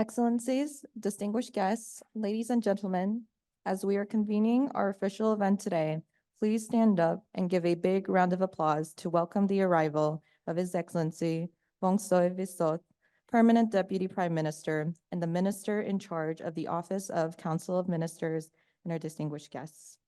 Excellencies, distinguished guests, ladies and gentlemen, as we are convening our official event today, please stand up and give a big round of applause to welcome the arrival of His Excellency Bongsoy Visot, Permanent Deputy Prime Minister and the Minister in charge of the Office of Council of Ministers, and our distinguished guests.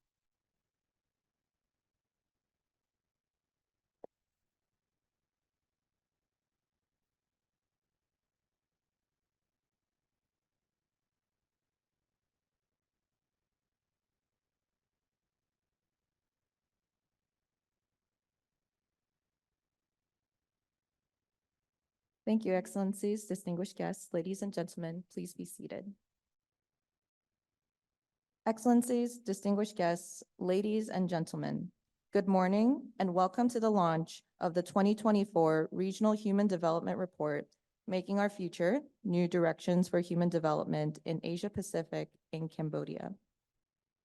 Thank you, Excellencies, distinguished guests, ladies and gentlemen, please be seated. Excellencies, distinguished guests, ladies and gentlemen, good morning and welcome to the launch of the 2024 Regional Human Development Report, Making Our Future, New Directions for Human Development in Asia Pacific and Cambodia.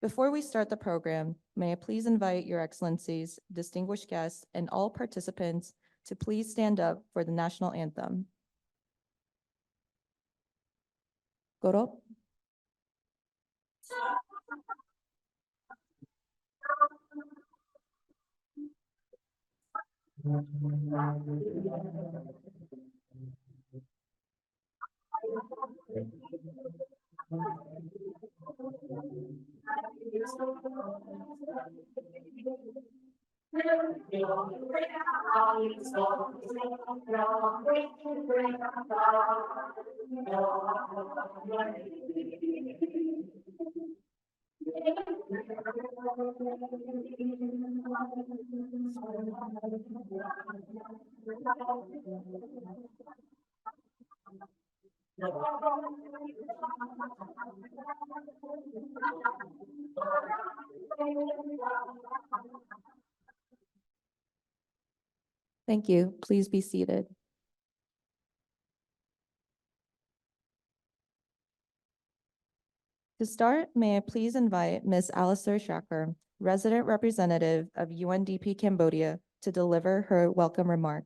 Before we start the program, may I please invite Your Excellencies, distinguished guests, and all participants to please stand up for the national anthem. Gorop. Thank you. Please be seated. To start, may I please invite Ms. Alistair Shacker, Resident Representative of UNDP Cambodia, to deliver her welcome remark.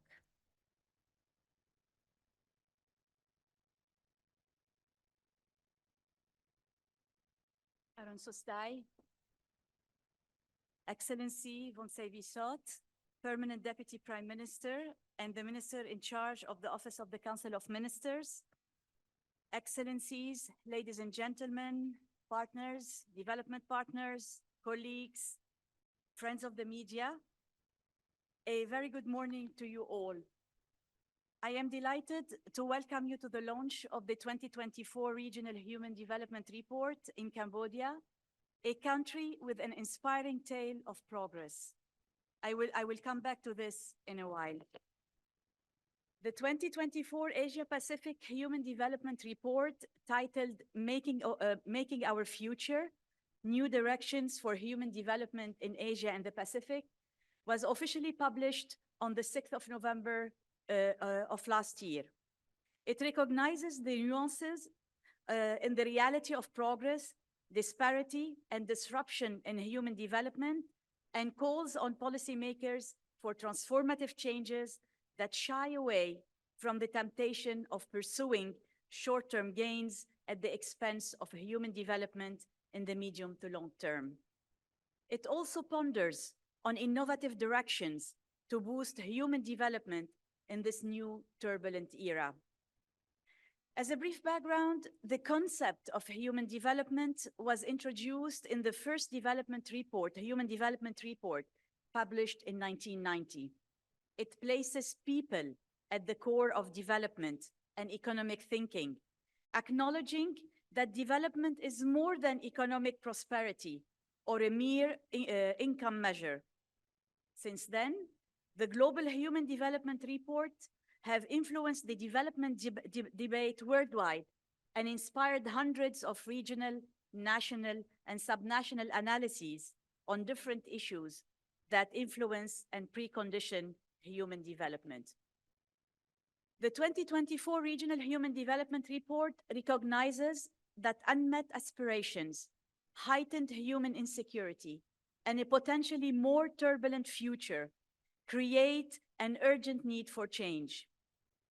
Aaron Sostai, Excellency Bongsoy Visot, Permanent Deputy Prime Minister and the Minister in charge of the Office of the Council of Ministers, Excellencies, ladies and gentlemen, partners, development partners, colleagues, friends of the media, a very good morning to you all. I am delighted to welcome you to the launch of the 2024 Regional Human Development Report in Cambodia, a country with an inspiring tale of progress. I will come back to this in a while. The 2024 Asia Pacific Human Development Report, titled Making Our Future, New Directions for Human Development in Asia and the Pacific, was officially published on the 6th of November of last year. It recognizes the nuances in the reality of progress, disparity, and disruption in human development, and calls on policymakers for transformative changes that shy away from the temptation of pursuing short-term gains at the expense of human development in the medium to long term. It also ponders on innovative directions to boost human development in this new turbulent era. As a brief background, the concept of human development was introduced in the first development report, Human Development Report, published in 1990. It places people at the core of development and economic thinking, acknowledging that development is more than economic prosperity or a mere income measure. Since then, the Global Human Development Report have influenced the development debate worldwide and inspired hundreds of regional, national, and subnational analyses on different issues that influence and precondition human development. The 2024 Regional Human Development Report recognizes that unmet aspirations, heightened human insecurity, and a potentially more turbulent future create an urgent need for change.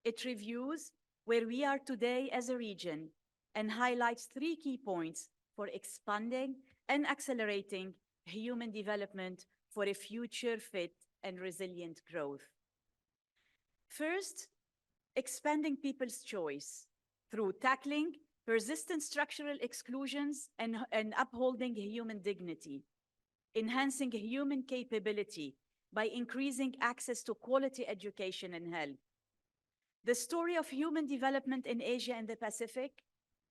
It reviews where we are today as a region and highlights 3 key points for expanding and accelerating human development for a future fit and resilient growth. First, expanding people's choice through tackling persistent structural exclusions and upholding human dignity, enhancing human capability by increasing access to quality education and health. The story of human development in Asia and the Pacific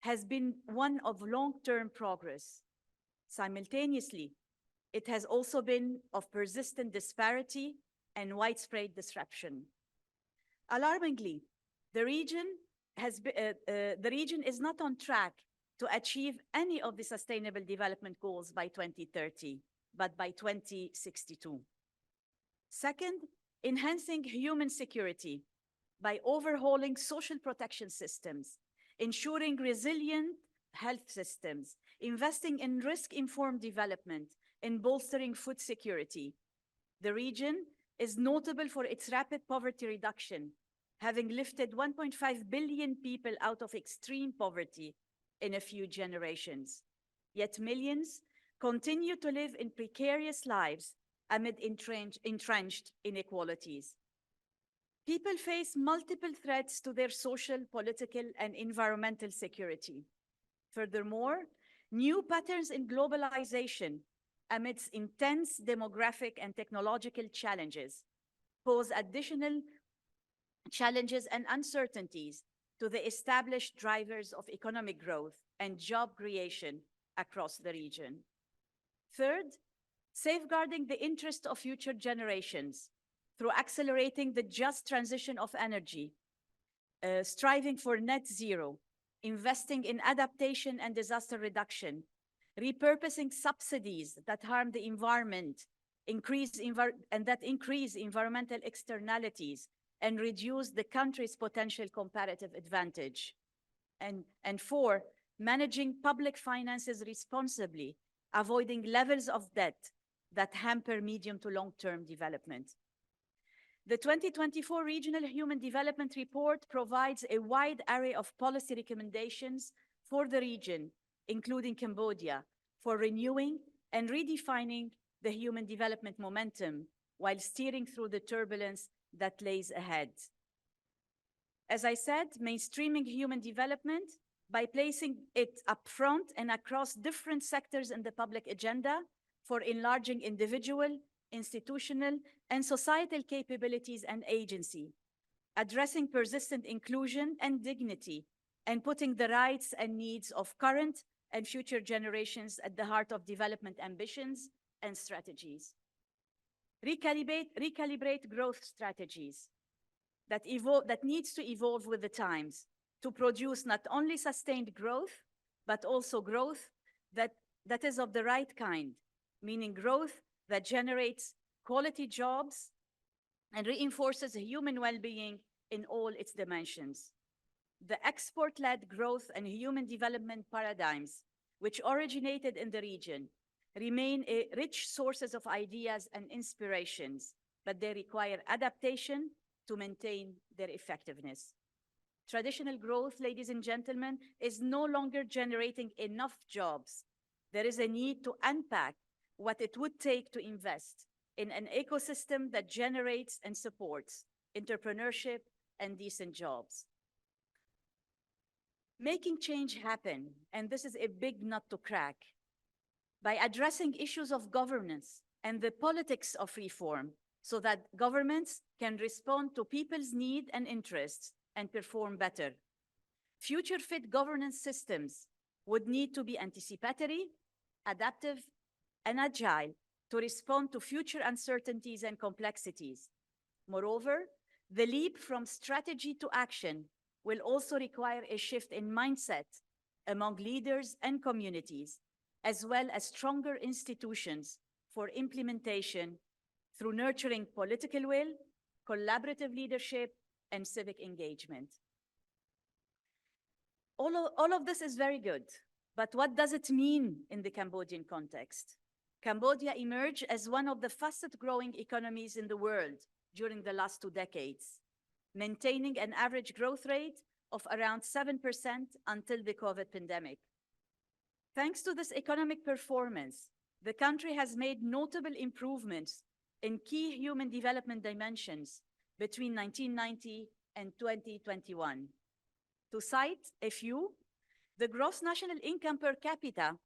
has been one of long-term progress. Simultaneously, it has also been of persistent disparity and widespread disruption. Alarmingly, the region is not on track to achieve any of the Sustainable Development Goals by 2030, but by 2062. Second, enhancing human security by overhauling social protection systems, ensuring resilient health systems, investing in risk-informed development, and bolstering food security. The region is notable for its rapid poverty reduction, having lifted 1.5 billion people out of extreme poverty in a few generations. Yet millions continue to live in precarious lives amid entrenched inequalities. People face multiple threats to their social, political, and environmental security. Furthermore, new patterns in globalization amidst intense demographic and technological challenges pose additional challenges and uncertainties to the established drivers of economic growth and job creation across the region. Third, safeguarding the interest of future generations through accelerating the just transition of energy, striving for net zero, investing in adaptation and disaster reduction, repurposing subsidies that harm the environment, increase environmental externalities, and reduce the country's potential comparative advantage. And four, managing public finances responsibly, avoiding levels of debt that hamper medium to long-term development. The 2024 Regional Human Development Report provides a wide array of policy recommendations for the region, including Cambodia, for renewing and redefining the human development momentum while steering through the turbulence that lays ahead. As I said, mainstreaming human development by placing it upfront and across different sectors in the public agenda for enlarging individual, institutional, and societal capabilities and agency, addressing persistent inclusion and dignity, and putting the rights and needs of current and future generations at the heart of development ambitions and strategies. Recalibrate growth strategies that needs to evolve with the times to produce not only sustained growth, but also growth that is of the right kind, meaning growth that generates quality jobs and reinforces human well-being in all its dimensions. The export-led growth and human development paradigms, which originated in the region, remain rich sources of ideas and inspirations, but they require adaptation to maintain their effectiveness. Traditional growth, ladies and gentlemen, is no longer generating enough jobs. There is a need to unpack what it would take to invest in an ecosystem that generates and supports entrepreneurship and decent jobs. Making change happen, and this is a big nut to crack, by addressing issues of governance and the politics of reform so that governments can respond to people's needs and interests and perform better. Future fit governance systems would need to be anticipatory, adaptive, and agile to respond to future uncertainties and complexities. Moreover, the leap from strategy to action will also require a shift in mindset among leaders and communities, as well as stronger institutions for implementation through nurturing political will, collaborative leadership, and civic engagement. All of this is very good, but what does it mean in the Cambodian context? Cambodia emerged as one of the fastest growing economies in the world during the last 2 decades, maintaining an average growth rate of around 7% until the COVID pandemic. Thanks to this economic performance, the country has made notable improvements in key human development dimensions between 1990 and 2021. To cite a few, the gross national income per capita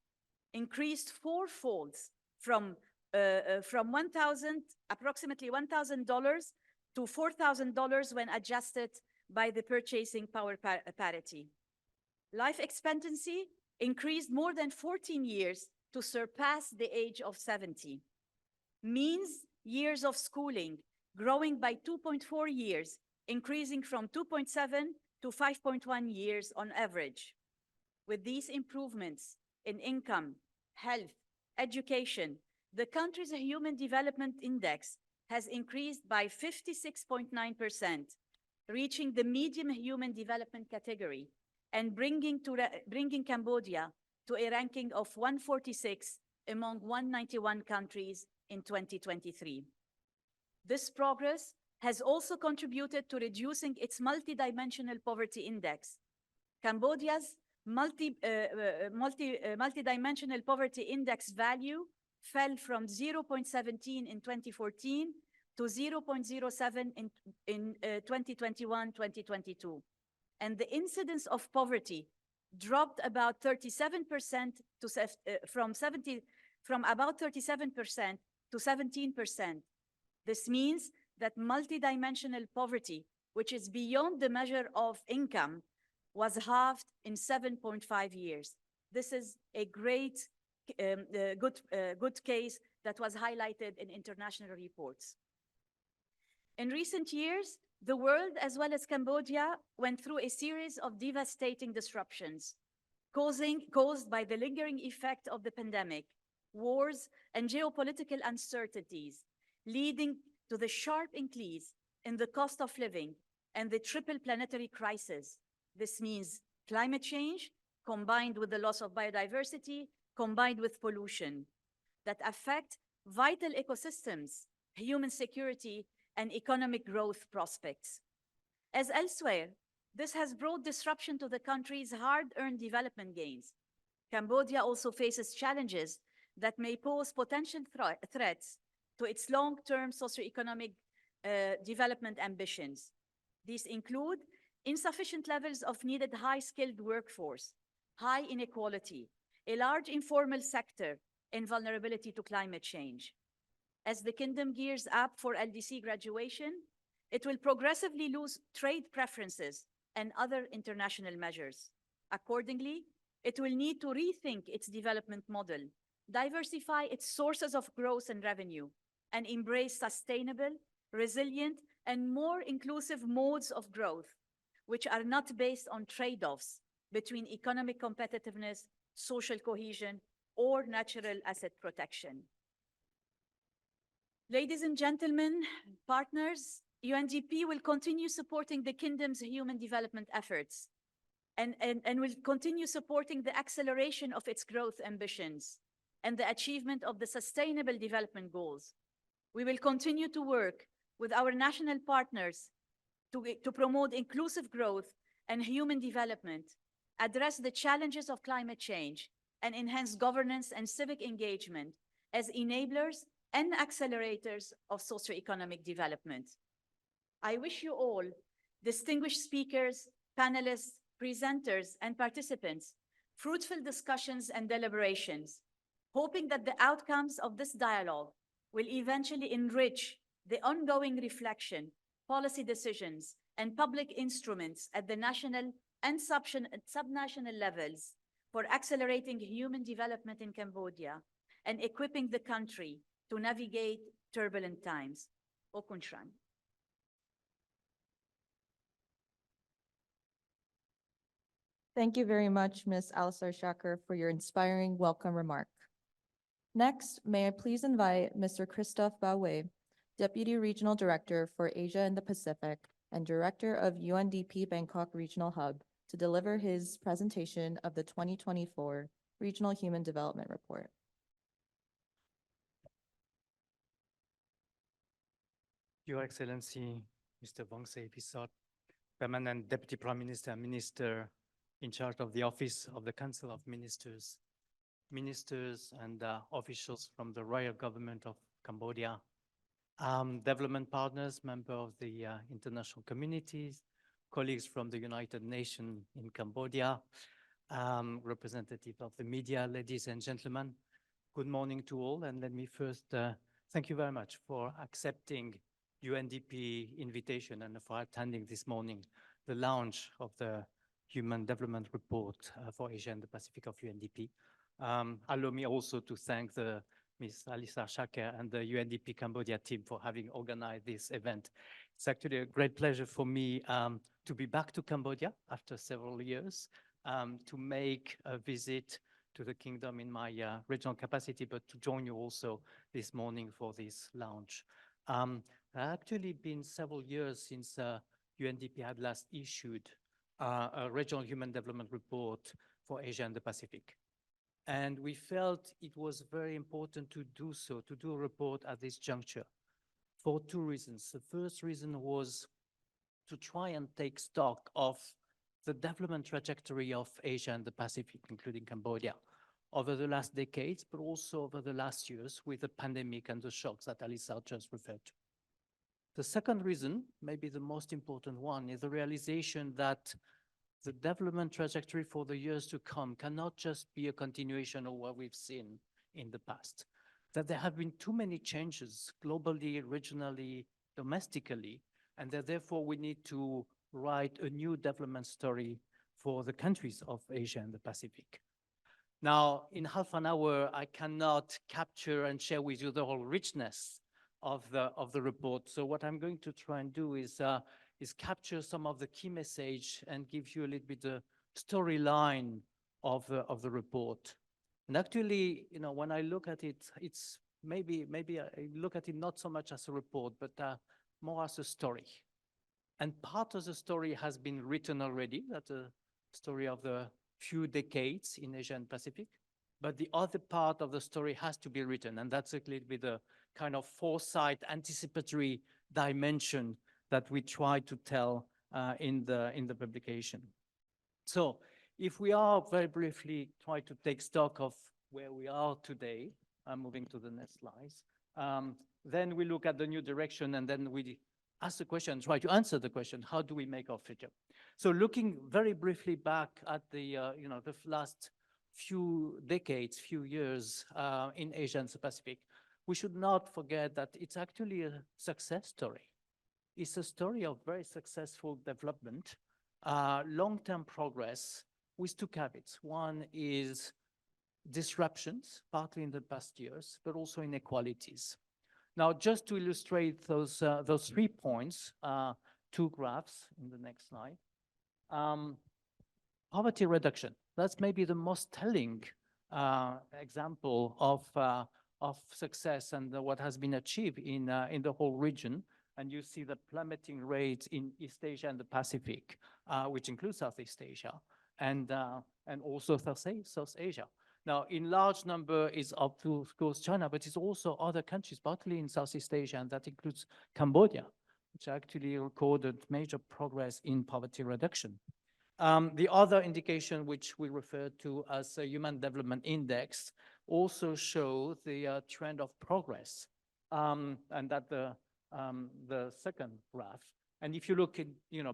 increased fourfold from approximately $1,000 to $4,000 when adjusted by the purchasing power parity. Life expectancy increased more than 14 years to surpass the age of 70. Means years of schooling growing by 2.4 years, increasing from 2.7 to 5.1 years on average. With these improvements in income, health, education, the country's Human Development Index has increased by 56.9%, reaching the medium human development category and bringing Cambodia to a ranking of 146 among 191 countries in 2023. This progress has also contributed to reducing its multidimensional poverty index. Cambodia's multidimensional poverty index value fell from 0.17 in 2014 to 0.07 in 2021-2022. And the incidence of poverty dropped about 37% from about 37% to 17%. This means that multidimensional poverty, which is beyond the measure of income, was halved in 7.5 years. This is a great, good case that was highlighted in international reports. In recent years, the world, as well as Cambodia, went through a series of devastating disruptions caused by the lingering effect of the pandemic, wars, and geopolitical uncertainties, leading to the sharp increase in the cost of living and the triple planetary crisis. This means climate change, combined with the loss of biodiversity, combined with pollution, that affect vital ecosystems, human security, and economic growth prospects. As elsewhere, this has brought disruption to the country's hard-earned development gains. Cambodia also faces challenges that may pose potential threats to its long-term socioeconomic development ambitions. These include insufficient levels of needed high-skilled workforce, high inequality, a large informal sector, and vulnerability to climate change. As the kingdom gears up for LDC graduation, it will progressively lose trade preferences and other international measures. Accordingly, it will need to rethink its development model, diversify its sources of growth and revenue, and embrace sustainable, resilient, and more inclusive modes of growth, which are not based on trade-offs between economic competitiveness, social cohesion, or natural asset protection. Ladies and gentlemen, partners, UNDP will continue supporting the Kingdom's human development efforts and will continue supporting the acceleration of its growth ambitions and the achievement of the Sustainable Development Goals. We will continue to work with our national partners to promote inclusive growth and human development, address the challenges of climate change, and enhance governance and civic engagement as enablers and accelerators of socioeconomic development. I wish you all, distinguished speakers, panelists, presenters, and participants, fruitful discussions and deliberations, hoping that the outcomes of this dialogue will eventually enrich the ongoing reflection, policy decisions, and public instruments at the national and subnational levels for accelerating human development in Cambodia and equipping the country to navigate turbulent times. Okuntran. Thank you very much, Ms. Alisar-Shaker, for your inspiring welcome remark. Next, may I please invite Mr. Christophe Baoué, Deputy Regional Director for Asia and the Pacific and Director of UNDP Bangkok Regional Hub, to deliver his presentation of the 2024 Regional Human Development Report. Your Excellency, Mr. Vongse Pisot, Permanent Deputy Prime Minister, Minister in charge of the Office of the Council of Ministers, ministers and officials from the Royal Government of Cambodia, development partners, member of the international communities, colleagues from the United Nations in Cambodia, representative of the media, ladies and gentlemen. Good morning to all, and let me first thank you very much for accepting UNDP invitation and for attending this morning the launch of the Human Development Report for Asia and the Pacific of UNDP. Allow me also to thank the Ms. Alisa Shaker and the UNDP Cambodia team for having organized this event. It's actually a great pleasure for me to be back to Cambodia after several years, to make a visit to the kingdom in my regional capacity, but to join you also this morning for this launch. Actually been several years since UNDP had last issued a regional human development report for Asia and the Pacific. And we felt it was very important to do so, to do a report at this juncture for two reasons. The first reason was to try and take stock of the development trajectory of Asia and the Pacific, including Cambodia, over the last decades, but also over the last years with the pandemic and the shocks that Alisa just referred to. The second reason, maybe the most important one, is the realization that the development trajectory for the years to come cannot just be a continuation of what we've seen in the past. That there have been too many changes globally, regionally, domestically, and that therefore we need to write a new development story for the countries of Asia and the Pacific. Now, in half an hour, I cannot capture and share with you the whole richness of the report. So what I'm going to try and do is capture some of the key message and give you a little bit the storyline of the report. And actually, you know, when I look at it, it's maybe I look at it not so much as a report, but more as a story. And part of the story has been written already. That's a story of the few decades in Asia and Pacific. But the other part of the story has to be written. And that's a little bit the kind of foresight, anticipatory dimension that we try to tell in the publication. So if we are very briefly try to take stock of where we are today, I'm moving to the next slides, then we look at the new direction and then we ask the question, try to answer the question, how do we make our future? So looking very briefly back at the last few decades, few years in Asia and the Pacific, we should not forget that it's actually a success story. It's a story of very successful development, long-term progress with two caveats. One is disruptions, partly in the past years, but also inequalities. Now, just to illustrate those 3 points, two graphs in the next slide. Poverty reduction, that's maybe the most telling example of success and what has been achieved in the whole region. And you see the plummeting rates in East Asia and the Pacific, which includes Southeast Asia and also South Asia. Now, in large number is of course China, but it's also other countries, partly in Southeast Asia, and that includes Cambodia, which actually recorded major progress in poverty reduction. The other indication, which we refer to as a Human Development Index, also show the trend of progress, and that the second graph. And if you look at,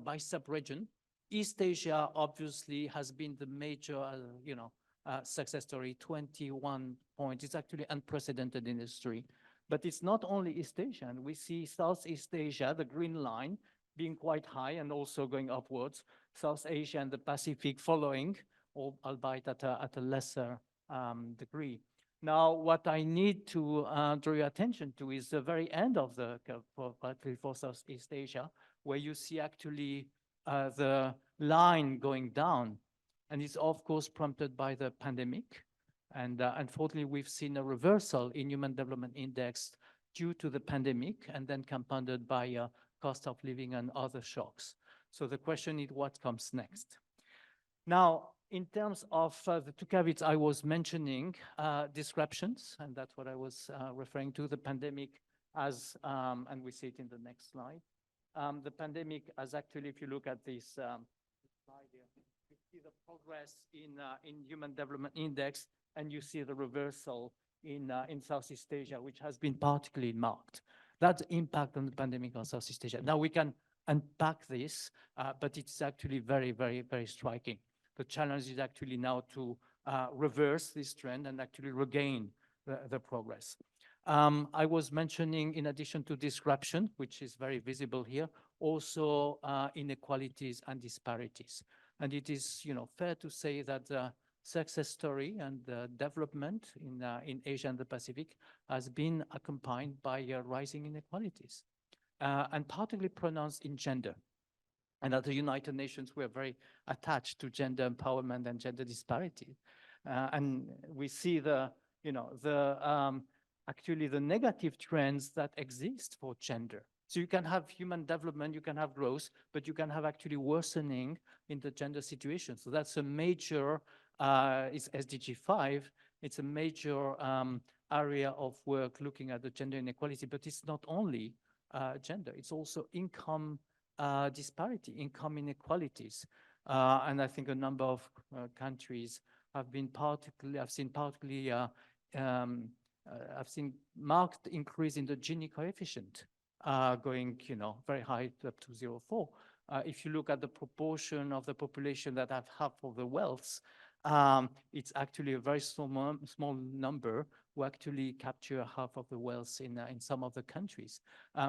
by sub-region, East Asia obviously has been the major, success story, 21 points. It's actually unprecedented in history. But it's not only East Asia. And we see Southeast Asia, the green line, being quite high and also going upwards. South Asia and the Pacific following, albeit at a lesser degree. Now, what I need to draw your attention to is the very end of the curve, particularly for Southeast Asia, where you see actually the line going down. And it's, of course, prompted by the pandemic. And unfortunately, we've seen a reversal in Human Development Index due to the pandemic and then compounded by cost of living and other shocks. So the question is, what comes next? Now, in terms of the two caveats I was mentioning, disruptions, and that's what I was referring to, the pandemic as, and we see it in the next slide, The pandemic has actually, if you look at this slide here, you see the progress in Human Development Index, and you see the reversal in Southeast Asia, which has been particularly marked. That's the impact on the pandemic on Southeast Asia. Now we can unpack this, but it's actually very, very, very striking. The challenge is actually now to reverse this trend and actually regain the progress. I was mentioning, in addition to disruption, which is very visible here, also inequalities and disparities. And it is, fair to say that the success story and development in Asia and the Pacific has been accompanied by rising inequalities, and particularly pronounced in gender. And at the United Nations, we are very attached to gender empowerment and gender disparity. And we see actually the negative trends that exist for gender. So you can have human development, you can have growth, but you can have actually worsening in the gender situation. So that's a major, it's SDG 5, it's a major area of work looking at the gender inequality, but it's not only gender, it's also income disparity, income inequalities. And I think a number of countries have been I've seen marked increase in the Gini coefficient, going, very high up to 0.4. If you look at the proportion of the population that have half of the wealth, it's actually a very small number who actually capture half of the wealth in some of the countries.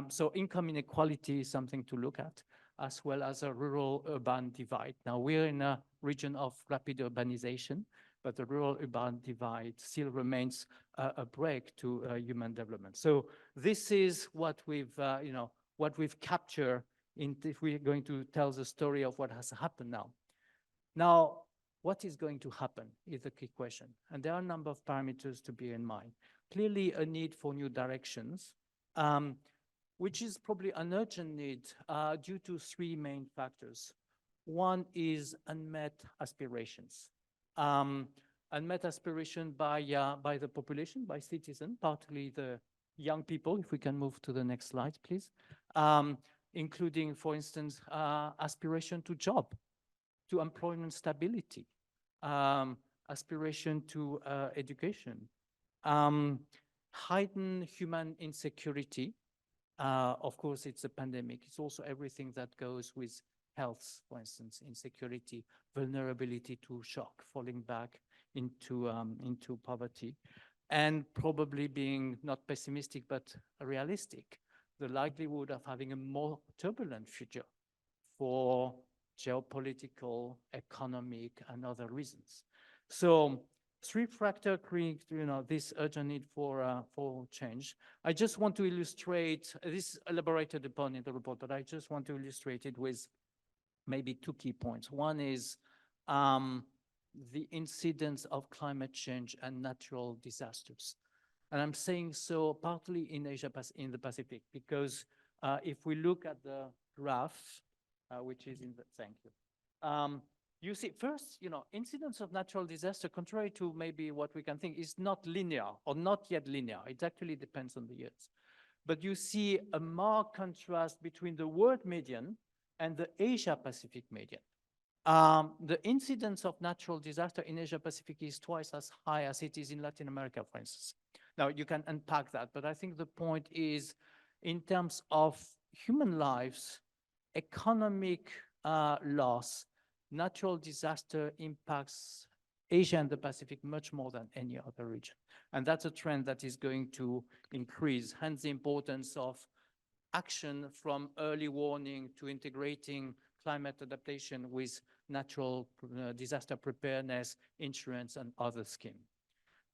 So income inequality is something to look at, as well as a rural-urban divide. Now, we're in a region of rapid urbanization, but the rural-urban divide still remains a break to human development. So this is what we've captured if we're going to tell the story of what has happened now. Now, what is going to happen is the key question. And there are a number of parameters to bear in mind. Clearly, a need for new directions, which is probably an urgent need due to three main factors. One is unmet aspirations. Unmet aspiration by the population, by citizens, particularly the young people, if we can move to the next slide, please, including, for instance, aspiration to job, to employment stability, aspiration to education, heightened human insecurity. Of course, it's a pandemic. It's also everything that goes with health, for instance, insecurity, vulnerability to shock, falling back into poverty, and probably being not pessimistic, but realistic, the likelihood of having a more turbulent future for geopolitical, economic, and other reasons. So three factors create, this urgent need for change. I just want to illustrate, this is elaborated upon in the report, but I just want to illustrate it with maybe two key points. One is the incidence of climate change and natural disasters. And I'm saying so partly in Asia, in the Pacific, because if we look at the graph, which is in the, thank you. You see, first, incidence of natural disaster, contrary to maybe what we can think, is not linear or not yet linear. It actually depends on the years. But you see a marked contrast between the world median and the Asia Pacific median. The incidence of natural disaster in Asia Pacific is twice as high as it is in Latin America, for instance. Now, you can unpack that, but I think the point is, in terms of human lives, economic loss, natural disaster impacts Asia and the Pacific much more than any other region. And that's a trend that is going to increase, hence the importance of action from early warning to integrating climate adaptation with natural disaster preparedness, insurance, and other schemes.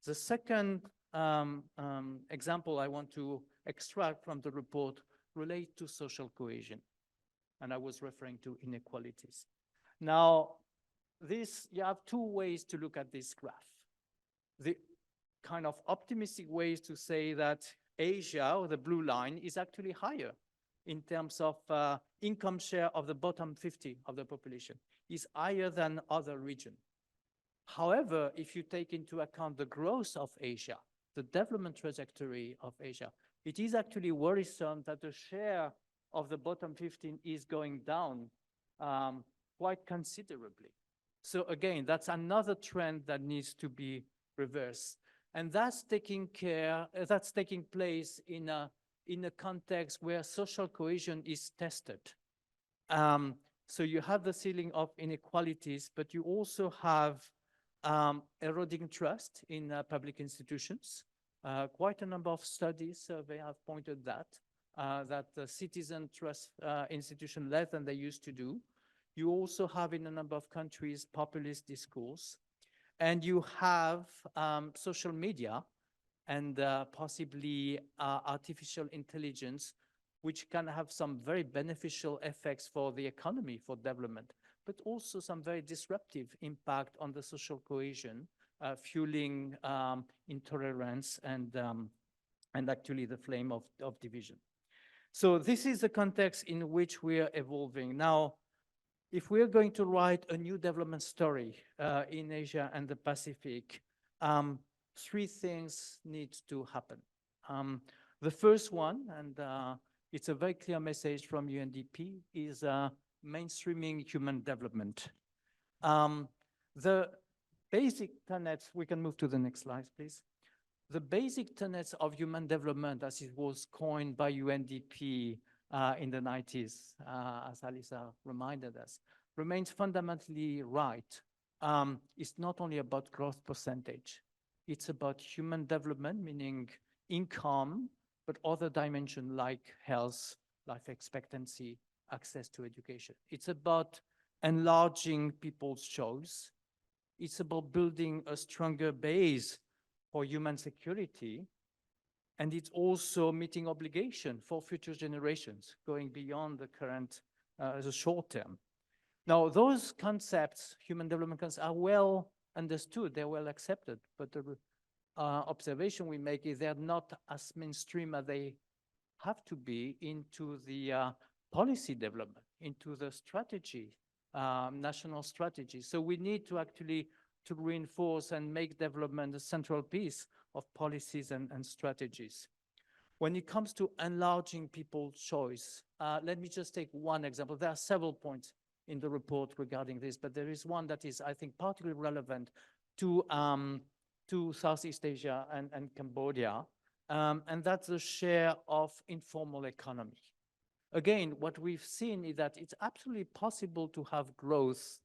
The second example I want to extract from the report relates to social cohesion. And I was referring to inequalities. Now, you have two ways to look at this graph. The kind of optimistic way is to say that Asia, or the blue line, is actually higher in terms of income share of the bottom 50 of the population, is higher than other regions. However, if you take into account the growth of Asia, the development trajectory of Asia, it is actually worrisome that the share of the bottom 15 is going down quite considerably. So again, that's another trend that needs to be reversed. And that's taking place in a context where social cohesion is tested. So you have the ceiling of inequalities, but you also have eroding trust in public institutions. Quite a number of studies, survey have pointed that the citizen trust institution less than they used to do. You also have in a number of countries populist discourse, and you have social media and possibly artificial intelligence, which can have some very beneficial effects for the economy, for development, but also some very disruptive impact on the social cohesion, fueling intolerance and actually the flame of division. So this is the context in which we are evolving. Now, if we're going to write a new development story in Asia and the Pacific, three things need to happen. The first one, and it's a very clear message from UNDP, is mainstreaming human development. The basic tenets, we can move to the next slide, please. The basic tenets of human development, as it was coined by UNDP in the 90s, as Alisa reminded us, remains fundamentally right. It's not only about growth percentage. It's about human development, meaning income, but other dimensions like health, life expectancy, access to education. It's about enlarging people's choice. It's about building a stronger base for human security. And it's also meeting obligation for future generations, going beyond the current, the short term. Now, those concepts, human development concepts, are well understood, they're well accepted, but the observation we make is they're not as mainstream as they have to be into the policy development, into the strategy, national strategy. So we need to actually to reinforce and make development a central piece of policies and strategies. When it comes to enlarging people's choice, let me just take one example. There are several points in the report regarding this, but there is one that is, I think, particularly relevant to Southeast Asia and Cambodia, and that's the share of informal economy. Again, what we've seen is that it's absolutely possible to have growth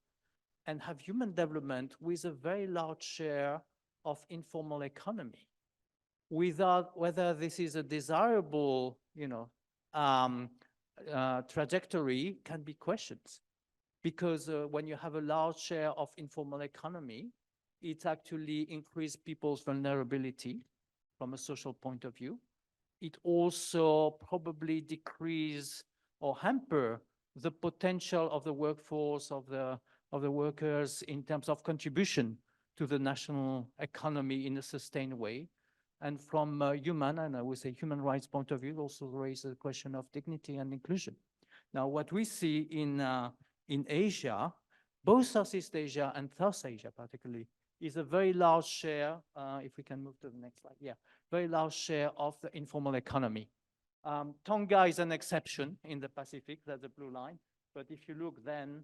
and have human development with a very large share of informal economy, without whether this is a desirable, trajectory can be questioned. Because when you have a large share of informal economy, it actually increases people's vulnerability from a social point of view. It also probably decrease or hamper the potential of the workforce, of the workers in terms of contribution to the national economy in a sustained way. And from human, and I would say human rights point of view, also raise the question of dignity and inclusion. Now, what we see in Asia, both Southeast Asia and South Asia particularly, is a very large share, if we can move to the next slide, yeah, very large share of the informal economy. Tonga is an exception in the Pacific, that's the blue line. But if you look then,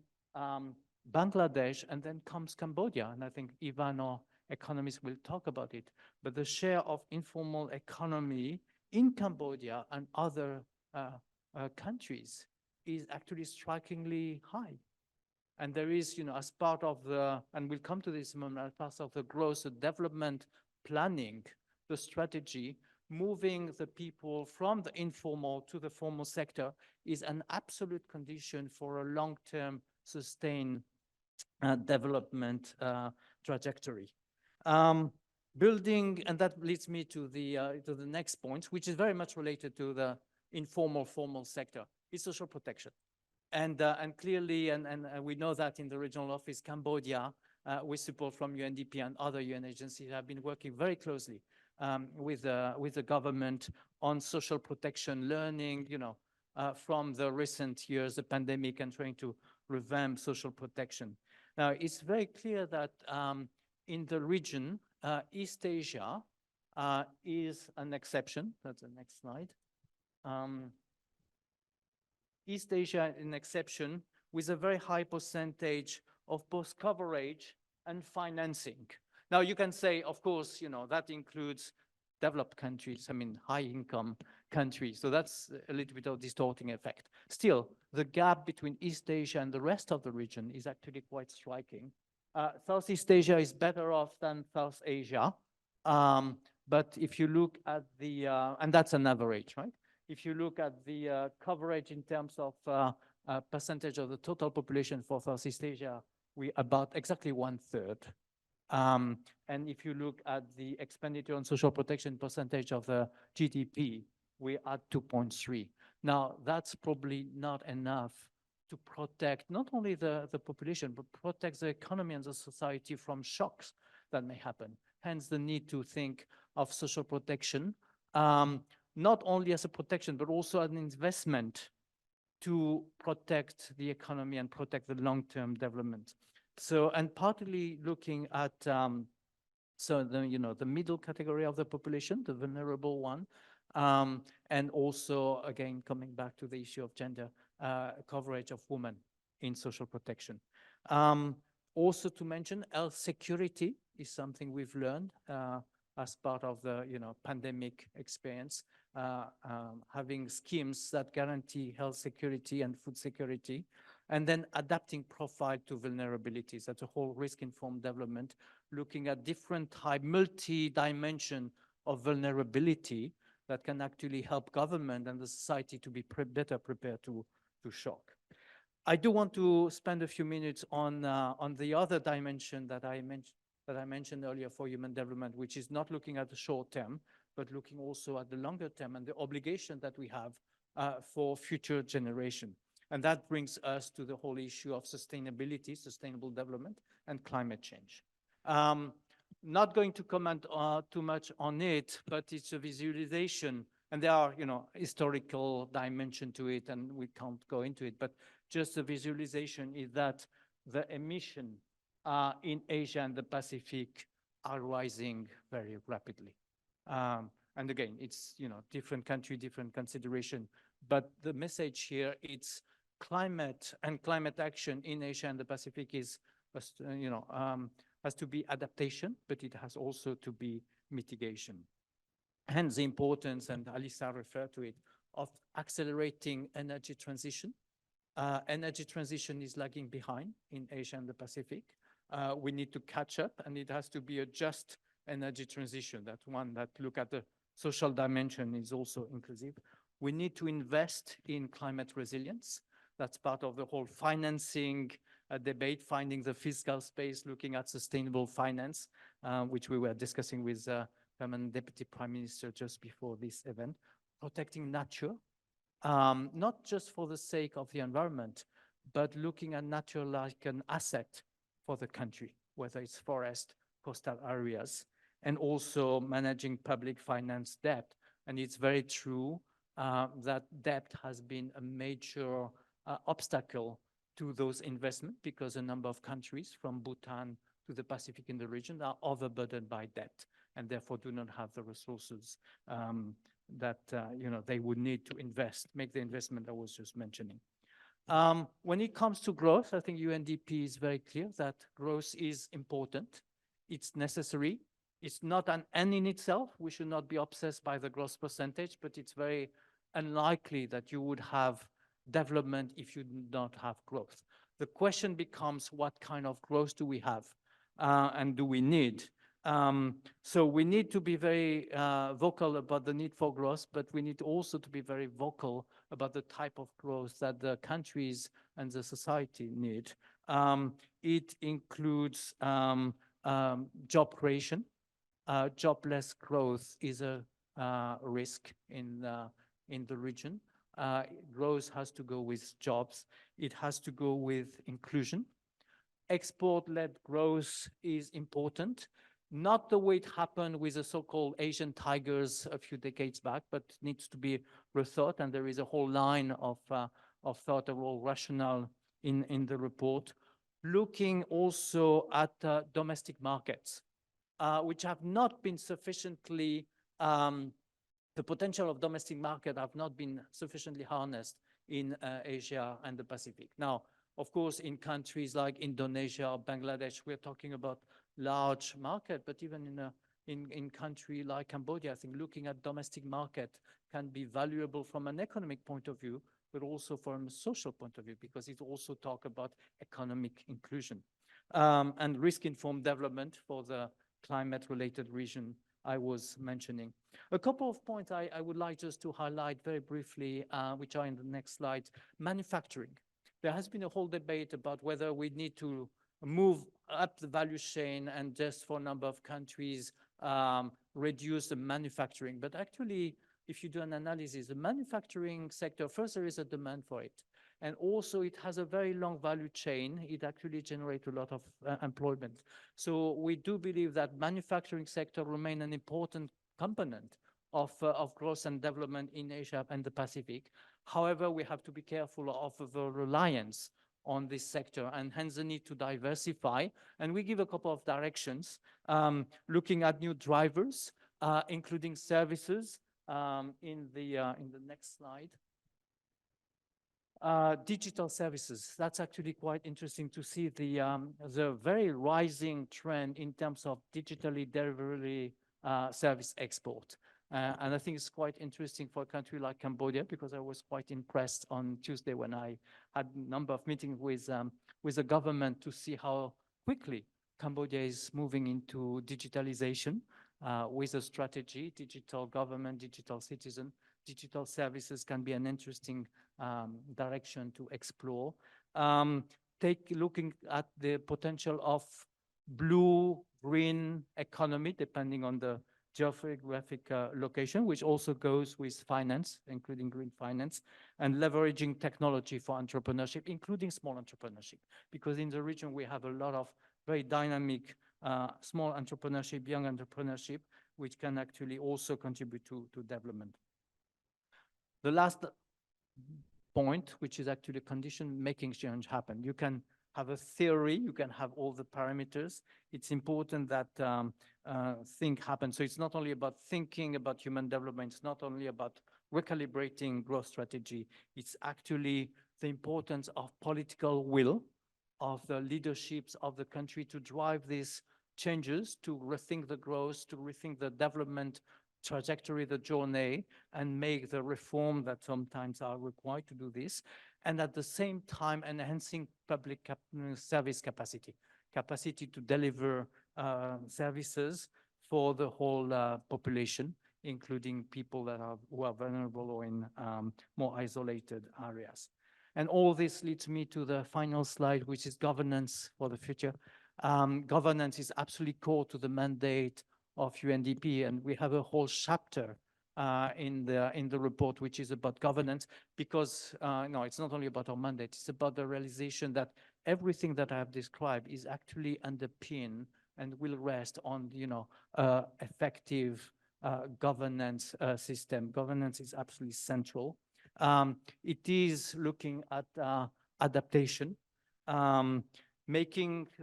Bangladesh, and then comes Cambodia, and I think Ivan or economists will talk about it. But the share of informal economy in Cambodia and other countries is actually strikingly high. And there is, as part of the, and we'll come to this moment, as part of the growth and development planning, the strategy, moving the people from the informal to the formal sector is an absolute condition for a long-term sustained development trajectory. Building, and that leads me to the next point, which is very much related to the informal, formal sector, is social protection. And clearly, and we know that in the regional office, Cambodia, with support from UNDP and other UN agencies, have been working very closely with the government on social protection, learning, from the recent years, the pandemic, and trying to revamp social protection. Now, it's very clear that in the region, East Asia is an exception. That's the next slide. East Asia an exception with a very high percentage of both coverage and financing. Now you can say, of course, that includes developed countries, I mean, high income countries. So that's a little bit of distorting effect. Still, the gap between East Asia and the rest of the region is actually quite striking. Southeast Asia is better off than South Asia. But if you look at the, and that's an average, right? If you look at the coverage in terms of percentage of the total population for Southeast Asia, we about exactly 1/3. And if you look at the expenditure on social protection percentage of the GDP, we're at 2.3. Now, that's probably not enough to protect not only the population, but protect the economy and the society from shocks that may happen. Hence the need to think of social protection, not only as a protection, but also an investment to protect the economy and protect the long-term development. So, and partly looking at, so the middle category of the population, the vulnerable one, and also, again, coming back to the issue of gender, coverage of women in social protection. Also to mention, health security is something we've learned as part of the pandemic experience, having schemes that guarantee health security and food security, and then adapting profile to vulnerabilities. That's a whole risk-informed development, looking at different type, multi-dimension of vulnerability that can actually help government and the society to be better prepared to shock. I do want to spend a few minutes on the other dimension that I mentioned earlier for human development, which is not looking at the short term, but looking also at the longer term and the obligation that we have for future generation. And that brings us to the whole issue of sustainability, sustainable development, and climate change. Not going to comment too much on it, but it's a visualization, and there are, historical dimension to it, and we can't go into it, but just a visualization is that the emission in Asia and the Pacific are rising very rapidly. And again, it's, different country, different consideration, but the message here, it's climate and climate action in Asia and the Pacific is, has to be adaptation, but it has also to be mitigation. Hence the importance, and Alisa referred to it, of accelerating energy transition. Energy transition is lagging behind in Asia and the Pacific. We need to catch up, and it has to be a just energy transition. That one that look at the social dimension is also inclusive. We need to invest in climate resilience. That's part of the whole financing debate, finding the fiscal space, looking at sustainable finance, which we were discussing with Permanent Deputy Prime Minister just before this event. Protecting nature, not just for the sake of the environment, but looking at nature like an asset for the country, whether it's forest, coastal areas, and also managing public finance debt. And it's very true that debt has been a major obstacle to those investments because a number of countries from Bhutan to the Pacific in the region are overburdened by debt and therefore do not have the resources that they would need to make the investment I was just mentioning. When it comes to growth, I think UNDP is very clear that growth is important. It's necessary. It's not an end in itself. We should not be obsessed by the growth percentage, but it's very unlikely that you would have development if you do not have growth. The question becomes, what kind of growth do we have and do we need? So we need to be very vocal about the need for growth, but we need also to be very vocal about the type of growth that the countries and the society need. It includes job creation. Jobless growth is a risk in the region. Growth has to go with jobs. It has to go with inclusion. Export-led growth is important. Not the way it happened with the so-called Asian tigers a few decades back, but needs to be rethought. And there is a whole line of thought, a whole rationale in the report. Looking also at domestic markets, which have not been sufficiently, the potential of domestic market have not been sufficiently harnessed in Asia and the Pacific. Now, of course, in countries like Indonesia or Bangladesh, we're talking about large market, but even in country like Cambodia, I think looking at domestic market can be valuable from an economic point of view, but also from a social point of view, because it also talk about economic inclusion and risk-informed development for the climate-related region I was mentioning. A couple of points I would like just to highlight very briefly, which are in the next slide. Manufacturing. There has been a whole debate about whether we need to move up the value chain and just for a number of countries reduce the manufacturing. But actually, if you do an analysis, the manufacturing sector, first there is a demand for it. And also it has a very long value chain. It actually generates a lot of employment. So we do believe that manufacturing sector remain an important component of growth and development in Asia and the Pacific. However, we have to be careful of the reliance on this sector and hence the need to diversify. And we give a couple of directions, looking at new drivers, including services in the next slide. Digital services, that's actually quite interesting to see the very rising trend in terms of digitally delivery service export. And I think it's quite interesting for a country like Cambodia, because I was quite impressed on Tuesday when I had a number of meetings with the government to see how quickly Cambodia is moving into digitalization with a strategy, digital government, digital citizen. Digital services can be an interesting direction to explore. Looking at the potential of blue-green economy, depending on the geographic location, which also goes with finance, including green finance, and leveraging technology for entrepreneurship, including small entrepreneurship. Because in the region, we have a lot of very dynamic small entrepreneurship, young entrepreneurship, which can actually also contribute to development. The last point, which is actually a condition making change happen. You can have a theory, you can have all the parameters. It's important that things happen. So it's not only about thinking about human development, it's not only about recalibrating growth strategy, it's actually the importance of political will of the leaderships of the country to drive these changes, to rethink the growth, to rethink the development trajectory, the journey, and make the reform that sometimes are required to do this. And at the same time, enhancing public service capacity to deliver services for the whole population, including people who are vulnerable or in more isolated areas. And all this leads me to the final slide, which is governance for the future. Governance is absolutely core to the mandate of UNDP, and we have a whole chapter in the report, which is about governance, because no, it's not only about our mandate, it's about the realization that everything that I have described is actually underpinned and will rest on, effective governance system. Governance is absolutely central. It is looking at adaptation,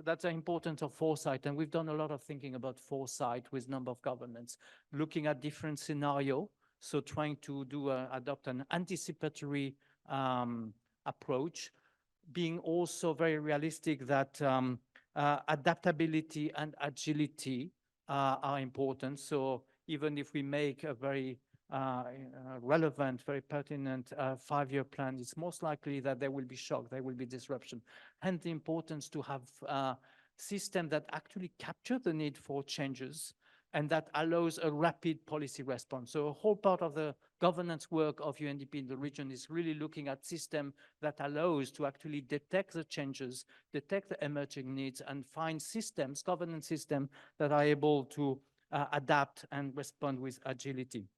that's the importance of foresight. And we've done a lot of thinking about foresight with a number of governments, looking at different scenarios. So trying to adopt an anticipatory approach, being also very realistic that adaptability and agility are important. So even if we make a very relevant, very pertinent 5-year plan, it's most likely that there will be shock, there will be disruption. And the importance to have a system that actually capture the need for changes and that allows a rapid policy response. So a whole part of the governance work of UNDP in the region is really looking at system that allows to actually detect the changes, detect the emerging needs, and find systems, governance systems that are able to adapt and respond with agility.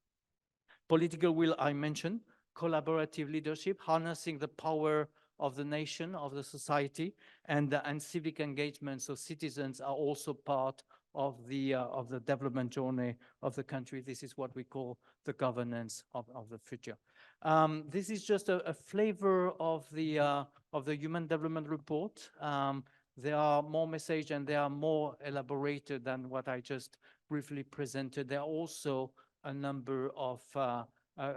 Political will, I mentioned, collaborative leadership, harnessing the power of the nation, of the society, and civic engagement. So citizens are also part of the development journey of the country. This is what we call the governance of the future. This is just a flavor of the Human Development Report. There are more messages and they are more elaborated than what I just briefly presented. There are also a number of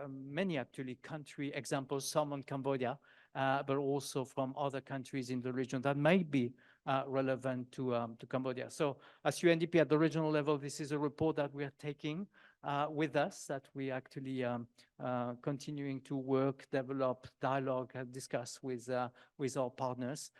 many actually country examples, some on Cambodia, but also from other countries in the region that may be relevant to Cambodia. So as UNDP at the regional level, this is a report that we are taking with us, that we actually continuing to work, develop, dialogue, and discuss with our partners.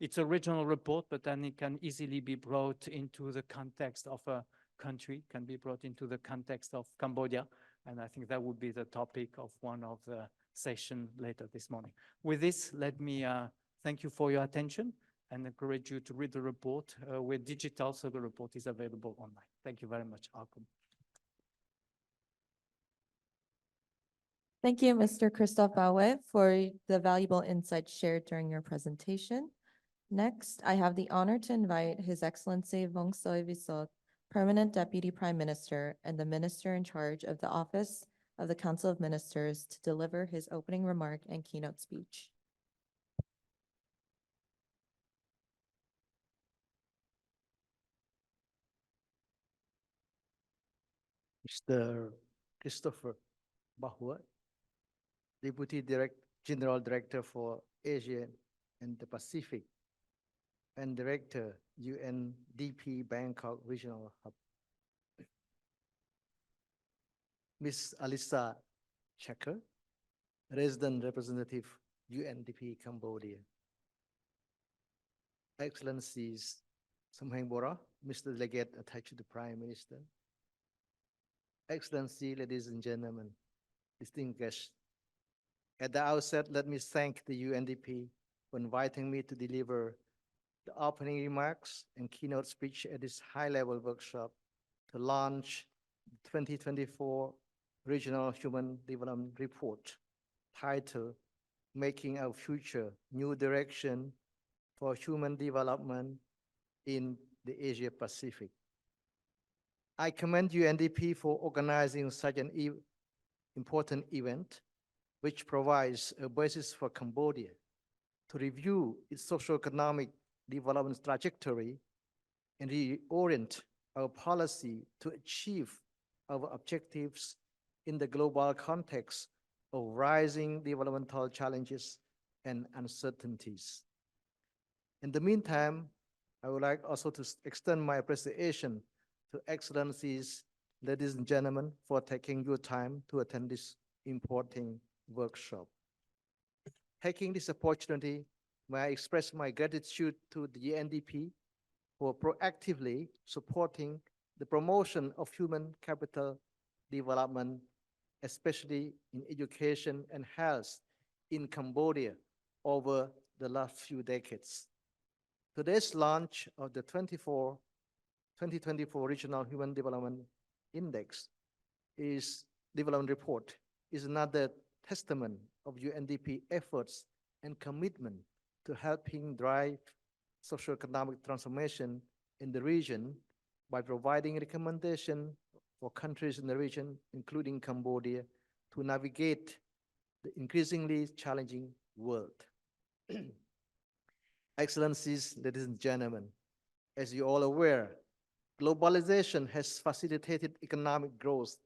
It's a regional report, but then it can easily be brought into the context of a country, can be brought into the context of Cambodia. And I think that would be the topic of one of the session later this morning. With this, let me thank you for your attention and encourage you to read the report. We're digital, so the report is available online. Thank you very much, Arkham. Thank you, Mr. Christophe Baouet, for the valuable insights shared during your presentation. Next, I have the honor to invite His Excellency Vong Soy-Visot, Permanent Deputy Prime Minister and the Minister in charge of the Office of the Council of Ministers, to deliver his opening remark and keynote speech. Mr. Christopher Baouet, Deputy General Director for Asia and the Pacific, and Director, UNDP Bangkok Regional Hub. Ms. Alisa Chaker, Resident Representative, UNDP Cambodia. Excellencies, Samheng Bora, Mr. Delegate attached to the Prime Minister. Excellency, ladies and gentlemen, distinguished guests. At the outset, let me thank the UNDP for inviting me to deliver the opening remarks and keynote speech at this high-level workshop to launch the 2024 Regional Human Development Report, titled Making Our Future, New Direction for Human Development in the Asia Pacific. I commend UNDP for organizing such an important event, which provides a basis for Cambodia to review its socio-economic development trajectory and reorient our policy to achieve our objectives in the global context of rising developmental challenges and uncertainties. In the meantime, I would like also to extend my appreciation to Excellencies, ladies and gentlemen, for taking your time to attend this important workshop. Taking this opportunity, may I express my gratitude to the UNDP for proactively supporting the promotion of human capital development, especially in education and health in Cambodia over the last few decades. Today's launch of the 2024 Regional Human Development Index Development Report is another testament of UNDP efforts and commitment to helping drive socioeconomic transformation in the region by providing recommendations for countries in the region, including Cambodia, to navigate the increasingly challenging world. Excellencies, ladies and gentlemen, as you're all aware, globalization has facilitated economic growth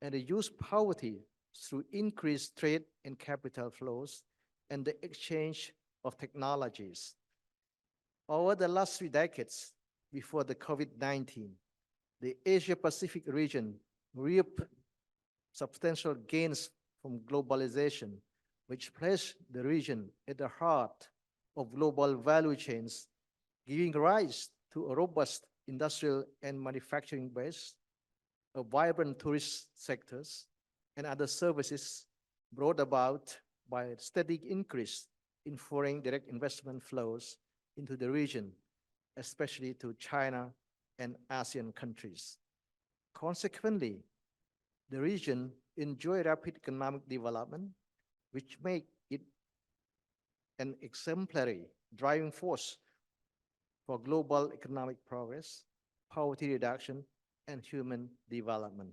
and reduced poverty through increased trade and capital flows and the exchange of technologies. Over the last 3 decades, before the COVID-19, the Asia-Pacific region reaped substantial gains from globalization, which placed the region at the heart of global value chains, giving rise to a robust industrial and manufacturing base, a vibrant tourist sectors, and other services brought about by a steady increase in foreign direct investment flows into the region, especially to China and ASEAN countries. Consequently, the region enjoyed rapid economic development, which make it an exemplary driving force for global economic progress, poverty reduction, and human development.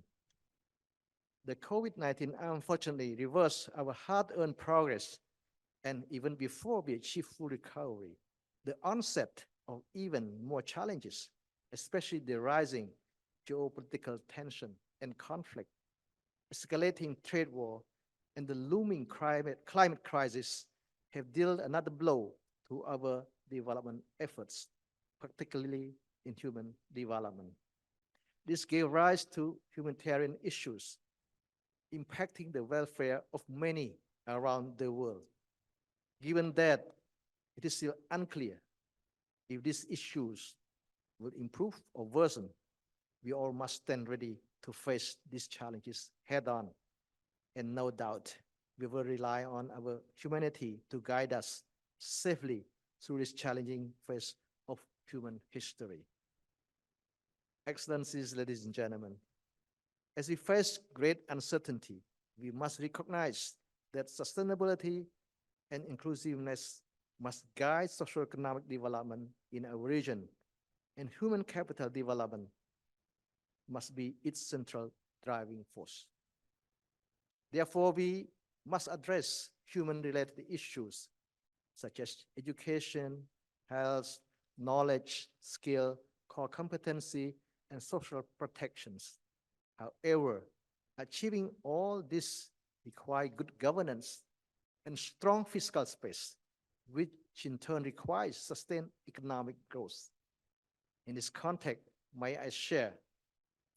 The COVID-19 unfortunately reversed our hard-earned progress, and even before we achieved full recovery, the onset of even more challenges, especially the rising geopolitical tension and conflict, escalating trade war, and the looming climate crisis have dealt another blow to our development efforts, particularly in human development. This gave rise to humanitarian issues impacting the welfare of many around the world. Given that it is still unclear if these issues will improve or worsen, we all must stand ready to face these challenges head-on. And no doubt, we will rely on our humanity to guide us safely through this challenging phase of human history. Excellencies, ladies and gentlemen, as we face great uncertainty, we must recognize that sustainability and inclusiveness must guide socioeconomic development in our region, and human capital development must be its central driving force. Therefore, we must address human-related issues such as education, health, knowledge, skill, core competency, and social protections. However, achieving all this requires good governance and strong fiscal space, which in turn requires sustained economic growth. In this context, may I share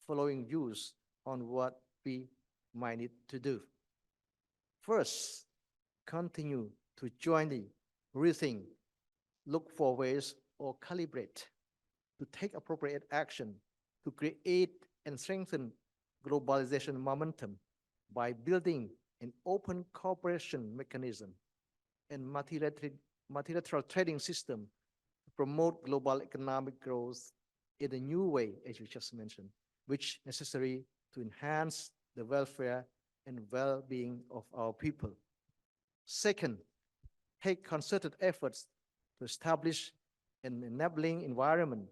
following views on what we might need to do. First, continue to jointly rethink, look for ways or calibrate to take appropriate action to create and strengthen globalization momentum by building an open cooperation mechanism and multilateral trading system to promote global economic growth in a new way, as you just mentioned, which is necessary to enhance the welfare and well-being of our people. Second, take concerted efforts to establish an enabling environment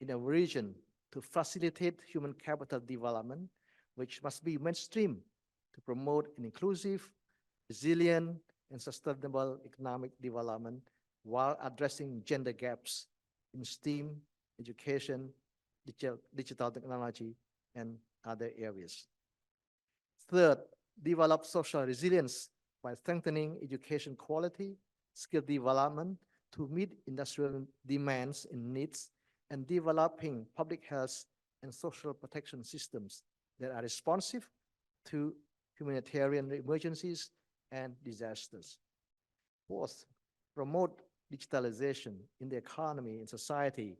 in our region to facilitate human capital development, which must be mainstream to promote an inclusive, resilient, and sustainable economic development while addressing gender gaps in STEAM, education, digital technology, and other areas. Third, develop social resilience by strengthening education quality, skill development to meet industrial demands and needs, and developing public health and social protection systems that are responsive to humanitarian emergencies and disasters. Fourth, promote digitalization in the economy and society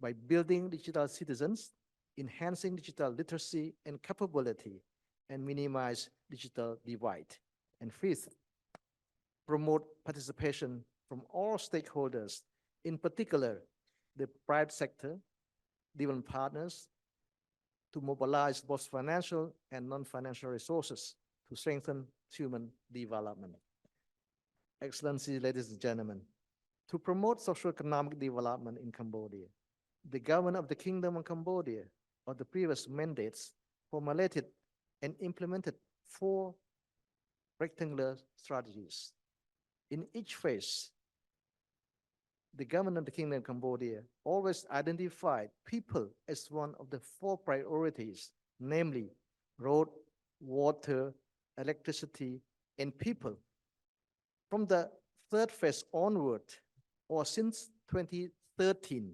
by building digital citizens, enhancing digital literacy and capability, and minimize digital divide. And fifth, promote participation from all stakeholders, in particular, the private sector, development partners, to mobilize both financial and non-financial resources to strengthen human development. Excellencies, ladies and gentlemen, to promote socio-economic development in Cambodia, the government of the Kingdom of Cambodia, or the previous mandates, formulated and implemented 4 rectangular strategies. In each phase, the government of the Kingdom of Cambodia always identified people as one of the 4 priorities, namely road, water, electricity, and people. From the 3rd phase onward, or since 2013,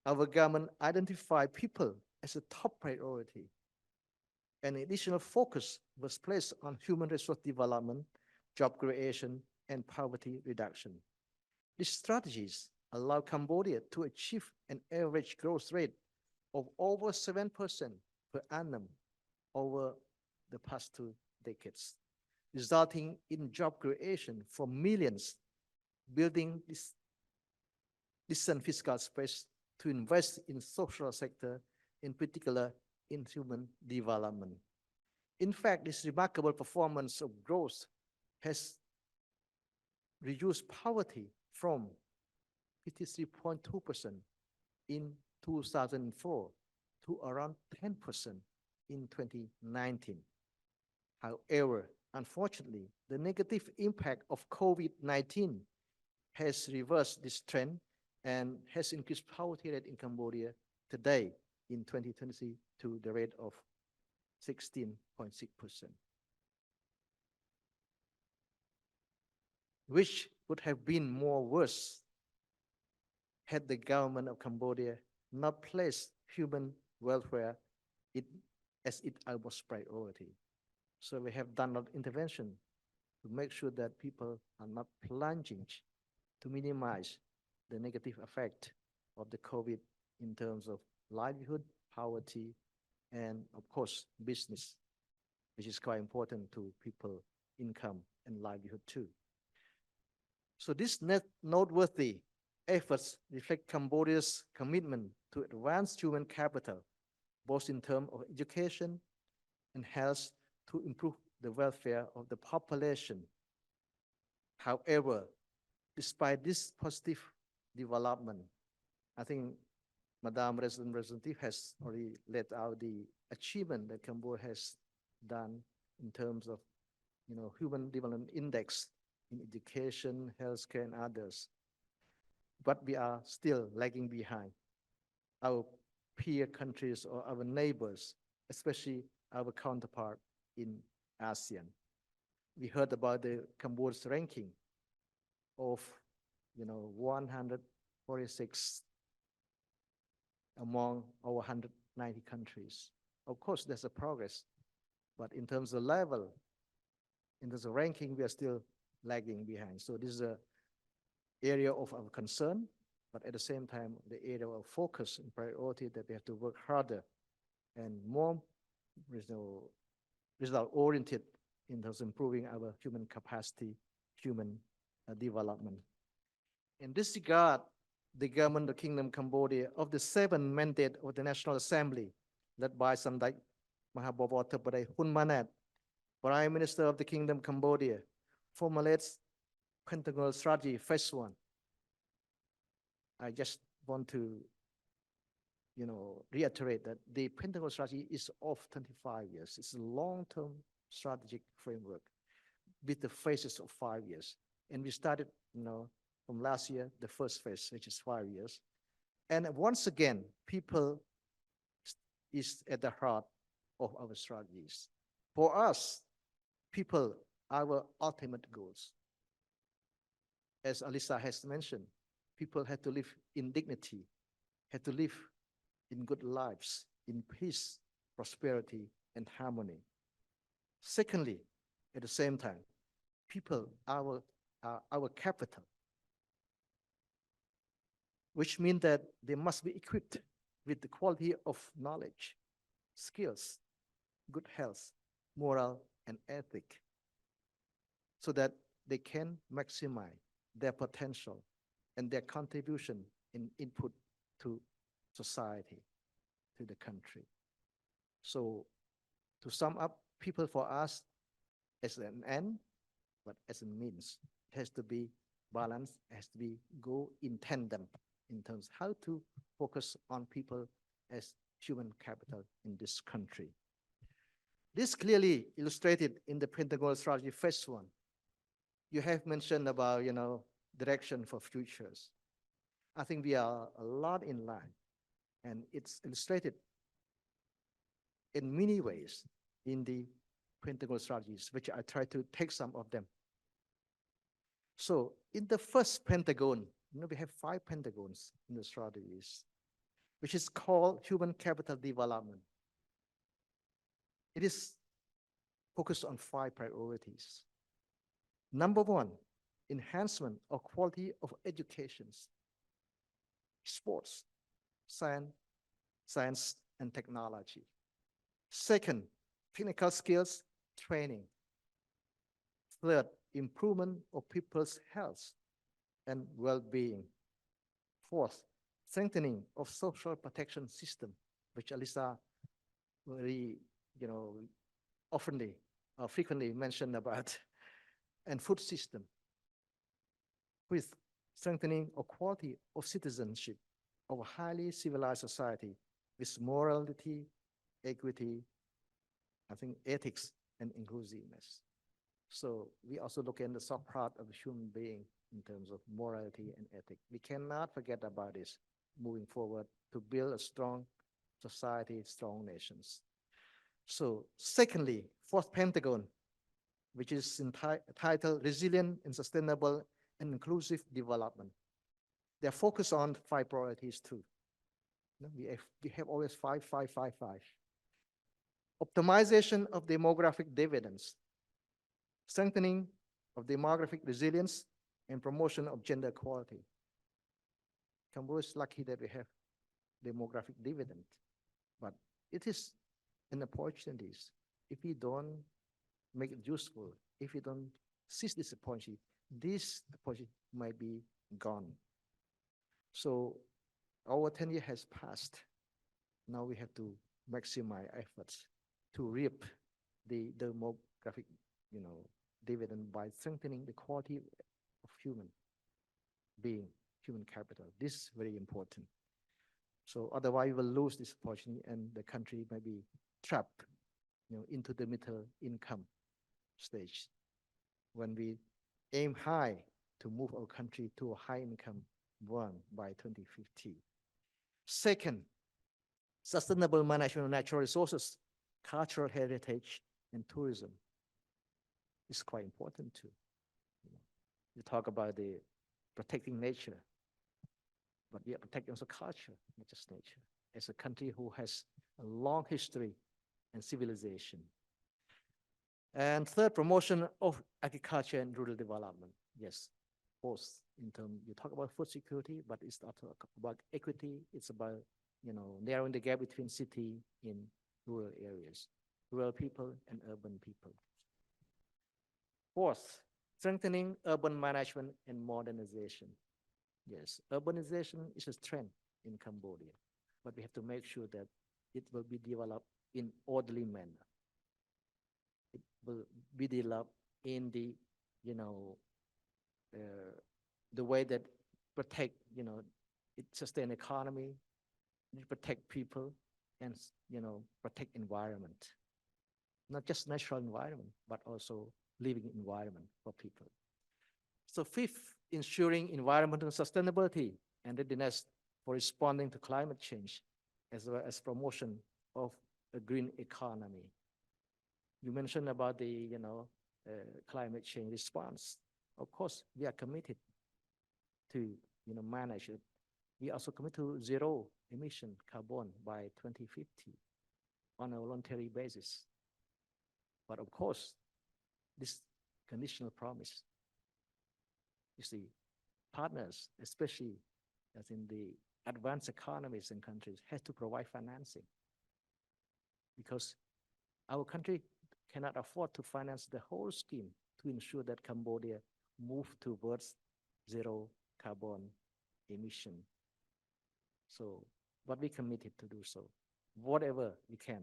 our government identified people as a top priority. An additional focus was placed on human resource development, job creation, and poverty reduction. These strategies allow Cambodia to achieve an average growth rate of over 7% per annum over the past 2 decades, resulting in job creation for millions, building this decent fiscal space to invest in social sector, in particular in human development. In fact, this remarkable performance of growth has reduced poverty from 53.2% in 2004 to around 10% in 2019. However, unfortunately, the negative impact of COVID-19 has reversed this trend and has increased poverty rate in Cambodia today in 2020 to the rate of 16.6%, which would have been more worse had the government of Cambodia not placed human welfare as its utmost priority. So we have done an intervention to make sure that people are not plunging to minimize the negative effect of the COVID in terms of livelihood, poverty, and of course, business, which is quite important to people income and livelihood too. So these noteworthy efforts reflect Cambodia's commitment to advance human capital, both in terms of education and health, to improve the welfare of the population. However, despite this positive development, I think Madam Representative has already laid out the achievement that Cambodia has done in terms of, human development index in education, healthcare, and others. But we are still lagging behind our peer countries or our neighbors, especially our counterpart in ASEAN. We heard about the Cambodia's ranking of, 146 among over 190 countries. Of course, there's a progress, but in terms of level, in terms of ranking, we are still lagging behind. So this is an area of our concern, but at the same time, the area of focus and priority that we have to work harder and more result-oriented in terms of improving our human capacity, human development. In this regard, the government of the Kingdom of Cambodia, of the 7 mandate of the National Assembly, led by Samdech Mahabawar Theppaday Hunmanat, Prime Minister of the Kingdom of Cambodia, formulates Pentagonal Strategy Phase 1. I just want to, reiterate that the Pentagonal Strategy is of 25 years. It's a long-term strategic framework with the phases of 5 years. And we started, from last year, the first phase, which is 5 years. And once again, people is at the heart of our strategies. For us, people are our ultimate goals. As Alisa has mentioned, people have to live in dignity, have to live in good lives, in peace, prosperity, and harmony. Secondly, at the same time, people are our capital, which means that they must be equipped with the quality of knowledge, skills, good health, moral, and ethic, so that they can maximize their potential and their contribution in input to society, to the country. So to sum up, people for us as an end, but as a means, it has to be balanced, it has to be go in tandem in terms of how to focus on people as human capital in this country. This clearly illustrated in the Pentagonal Strategy Phase 1. You have mentioned about, direction for futures. I think we are a lot in line, and it's illustrated in many ways in the Pentagonal strategies, which I try to take some of them. So in the first Pentagon, we have 5 Pentagons in the strategies, which is called Human Capital Development. It is focused on 5 priorities. Number 1, enhancement of quality of educations, sports, science and technology. Second, technical skills training. Third, improvement of people's health and well-being. Fourth, strengthening of social protection system, which Alisa very, frequently mentioned about, and food system. With strengthening of quality of citizenship of a highly civilized society with morality, equity, I think ethics and inclusiveness. So we also look at the soft part of the human being in terms of morality and ethics. We cannot forget about this moving forward to build a strong society, strong nations. So secondly, fourth Pentagon, which is titled Resilient and Sustainable and Inclusive Development. They're focused on 5 priorities too. You know, we have always 5, 5, 5, 5. Optimization of demographic dividends, strengthening of demographic resilience, and promotion of gender equality. Cambodia is lucky that we have demographic dividend, but it is an opportunity. If we don't make it useful, if we don't seize this opportunity might be gone. So our 10 years has passed. Now we have to maximize efforts to reap the demographic, dividend by strengthening the quality of human being, human capital. This is very important. So otherwise we will lose this opportunity and the country may be trapped, into the middle income stage. When we aim high to move our country to a high income one by 2050. Second, sustainable management of natural resources, cultural heritage, and tourism is quite important too. You talk about the protecting nature, but we are protecting also culture, not just nature, as a country who has a long history and civilization. And third, promotion of agriculture and rural development. Yes, both in terms, you talk about food security, but it's not about equity. It's about, narrowing the gap between city and rural areas, rural people and urban people. Fourth, strengthening urban management and modernization. Yes, urbanization is a trend in Cambodia, but we have to make sure that it will be developed in orderly manner. It will be developed in the, the way that protect, it sustain economy, it protect people, and protect environment. Not just natural environment, but also living environment for people. So fifth, ensuring environmental sustainability and readiness for responding to climate change, as well as promotion of a green economy. You mentioned about the, climate change response. Of course, we are committed to, manage it. We also commit to zero emission carbon by 2050 on a voluntary basis. But of course, this conditional promise, you see, partners, especially as in the advanced economies and countries, has to provide financing because our country cannot afford to finance the whole scheme to ensure that Cambodia move towards zero carbon emission. So, but we committed to do so, whatever we can,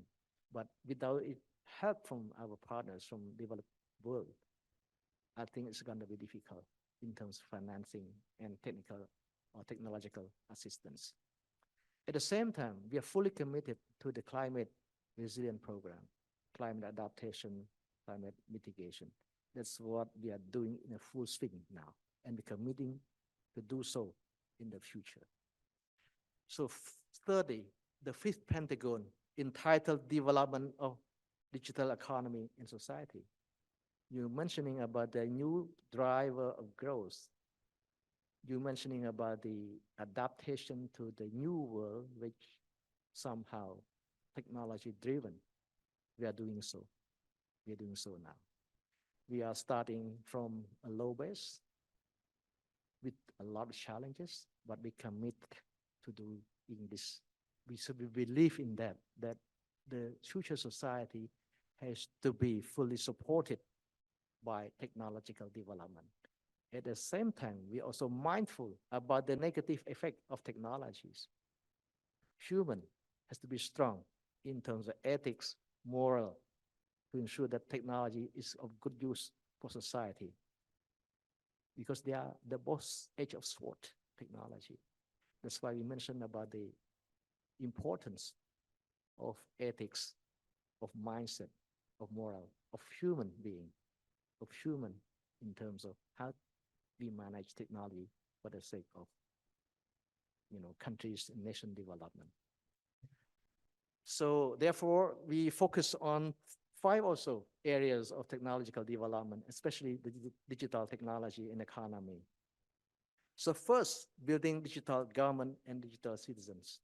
but without it help from our partners from developed world, I think it's going to be difficult in terms of financing and technical or technological assistance. At the same time, we are fully committed to the climate resilient program, climate adaptation, climate mitigation. That's what we are doing in a full swing now, and we're committing to do so in the future. So thirdly, the fifth Pentagon entitled Development of Digital Economy and Society. You're mentioning about the new driver of growth. You're mentioning about the adaptation to the new world, which somehow technology driven. We are doing so. We are doing so now. We are starting from a low base with a lot of challenges, but we commit to do in this. We believe in that the future society has to be fully supported by technological development. At the same time, we are also mindful about the negative effect of technologies. Human has to be strong in terms of ethics, moral, to ensure that technology is of good use for society. Because they are the both edge of sword technology. That's why we mentioned about the importance of ethics, of mindset, of moral, of human being, of human in terms of how we manage technology for the sake of, countries and nation development. So therefore, we focus on 5 also areas of technological development, especially the digital technology and economy. So first, building digital government and digital citizens.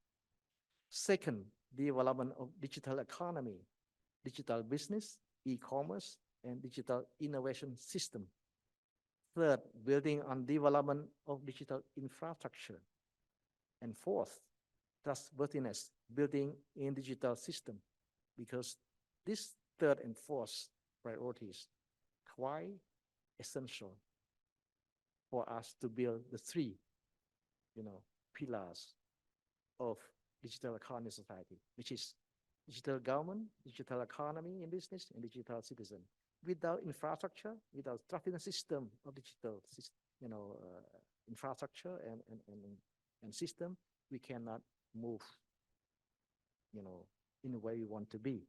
Second, development of digital economy, digital business, e-commerce, and digital innovation system. Third, building on development of digital infrastructure. And fourth, trustworthiness, building in digital system, because this third and fourth priorities quite essential for us to build the 3, pillars of digital economy society, which is digital government, digital economy and business, and digital citizen. Without infrastructure, without trusted system of digital, infrastructure and system, we cannot move, in the way we want to be.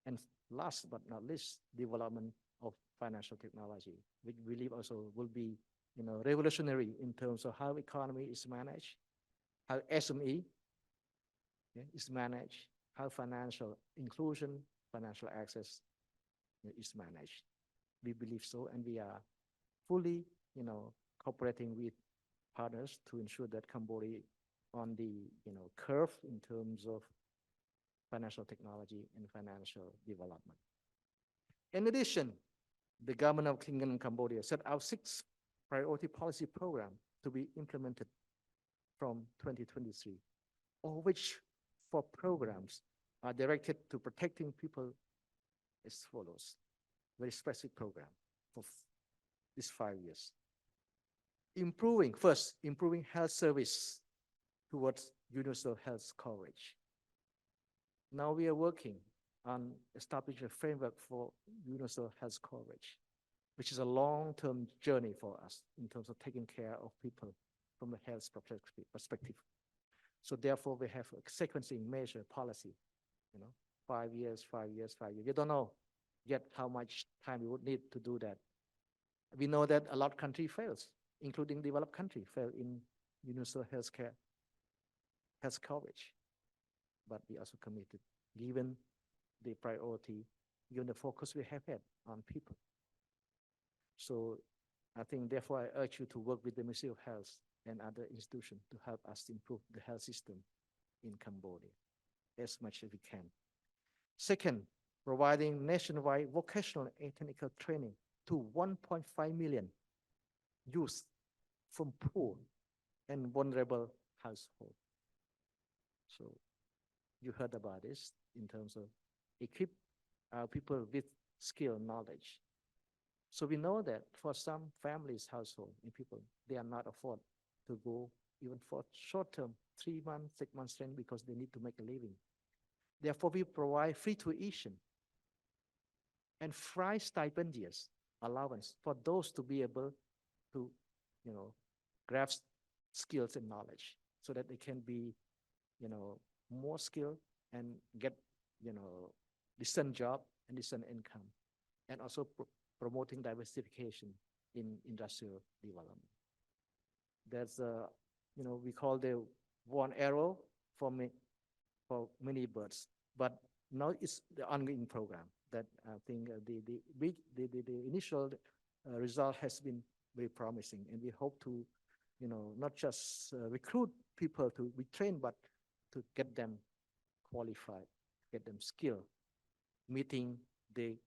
And last but not least, development of financial technology, which we believe also will be, revolutionary in terms of how economy is managed, how SME is managed, how financial inclusion, financial access is managed. We believe so, and we are fully, cooperating with partners to ensure that Cambodia on the, curve in terms of financial technology and financial development. In addition, the government of Kingdom Cambodia set out 6 priority policy programs to be implemented from 2023, all which 4 programs are directed to protecting people as follows. Very specific program for these 5 years. First, improving health service towards universal health coverage. Now we are working on establishing a framework for universal health coverage, which is a long-term journey for us in terms of taking care of people from a health perspective. So therefore, we have a sequencing measure policy, 5 years, 5 years, 5 years. We don't know yet how much time we would need to do that. We know that a lot of countries fails, including developed countries, fail in universal health coverage. But we also committed, given the priority, given the focus we have had on people. So I think, therefore, I urge you to work with the Ministry of Health and other institutions to help us improve the health system in Cambodia as much as we can. Second, providing nationwide vocational and technical training to 1.5 million youth from poor and vulnerable households. So you heard about this in terms of equip our people with skill and knowledge. So we know that for some families, household, and people, they are not afford to go even for short term, 3 months, 6 months training, because they need to make a living. Therefore, we provide free tuition and free stipendious allowance for those to be able to, grasp skills and knowledge so that they can be, more skilled and get, decent job and decent income, and also promoting diversification in industrial development. There's a, we call the one arrow for many birds, but now it's the ongoing program that I think the initial result has been very promising, and we hope to, not just recruit people to be trained, but to get them qualified, get them skilled, meeting the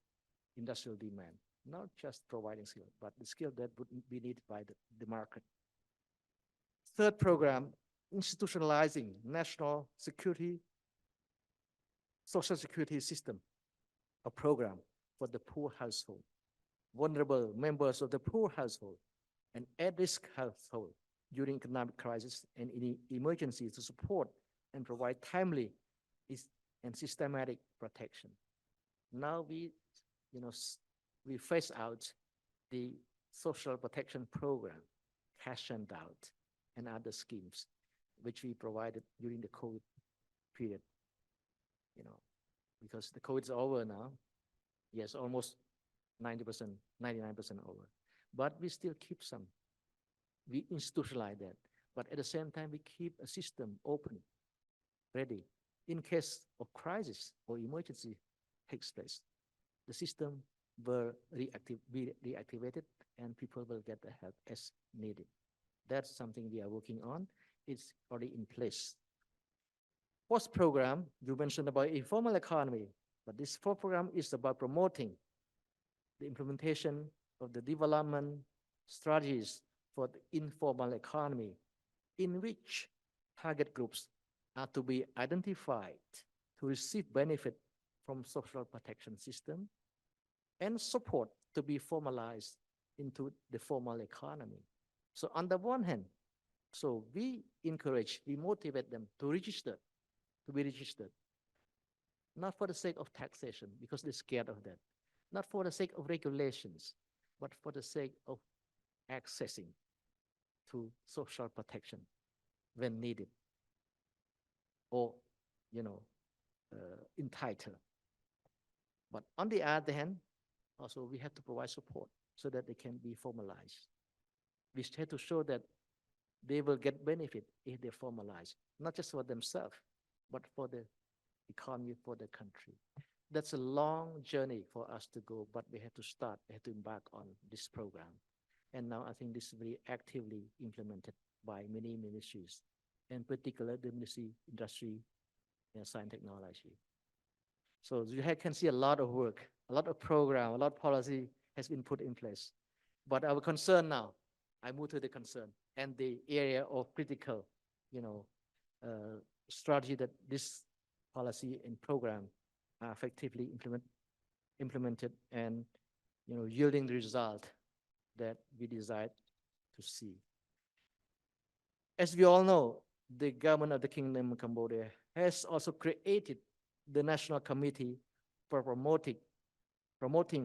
industrial demand, not just providing skill, but the skill that would be needed by the market. Third program, institutionalizing national security, social security system, a program for the poor household, vulnerable members of the poor household, and at-risk household during economic crisis and any emergencies to support and provide timely and systematic protection. Now we phase out the social protection program, cash handout, and other schemes, which we provided during the COVID period, because the COVID is over now. Yes, almost 90%, 99% over. But we still keep some. We institutionalize that. But at the same time, we keep a system open, ready, in case of crisis or emergency takes place, the system will be reactivated and people will get the help as needed. That's something we are working on. It's already in place. First program, you mentioned about informal economy, but this fourth program is about promoting the implementation of the development strategies for the informal economy, in which target groups are to be identified to receive benefit from social protection system and support to be formalized into the formal economy. So on the one hand, so we encourage, we motivate them to be registered, not for the sake of taxation, because they're scared of that, not for the sake of regulations, but for the sake of accessing to social protection when needed, or, entitled. But on the other hand, also we have to provide support so that they can be formalized. We have to show that they will get benefit if they formalize, not just for themselves, but for the economy, for the country. That's a long journey for us to go, but we have to start, we have to embark on this program. And now I think this is very actively implemented by many ministries, and particularly the Ministry Industry and Science and Technology. So you can see a lot of work, a lot of program, a lot of policy has been put in place. But our concern now, I move to the concern and the area of critical, strategy that this policy and program are effectively implemented and, yielding the result that we desired to see. As we all know, the government of the Kingdom of Cambodia has also created the National Committee for promoting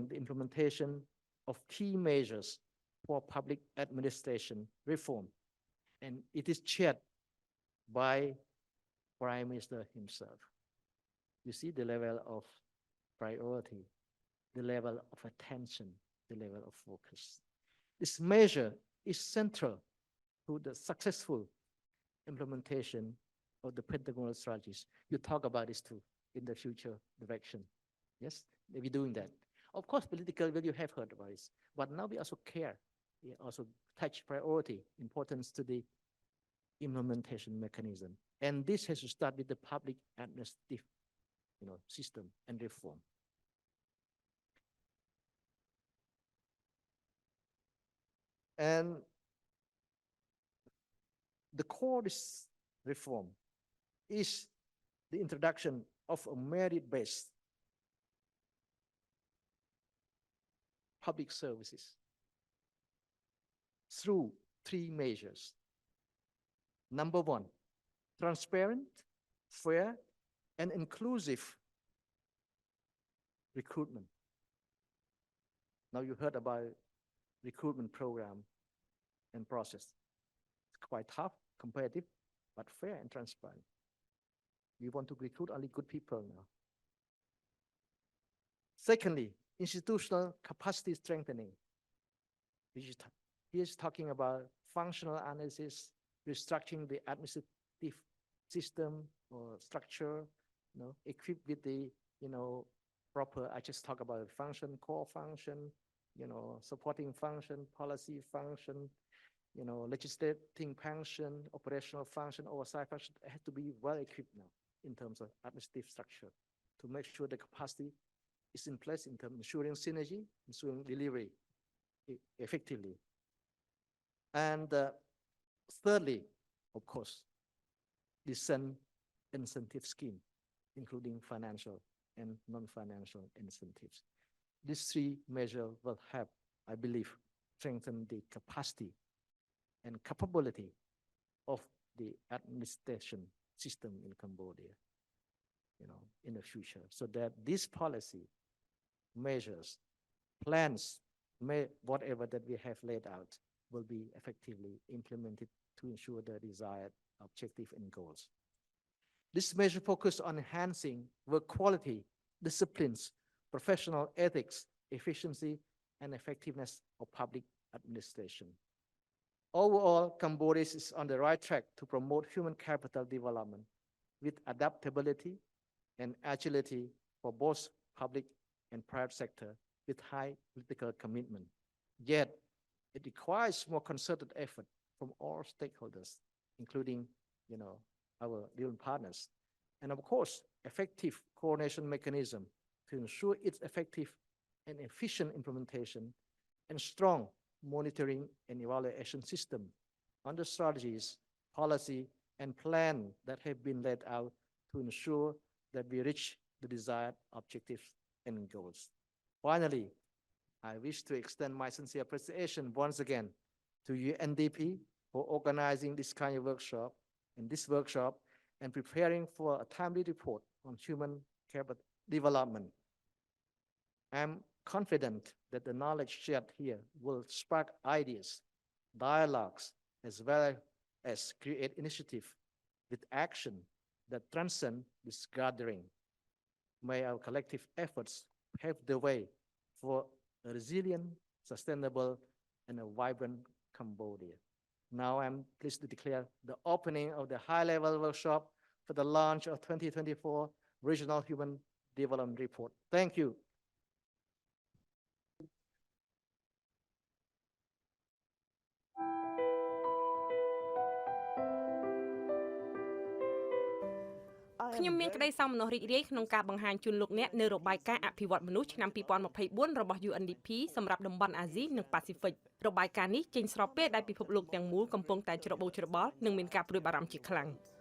the implementation of key measures for public administration reform. And it is chaired by Prime Minister himself. You see the level of priority, the level of attention, the level of focus. This measure is central to the successful implementation of the Pentagonal strategies. You talk about this too in the future direction. Yes, we're doing that. Of course, political will you have heard about this, but now we also care. We also attach priority, importance to the implementation mechanism. And this has to start with the public administrative, system and reform. And the core of this reform is the introduction of a merit-based public services through three measures. Number one, transparent, fair, and inclusive recruitment. Now you heard about recruitment program and process. It's quite tough, competitive, but fair and transparent. We want to recruit only good people now. Secondly, institutional capacity strengthening. He is talking about functional analysis, restructuring the administrative system or structure, equipped with the, proper, I just talk about function, core function, supporting function, policy function, legislating function, operational function, oversight function. It has to be well equipped now in terms of administrative structure to make sure the capacity is in place in terms of ensuring synergy, ensuring delivery effectively. And thirdly, of course, the incentive scheme, including financial and non-financial incentives. These three measures will help, I believe, strengthen the capacity and capability of the administration system in Cambodia, in the future, so that this policy measures, plans, whatever that we have laid out will be effectively implemented to ensure the desired objective and goals. This measure focuses on enhancing work quality, disciplines, professional ethics, efficiency, and effectiveness of public administration. Overall, Cambodia is on the right track to promote human capital development with adaptability, and agility for both public and private sector with high political commitment. Yet, it requires more concerted effort from all stakeholders, including, our deal partners, and of course, effective coordination mechanism to ensure its effective and efficient implementation, and strong monitoring and evaluation system on the strategies, policy, and plan that have been laid out to ensure that we reach the desired objectives and goals. Finally, I wish to extend my sincere appreciation once again to UNDP for organizing this kind of workshop and preparing for a timely report on human capital development. I'm confident that the knowledge shared here will spark ideas, dialogues, as well as create initiative with action that transcend this gathering. May our collective efforts pave the way for a resilient, sustainable, and a vibrant Cambodia. Now I'm pleased to declare the opening of the high-level workshop for the launch of 2024 Regional Human Development Report. Thank you. "ខ្ញុំមានក្តីសោមនស្សរីករាយក្នុងការបង្ហាញជូនលោកអ្នកនៅរបាយការណ៍អភិវឌ្ឍមនុស្សឆ្នាំ2024របស់ UNDP សម្រាប់តំបន់អាស៊ីនិងប៉ាស៊ីហ្វិក។ របាយការណ៍នេះចេញស្របពេលដែលពិភពលោកទាំងមូលកំពុងតែច្របូកច្របល់និងមានការព្រួយបារម្ភជាខ្លាំង។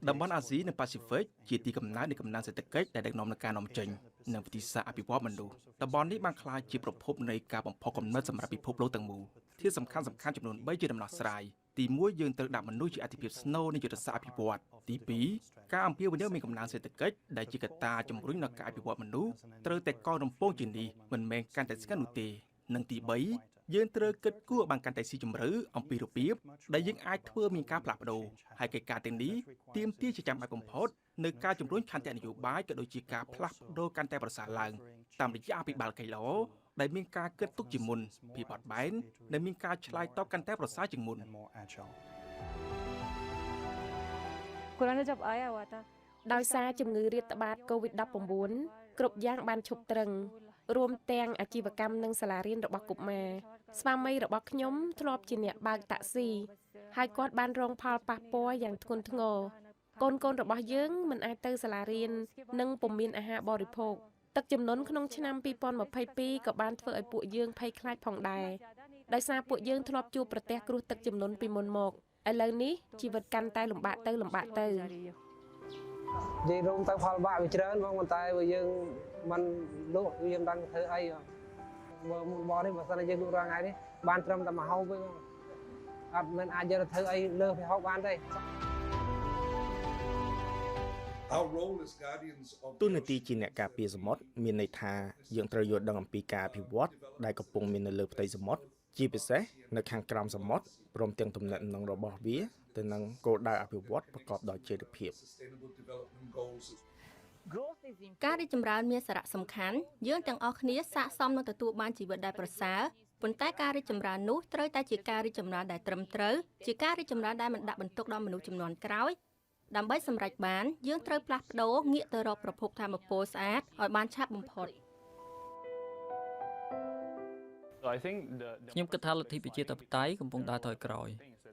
តំបន់អាស៊ីនិងប៉ាស៊ីហ្វិកជាទីកំណើតនៃកំណើនសេដ្ឋកិច្ចដែលដឹកនាំនឹងការនាំចេញនិងវិធីសាស្ត្រអភិវឌ្ឍមនុស្សតំបន់នេះបានក្លាយជាប្រភពនៃការបំផុសគំនិតសម្រាប់ពិភពលោកទាំងមូលធាតុសំខាន់ៗចំនួន3ជាដំណោះស្រាយទី1យើងត្រូវដាក់មនុស្សជាអាទិភាពស្នូលនៃយុទ្ធសាស្ត្រអភិវឌ្ឍទី2ការអំពាវនាវមានកំណើនសេដ្ឋកិច្ចដែលជាកត្តាជំរុញដល់ការអភិវឌ្ឍមនុស្សត្រូវតែកោតរំពងជានេះមិនមែនកាន់តែស្ងាត់នោះទេនិងទី3យើងត្រូវគិតគូរបានកាន់តែស៊ីជម្រៅអំពីរបៀបដែលយើងអាចធ្វើមានការផ្លាស់ប្ដូរហើយកិច្ចការទាំងនេះទាមទារជាចាំបាច់បំផុតនៅការជំរុញឆន្ទៈនយោបាយក៏ដូចជាការផ្លាស់ប្ដូរកាន់តែប្រសើរឡើងតាមរយៈអភិបាលកិច្ចល្អដែលមានការគិតទុកជាមុនភាពបត់បែននិងមានការឆ្លើយតបកាន់តែប្រសើរជាងមុនដោយសារជំងឺរាតត្បាត COVID-19 គ្រប់យ៉ាងបានឈប់ទ្រឹងរួមទាំងអាជីវកម្មនិងសាលារៀនរបស់កុមារស្វាមីរបស់ខ្ញុំធ្លាប់ជាអ្នកបើកតាក់ស៊ីហើយគាត់បានរងផលប៉ះពាល់យ៉ាងធ្ងន់ធ្ងរកូនរបស់យើងមិនអាចទៅសាលារៀននិងពុំមានអាហារបរិភោគទឹកជំនន់ក្នុងឆ្នាំ2022ក៏បានធ្វើឲ្យពួកយើងភ័យខ្លាចផងដែរដោយសារពួកយើងធ្លាប់ជួបប្រទះគ្រោះទឹកជំនន់ពីមុនមកឥឡូវនេះជីវិតកាន់តែលំបាកទៅនិយាយរងទៅផលបាក់វាច្រើនបងប៉ុន្តែបើយើងមិនលក់យើងដឹងធ្វើអីមកនេះបើសិនជាយើងលក់រាល់ថ្ងៃនេះបានត្រឹមតែមកហូបវិញអត់មិនអាចយកទៅធ្វើអីលើពីហូបបានទេទូនាទីជាអ្នកការពារសមុទ្រមានន័យថាយើងត្រូវយល់ដឹងអំពីការអភិវឌ្ឍដែលកំពុងមាននៅលើផ្ទៃសមុទ្រជាពិសេសនៅខាងក្រោមសមុទ្រព្រមទាំងទំនាក់ទំនងរបស់វាទៅនឹងគោលដៅអភិវឌ្ឍប្រកបដោយចីរភាពការរីកចម្រើនមានសារៈសំខាន់យើងទាំងអស់គ្នាស័ក្តិសមនឹងទទួលបានជីវិតដែលប្រសើរប៉ុន្តែការរីកចម្រើននោះត្រូវតែជាការរីកចម្រើនដែលត្រឹមត្រូវជាការរីកចម្រើនដែលមិនដាក់បន្ទុកដល់មនុស្សជំនាន់ក្រោយដើម្បីសម្រេចបានយើងត្រូវផ្លាស់ប្ដូរងាកទៅរកប្រភពថាមពលស្អាតឲ្យបានឆាប់បំផុតខ្ញុំគិតថាលទ្ធិប្រជាធិបតេយ្យកំពុងដើរថយក្រោយ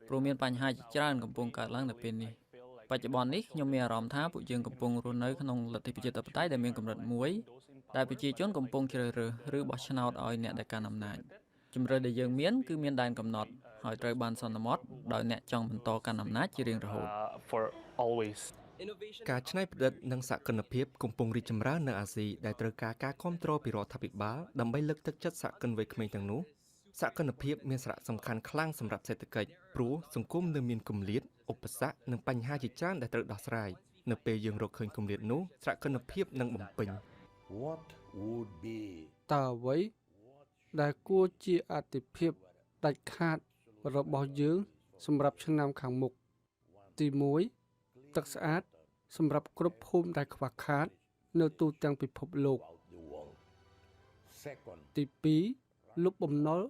ព្រោះមានបញ្ហាជាច្រើនកំពុងកើតឡើងនៅពេលនេះបច្ចុប្បន្ននេះខ្ញុំមានអារម្មណ៍ថាពួកយើងកំពុងរស់នៅក្នុងលទ្ធិប្រជាធិបតេយ្យដែលមានកម្រិតមួយដែលប្រជាជនកំពុងជ្រើសរើសឬបោះឆ្នោតឲ្យអ្នកដែលកាន់អំណាចជំរឿនដែលយើងមានគឺមានដែនកំណត់ហើយត្រូវបានសន្មត់ដោយអ្នកចង់បន្តកាន់អំណាចជារៀងរហូតការច្នៃប្រឌិតនិងសកម្មភាពកំពុងរីកចម្រើននៅអាស៊ីដែលត្រូវការការគាំទ្រពីរដ្ឋាភិបាលដើម្បីលើកទឹកចិត្តសហគមន៍វ័យក្មេងទាំងនោះសកម្មភាពមានសារៈសំខាន់ខ្លាំងសម្រាប់សេដ្ឋកិច្ចព្រោះសង្គមនៅមានគម្លាតឧបសគ្គនិងបញ្ហាជាច្រើនដែលត្រូវដោះស្រាយនៅពេលយើងរកឃើញគម្លាតនោះសកម្មភាពនឹងបំពេញតើអ្វីដែលគួរជាអាទិភាពដាច់ខាតរបស់យើងសម្រាប់ឆ្នាំខាងមុខទី1ទឹកស្អាតសម្រាប់គ្រប់ភូមិដែលខ្វះខាតនៅទូទាំងពិភពលោកទី2លុបបំណុល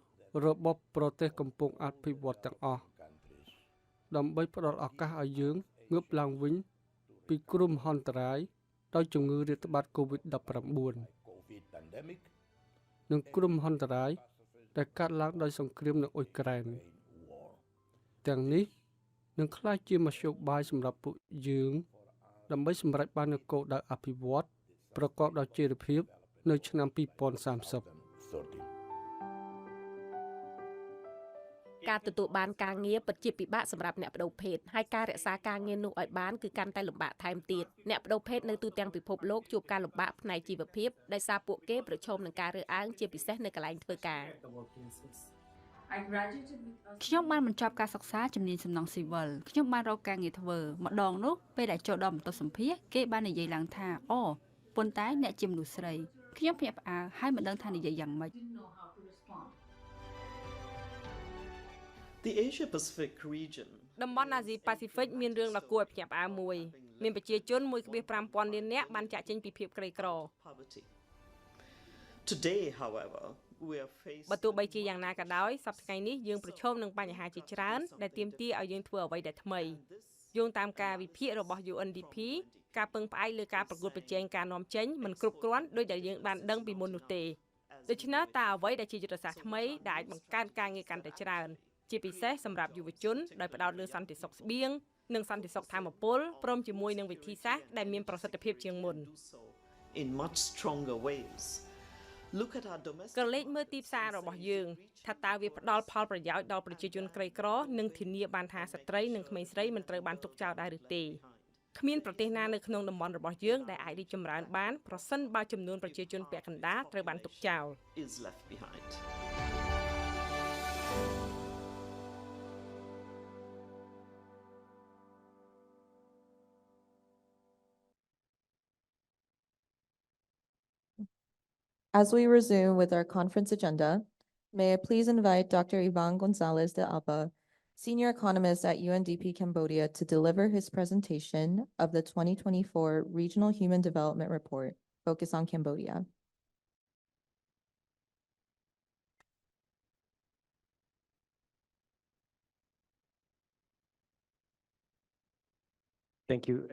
របស់ប្រទេសកំពុងអភិវឌ្ឍទាំងអស់ដើម្បីផ្ដល់ឱកាសឲ្យយើងងើបឡើងវិញ ពីគ្រោះមហន្តរាយដោយជំងឺរាតត្បាត COVID-19 និងគ្រោះមហន្តរាយដែលកើតឡើងដោយសង្គ្រាមនៅអ៊ុយក្រែនទាំងនេះនឹងក្លាយជាមធ្យោបាយសម្រាប់ពួកយើងដើម្បីសម្រេចបាននូវគោលដៅអភិវឌ្ឍន៍ប្រកបដោយចីរភាពនៅឆ្នាំ2030 ការទទួលបានការងារពិតជាពិបាកសម្រាប់អ្នកបដូរភេទហើយការរក្សាការងារនោះឲ្យបានគឺកាន់តែលំបាកថែមទៀតអ្នកបដូរភេទនៅទូទាំងពិភពលោកជួបការលំបាកផ្នែកជីវភាពដោយសារពួកគេប្រឈមនឹងការរើសអើងជាពិសេសនៅកន្លែងធ្វើការ ខ្ញុំបានបញ្ចប់ការសិក្សាជំនាញសំណង់ស៊ីវិលខ្ញុំបានរកការងារធ្វើម្ដងនោះពេលដែលចូលដល់បន្ទប់សម្ភារគេបាននិយាយឡើងថាអូប៉ុន្តែអ្នកជាមនុស្សស្រីខ្ញុំភ្ញាក់ផ្អើលហើយមិនដឹងថានិយាយយ៉ាងម៉េច The Asia Pacific region តំបន់អាស៊ីប៉ាស៊ីហ្វិកមានរឿងដ៏គួរឲ្យភ្ញាក់ផ្អើលមួយមានប្រជាជន 1.5 លាននាក់បានចាកចេញពីភាពក្រីក្រ Today, however, we are faced បើទោះបីជាយ៉ាងណាក៏ដោយសប្តាហ៍ថ្ងៃនេះយើងប្រឈមនឹងបញ្ហាជាច្រើនដែលទាមទារឲ្យយើងធ្វើអ្វីដែលថ្មីយោងតាមការវិភាគរបស់ UNDP ការពឹងផ្អែកលើការប្រកួតប្រជែងការនាំចេញមិនគ្រប់គ្រាន់ដោយដែលយើងបានដឹងពីមុននោះទេដូច្នេះតើអ្វីដែលជាយុទ្ធសាស្ត្រថ្មីដែលអាចបង្កើនការងារកាន់តែច្រើនជាពិសេសសម្រាប់យុវជនដោយផ្ដោតលើសន្តិសុខស្បៀងនិងសន្តិសុខធម្មពលព្រមជាមួយនឹងវិធីសាស្ត្រដែលមានប្រសិទ្ធភាពជាងមុន in much stronger ways. Look at our domestic ក៏លេខមើលទីផ្សាររបស់យើងថាតើវាផ្ដល់ផលប្រយោជន៍ដល់ប្រជាជនក្រីក្រនិងធានាបានថាស្ត្រីនិងក្មេងស្រីមិនត្រូវបានទុកចោលដែរឬទេគ្មានប្រទេសណានៅក្នុងតំបន់របស់យើងដែលអាចរីកចម្រើនបានប្រសិនបើចំនួនប្រជាជនពាក់កណ្ដាលត្រូវបានទុកចោល is left behind. As we resume with our conference agenda, may I please invite Dr. Ivan Gonzalez de Alba, Senior Economist at UNDP Cambodia, to deliver his presentation of the 2024 Regional Human Development Report, Focus on Cambodia. Thank you.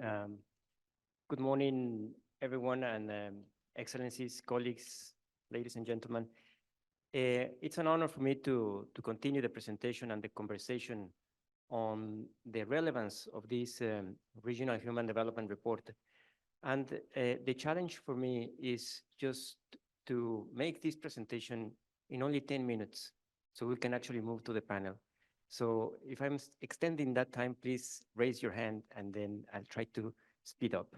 Good morning, everyone, and Excellencies, colleagues, ladies and gentlemen. It's an honor for me to continue the presentation and the conversation on the relevance of this Regional Human Development Report. And the challenge for me is just to make this presentation in only 10 minutes, so we can actually move to the panel. So if I'm extending that time, please raise your hand and then I'll try to speed up.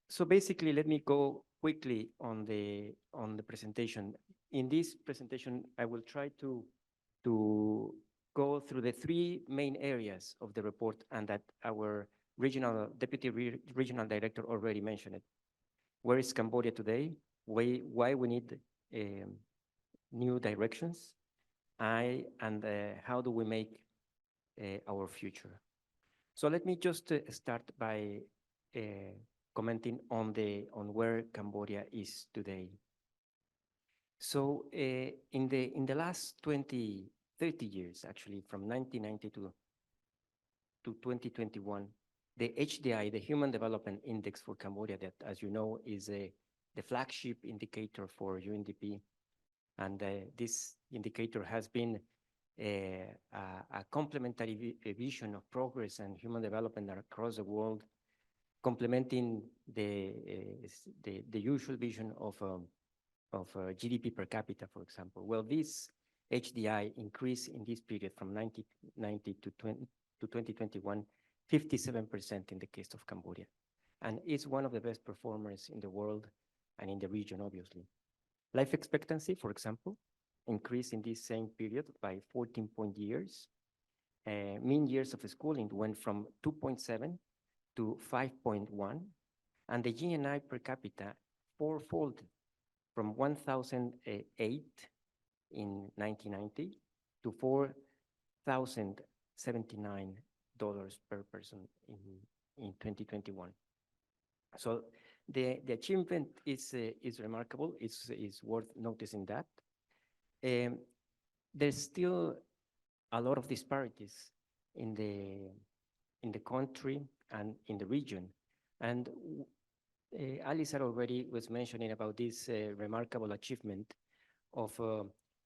So basically, let me go quickly on the presentation. In this presentation, I will try to go through the three main areas of the report and that our deputy regional director already mentioned it. Where is Cambodia today? Why we need new directions? And how do we make our future? So let me just start by commenting on where Cambodia is today. So in the last 30 years, actually, from 1992 to 2021, the HDI, the Human Development Index for Cambodia, that, as you know, is the flagship indicator for UNDP. And this indicator has been a complementary vision of progress and human development across the world, complementing the usual vision of GDP per capita, for example. Well, this HDI increased in this period from 1990 to 2021, 57% in the case of Cambodia, and is one of the best performers in the world and in the region, obviously. Life expectancy, for example, increased in this same period by 14 years. Mean years of schooling went from 2.7 to 5.1, and the GNI per capita fourfold from 1,008 in 1990 to $4,079 per person in 2021. So the achievement is remarkable. It's worth noticing that. There's still a lot of disparities in the country and in the region. And Alisar already was mentioning about this remarkable achievement of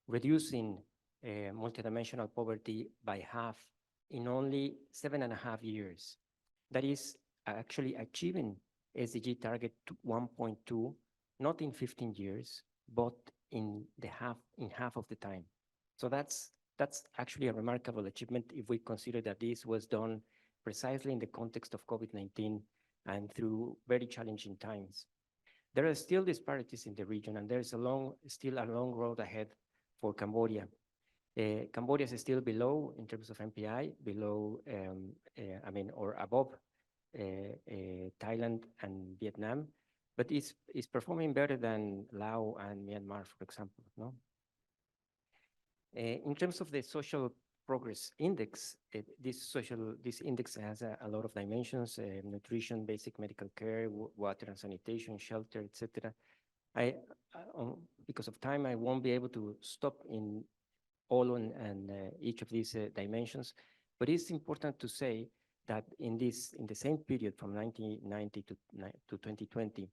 reducing multidimensional poverty by half in only 7.5 years. That is actually achieving SDG target 1.2, not in 15 years, but in half of the time. So that's actually a remarkable achievement if we consider that this was done precisely in the context of COVID-19 and through very challenging times. There are still disparities in the region, and there's still a long road ahead for Cambodia. Cambodia is still below in terms of MPI, below, or above Thailand and Vietnam, but is performing better than Laos and Myanmar, for example. No? In terms of the social progress index, this index has a lot of dimensions: nutrition, basic medical care, water and sanitation, shelter, etc. Because of time, I won't be able to stop in all on each of these dimensions, but it's important to say that in the same period from 1990 to 2020,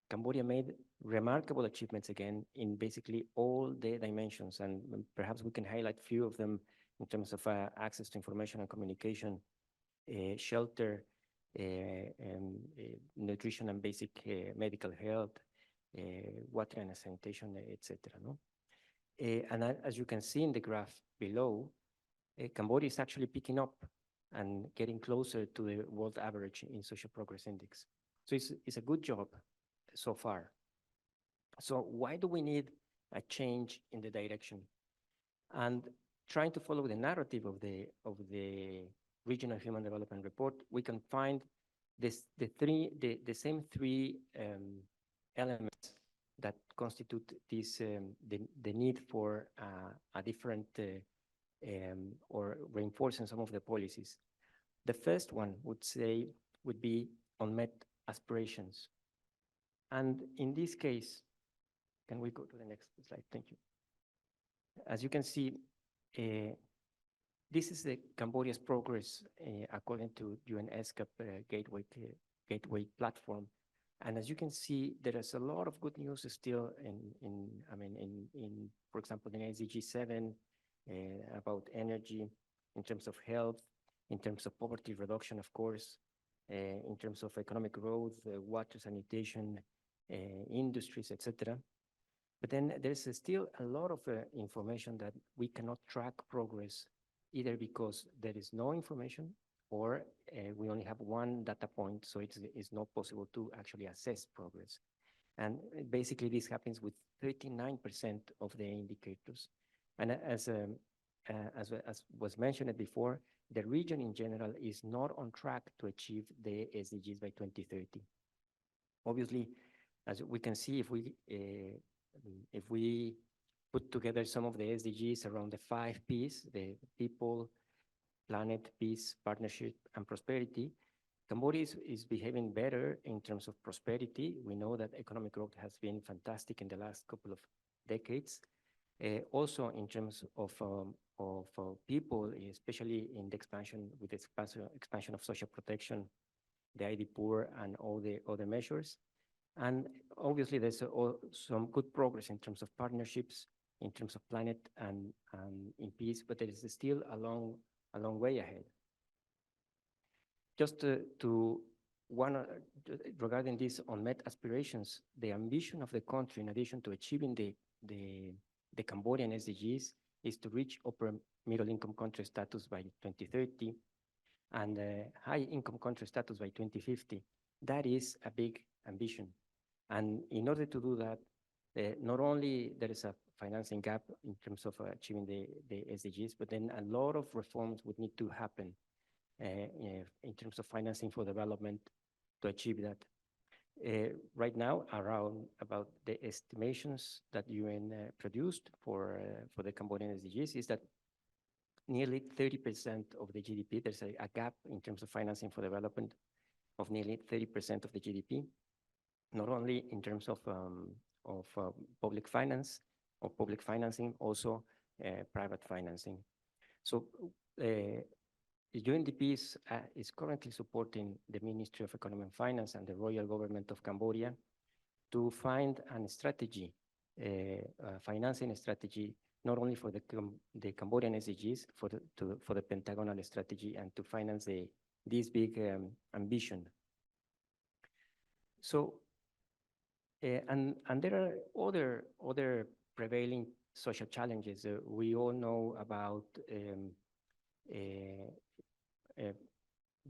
Cambodia made remarkable achievements again in basically all the dimensions, and perhaps we can highlight a few of them in terms of access to information and communication, shelter, nutrition and basic medical health, water and sanitation, etc. No? And as you can see in the graph below, Cambodia is actually picking up and getting closer to the world average in social progress index. So it's a good job so far. So why do we need a change in the direction? And trying to follow the narrative of the Regional Human Development Report, we can find the same three elements that constitute this the need for a different or reinforcing some of the policies. The first one would be unmet aspirations. And in this case, can we go to the next slide? Thank you. As you can see, this is the Cambodia's progress according to UNESCO Gateway platform. And as you can see, there is a lot of good news still in for example, in SDG 7 about energy, in terms of health, in terms of poverty reduction, of course, in terms of economic growth, water sanitation, industries, etc. But then there's still a lot of information that we cannot track progress, either because there is no information or we only have one data point, so it's not possible to actually assess progress. And basically this happens with 39% of the indicators. And as was mentioned before, the region in general is not on track to achieve the SDGs by 2030. Obviously, as we can see, if we put together some of the SDGs around the 5 Ps, the people, planet, peace, partnership, and prosperity, Cambodia is behaving better in terms of prosperity. We know that economic growth has been fantastic in the last couple of decades. Also in terms of people, especially in the expansion of social protection, the ID poor, and all the other measures. And obviously there's some good progress in terms of partnerships, in terms of planet and in peace, but there is still a long way ahead. Just regarding these unmet aspirations, the ambition of the country, in addition to achieving the Cambodian SDGs, is to reach upper middle income country status by 2030 and high income country status by 2050. That is a big ambition. And in order to do that, not only there is a financing gap in terms of achieving the SDGs, but then a lot of reforms would need to happen in terms of financing for development to achieve that. Right now, about the estimations that UN produced for the Cambodian SDGs is that nearly 30% of the GDP, there's a gap in terms of financing for development of nearly 30% of the GDP, not only in terms of public finance or public financing, also private financing. So The UNDP is currently supporting the Ministry of Economy and Finance and the Royal Government of Cambodia to find a strategy, financing strategy, not only for the Cambodian SDGs, for the Pentagonal strategy, and to finance this big ambition. So, and there are other prevailing social challenges. We all know about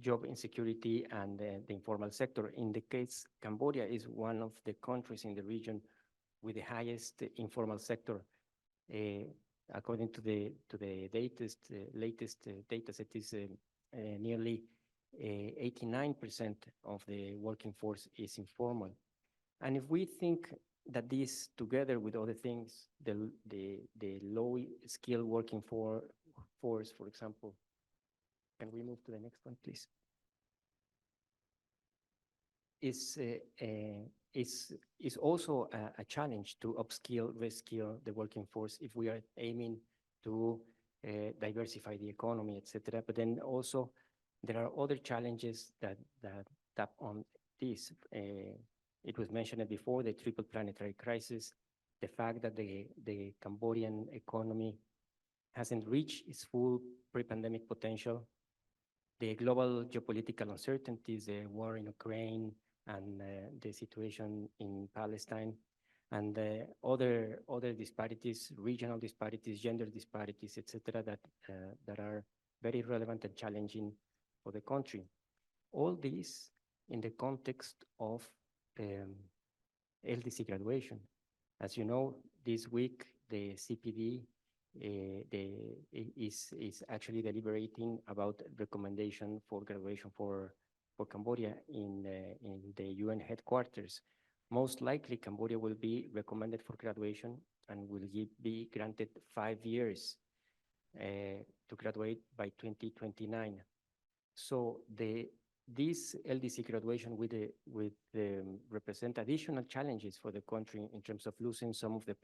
job insecurity and the informal sector. In the case, Cambodia is one of the countries in the region with the highest informal sector. According to the latest data set, is nearly 89% of the working force is informal. And if we think that this, together with other things, the low skilled working force, for example, can we move to the next one, please? Is also a challenge to upskill, reskill the working force if we are aiming to diversify the economy, etc. But then also there are other challenges that tap on this. It was mentioned before, the triple planetary crisis, the fact that the Cambodian economy hasn't reached its full pre-pandemic potential, the global geopolitical uncertainties, the war in Ukraine, and the situation in Palestine, and other disparities, regional disparities, gender disparities, etc., that are very relevant and challenging for the country. All this in the context of LDC graduation. As you know, this week the CPD is actually deliberating about recommendation for graduation for Cambodia in the UN headquarters. Most likely, Cambodia will be recommended for graduation and will be granted 5 years to graduate by 2029. So this LDC graduation will represent additional challenges for the country in terms of losing some of the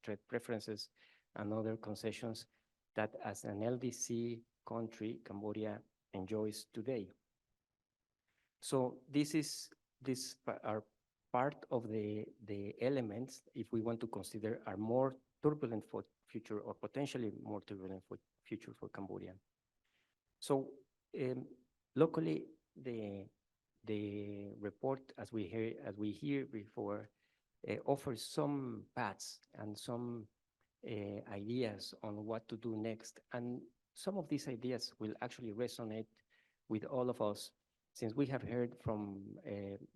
trade preferences and other concessions that as an LDC country, Cambodia enjoys today. So these are part of the elements, if we want to consider, are more turbulent for future, or potentially more turbulent for future for Cambodia. So locally, the report, as we hear before, offers some paths and some ideas on what to do next. And some of these ideas will actually resonate with all of us, since we have heard from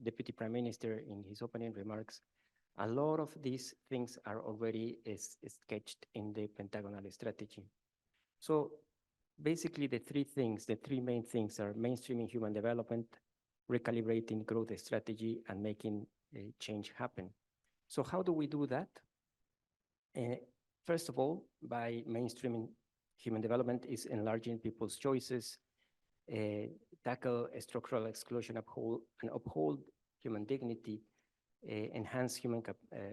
Deputy Prime Minister in his opening remarks, a lot of these things are already sketched in the Pentagonal strategy. So basically the three main things are mainstreaming human development, recalibrating growth strategy, and making change happen. So how do we do that? First of all, by mainstreaming human development is enlarging people's choices, tackle structural exclusion, uphold human dignity, enhance human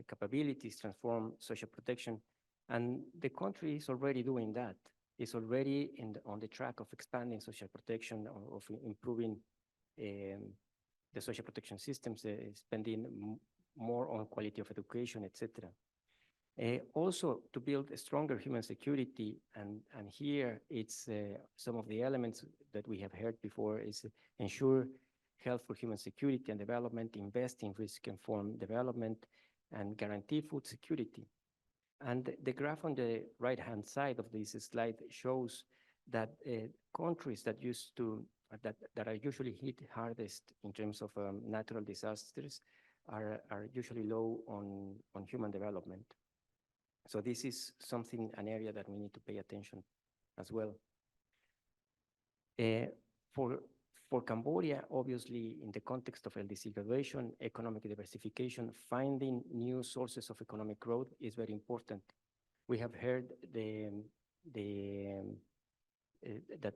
capabilities, transform social protection. And the country is already doing that. It's already on the track of expanding social protection, of improving the social protection systems, spending more on quality of education, etc. Also, to build a stronger human security, and here it's some of the elements that we have heard before is ensure health for human security and development, invest in risk-informed development, and guarantee food security. And the graph on the right-hand side of this slide shows that countries that that are usually hit hardest in terms of natural disasters are usually low on human development. So this is an area that we need to pay attention as well. For Cambodia, obviously, in the context of LDC graduation, economic diversification, finding new sources of economic growth is very important. We have heard that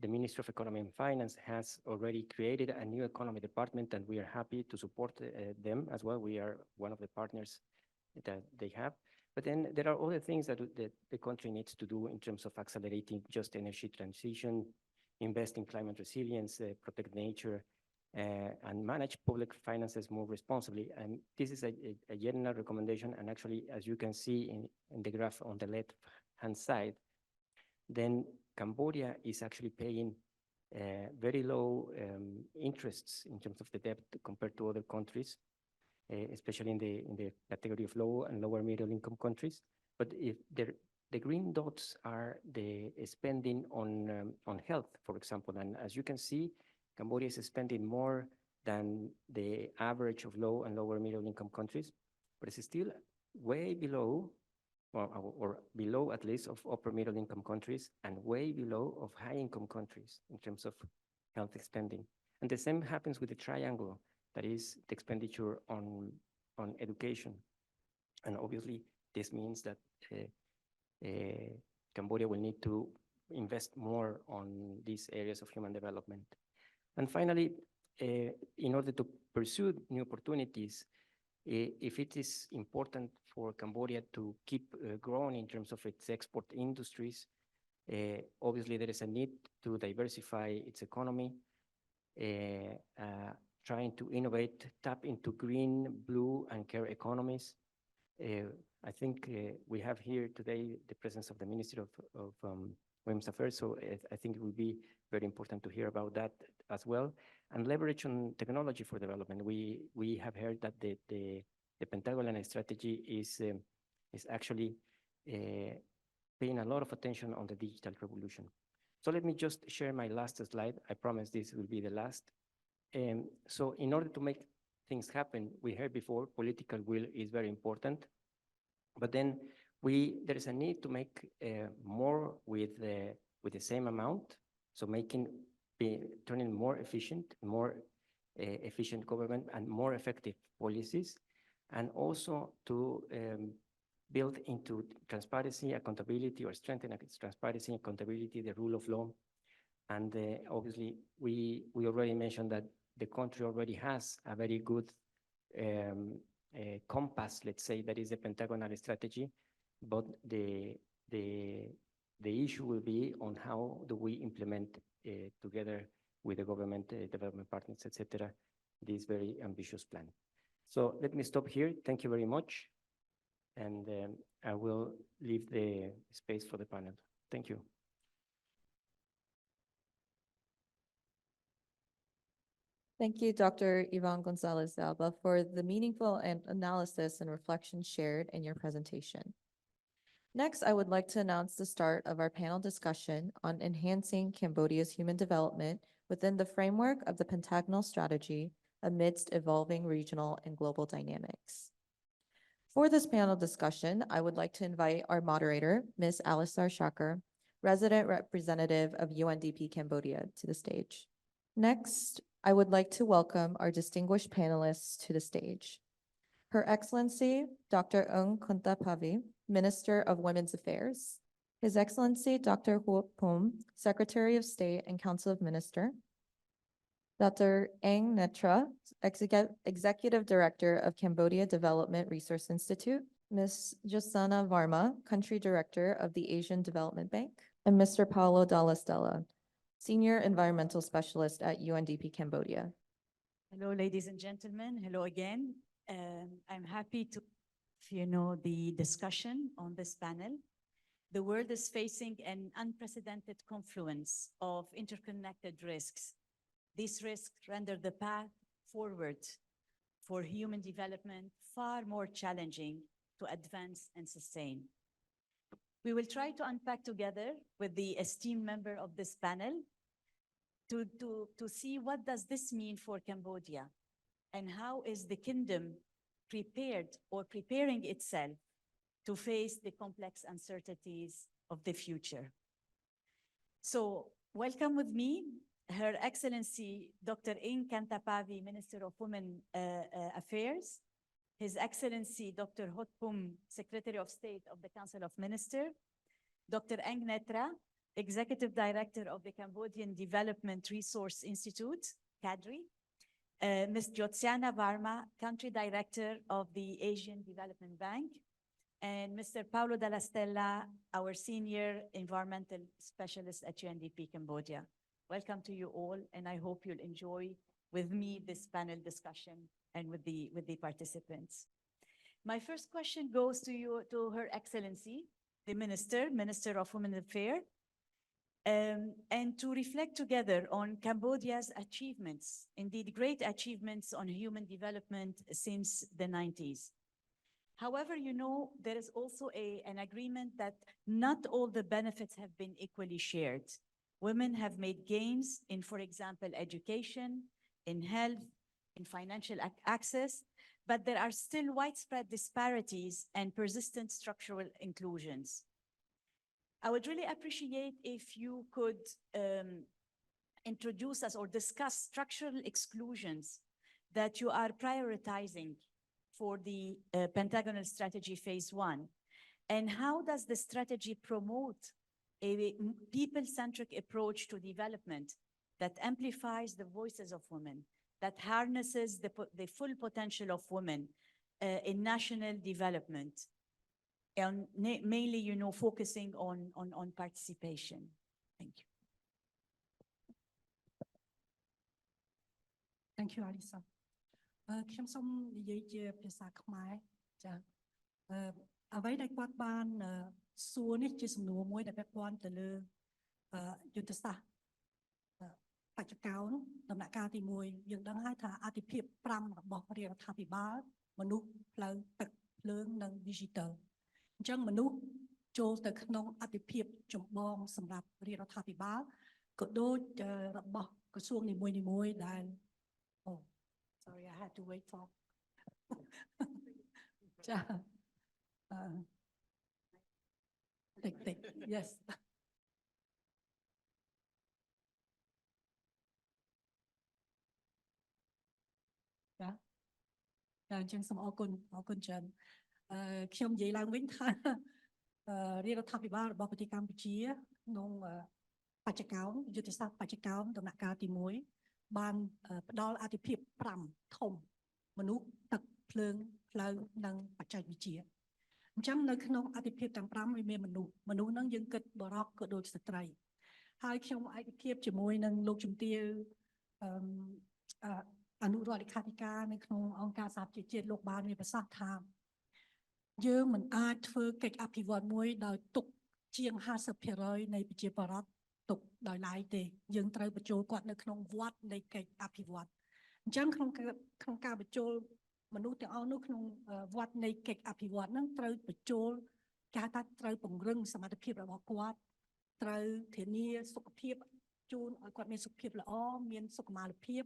the Ministry of Economy and Finance has already created a new economy department, and we are happy to support them as well. We are one of the partners that they have. But then there are other things that the country needs to do in terms of accelerating just energy transition, invest in climate resilience, protect nature, and manage public finances more responsibly. And this is a general recommendation. And actually, as you can see in the graph on the left-hand side, then Cambodia is actually paying very low interests in terms of the debt compared to other countries, especially in the category of low and lower middle income countries. But if the green dots are the spending on health, for example. And as you can see, Cambodia is spending more than the average of low and lower middle income countries, but it's still way below, or below at least, of upper middle income countries and way below of high income countries in terms of health spending. And the same happens with the triangle, that is the expenditure on education. And obviously, this means that Cambodia will need to invest more on these areas of human development. And finally, in order to pursue new opportunities, if it is important for Cambodia to keep growing in terms of its export industries, obviously there is a need to diversify its economy, trying to innovate, tap into green, blue, and care economies. I think we have here today the presence of the Ministry of Women's Affairs, so I think it will be very important to hear about that as well. And leverage on technology for development. We have heard that the Pentagon strategy is actually paying a lot of attention on the digital revolution. So let me just share my last slide. I promise this will be the last. So in order to make things happen, we heard before, political will is very important. But then there is a need to make more with the same amount. So turning more efficient government and more effective policies, and also to build into transparency, accountability, or strengthen transparency, accountability, the rule of law. And obviously, we already mentioned that the country already has a very good compass, let's say, that is the Pentagonal strategy, but the issue will be on how do we implement together with the government, development partners, etc., this very ambitious plan. So let me stop here. Thank you very much. And I will leave the space for the panel. Thank you. Thank you, Dr. Yvonne Gonzalez Alba, for the meaningful analysis and reflection shared in your presentation. Next, I would like to announce the start of our panel discussion on enhancing Cambodia's human development within the framework of the Pentagonal Strategy amidst evolving regional and global dynamics. For this panel discussion, I would like to invite our moderator, Ms. Alisar Shakir, resident representative of UNDP Cambodia, to the stage. Next, I would like to welcome our distinguished panelists to the stage. Her Excellency, Dr. Ung Kuntapavi, Minister of Women's Affairs. His Excellency, Dr. Huop Phum, Secretary of State and Council of Minister. Dr. Eng Netra, Executive Director of Cambodia Development Resource Institute. Ms. Josana Varma, Country Director of the Asian Development Bank. And Mr. Paulo Dalla Stella, Senior Environmental Specialist at UNDP Cambodia. Hello, ladies and gentlemen. Hello again. I'm happy to, the discussion on this panel. The world is facing an unprecedented confluence of interconnected risks. These risks render the path forward for human development far more challenging to advance and sustain. We will try to unpack together with the esteemed member of this panel to see what does this mean for Cambodia and how is the kingdom prepared or preparing itself to face the complex uncertainties of the future. So welcome with me, Her Excellency, Dr. Eng Kantapavi, Minister of Women Affairs, His Excellency, Dr. Huop Phum, Secretary of State of the Council of Ministers, Dr. Eng Netra, Executive Director of the Cambodian Development Resource Institute, CADRI, Ms. Jyotsana Varma, Country Director of the Asian Development Bank, and Mr. Paulo Dalla Stella, our Senior Environmental Specialist at UNDP Cambodia. Welcome to you all, and I hope you'll enjoy with me this panel discussion and with the participants. My first question goes to you, to Her Excellency, the Minister of Women Affairs, and to reflect together on Cambodia's achievements, indeed great achievements on human development since the 90s. However, you know, there is also an agreement that not all the benefits have been equally shared. Women have made gains in, for example, education, in health, in financial access, but there are still widespread disparities and persistent structural inclusions. I would really appreciate if you could introduce us or discuss structural exclusions that you are prioritizing for the Pentagonal Strategy Phase 1. And how does the strategy promote a people-centric approach to development that amplifies the voices of women, that harnesses the full potential of women in national development, and mainly, you know, focusing on participation? Thank you. Thank you, Alisa. ខ្ញុំសូមនិយាយជាភាសាខ្មែរចាអ្វីដែលគាត់បានសួរនេះជាសំណួរមួយដែលពាក់ព័ន្ធទៅលើយុទ្ធសាស្ត្របច្ចុប្បន្នដំណាក់កាលទី1យើងដឹងហើយថាអតិភិប5របស់រាជរដ្ឋាភិបាលមនុស្សផ្លូវទឹកភ្លើងនិង digital អញ្ចឹងមនុស្សចូលទៅក្នុងអតិភិបចម្បងសម្រាប់រាជរដ្ឋាភិបាលក៏ដូចរបស់ក្រសួងនីមួយៗដែល Sorry, I had to wait for. Yes. Yeah. អញ្ចឹងសូមអរគុណច្រើនខ្ញុំនិយាយឡើងវិញថារាជរដ្ឋាភិបាលរបស់ប្រទេសកម្ពុជាក្នុងបច្ចុប្បន្នយុទ្ធសាស្ត្របច្ចុប្បន្នដំណាក់កាលទី1បានផ្ដល់អាទិភាព5ធំមនុស្សទឹកភ្លើងផ្លូវនិងបច្ចេកវិទ្យាអញ្ចឹងនៅក្នុងអាទិភាពទាំង5វាមានមនុស្សហ្នឹងយើងគិតបរិបក៏ដូចស្ត្រីហើយខ្ញុំឯកភាពជាមួយនឹងលោកជំទាវអនុរដ្ឋលេខាធិការនៅក្នុងអង្គការសហប្រជាជាតិលោកបានមានប្រសាសន៍ថាយើងមិនអាចធ្វើកិច្ចអភិវឌ្ឍមួយដោយទុកជាង 50% នៃប្រជាពលរដ្ឋទុកដោយឡែកទេយើងត្រូវបញ្ចូលគាត់នៅក្នុងវត្តនៃកិច្ចអភិវឌ្ឍអញ្ចឹងក្នុងការបញ្ចូលមនុស្សទាំងអស់នោះក្នុងវត្តនៃកិច្ចអភិវឌ្ឍហ្នឹងត្រូវបញ្ចូលគេហៅថាត្រូវពង្រឹងសមត្ថភាពរបស់គាត់ត្រូវធានាសុខភាពជូនឲ្យគាត់មានសុខភាពល្អមានសុខុមាលភាព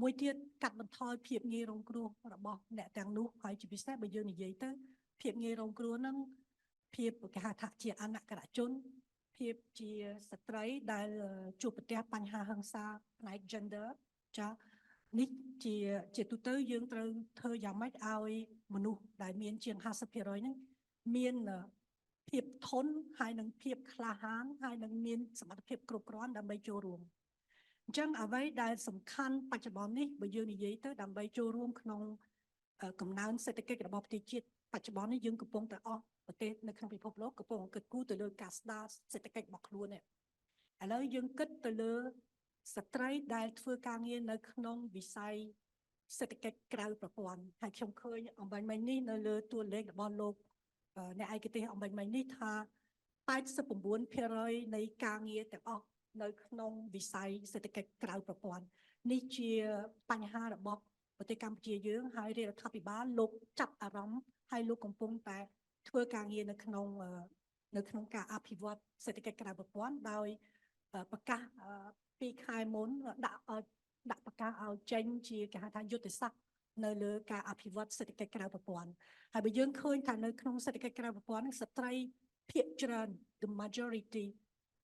មួយទៀតកាត់បន្ថយភាពងាយរងគ្រោះរបស់អ្នកទាំងនោះហើយជាពិសេសបើយើងនិយាយទៅភាពងាយរងគ្រោះហ្នឹងភាពគេហៅថាជាអនក្ខរជនភាពជាស្ត្រីដែលជួបប្រទះបញ្ហាហិង្សាផ្នែក gender ចានេះជាទូទៅយើងត្រូវធ្វើយ៉ាងម៉េចឲ្យមនុស្សដែលមានជាង 50% ហ្នឹងមានភាពធន់ហើយនឹងភាពក្លាហានហើយនឹងមានសមត្ថភាពគ្រប់គ្រាន់ដើម្បីចូលរួមអញ្ចឹងអ្វីដែលសំខាន់បច្ចុប្បន្ននេះបើយើងនិយាយទៅដើម្បីចូលរួមក្នុងកំណើនសេដ្ឋកិច្ចរបស់ប្រទេសជាតិបច្ចុប្បន្ននេះយើងកំពុងតែអស់ប្រទេសនៅក្នុងពិភពលោកកំពុងគិតគូរទៅលើការស្ដារសេដ្ឋកិច្ចរបស់ខ្លួននេះឥឡូវយើងគិតទៅលើស្ត្រីដែលធ្វើការងារនៅក្នុងវិស័យសេដ្ឋកិច្ចក្រៅប្រព័ន្ធហើយខ្ញុំឃើញអំបញ្ញមិញនេះនៅលើតួលេខរបស់លោកអ្នកឯកទេសអំបញ្ញមិញនេះថា 89% នៃការងារទាំងអស់នៅក្នុងវិស័យសេដ្ឋកិច្ចក្រៅប្រព័ន្ធនេះជាបញ្ហារបស់ប្រទេសកម្ពុជាយើងហើយរាជរដ្ឋាភិបាលលោកចាប់អារម្មណ៍ហើយលោកកំពុងតែធ្វើការងារនៅក្នុងការអភិវឌ្ឍសេដ្ឋកិច្ចក្រៅប្រព័ន្ធដោយប្រកាស2ខែមុនដាក់ប្រកាសឲ្យចេញជាគេហៅថាយុទ្ធសាស្ត្រនៅលើការអភិវឌ្ឍសេដ្ឋកិច្ចក្រៅប្រព័ន្ធហើយបើយើងឃើញថានៅក្នុងសេដ្ឋកិច្ចក្រៅប្រព័ន្ធនេះស្ត្រីភាគច្រើន the majority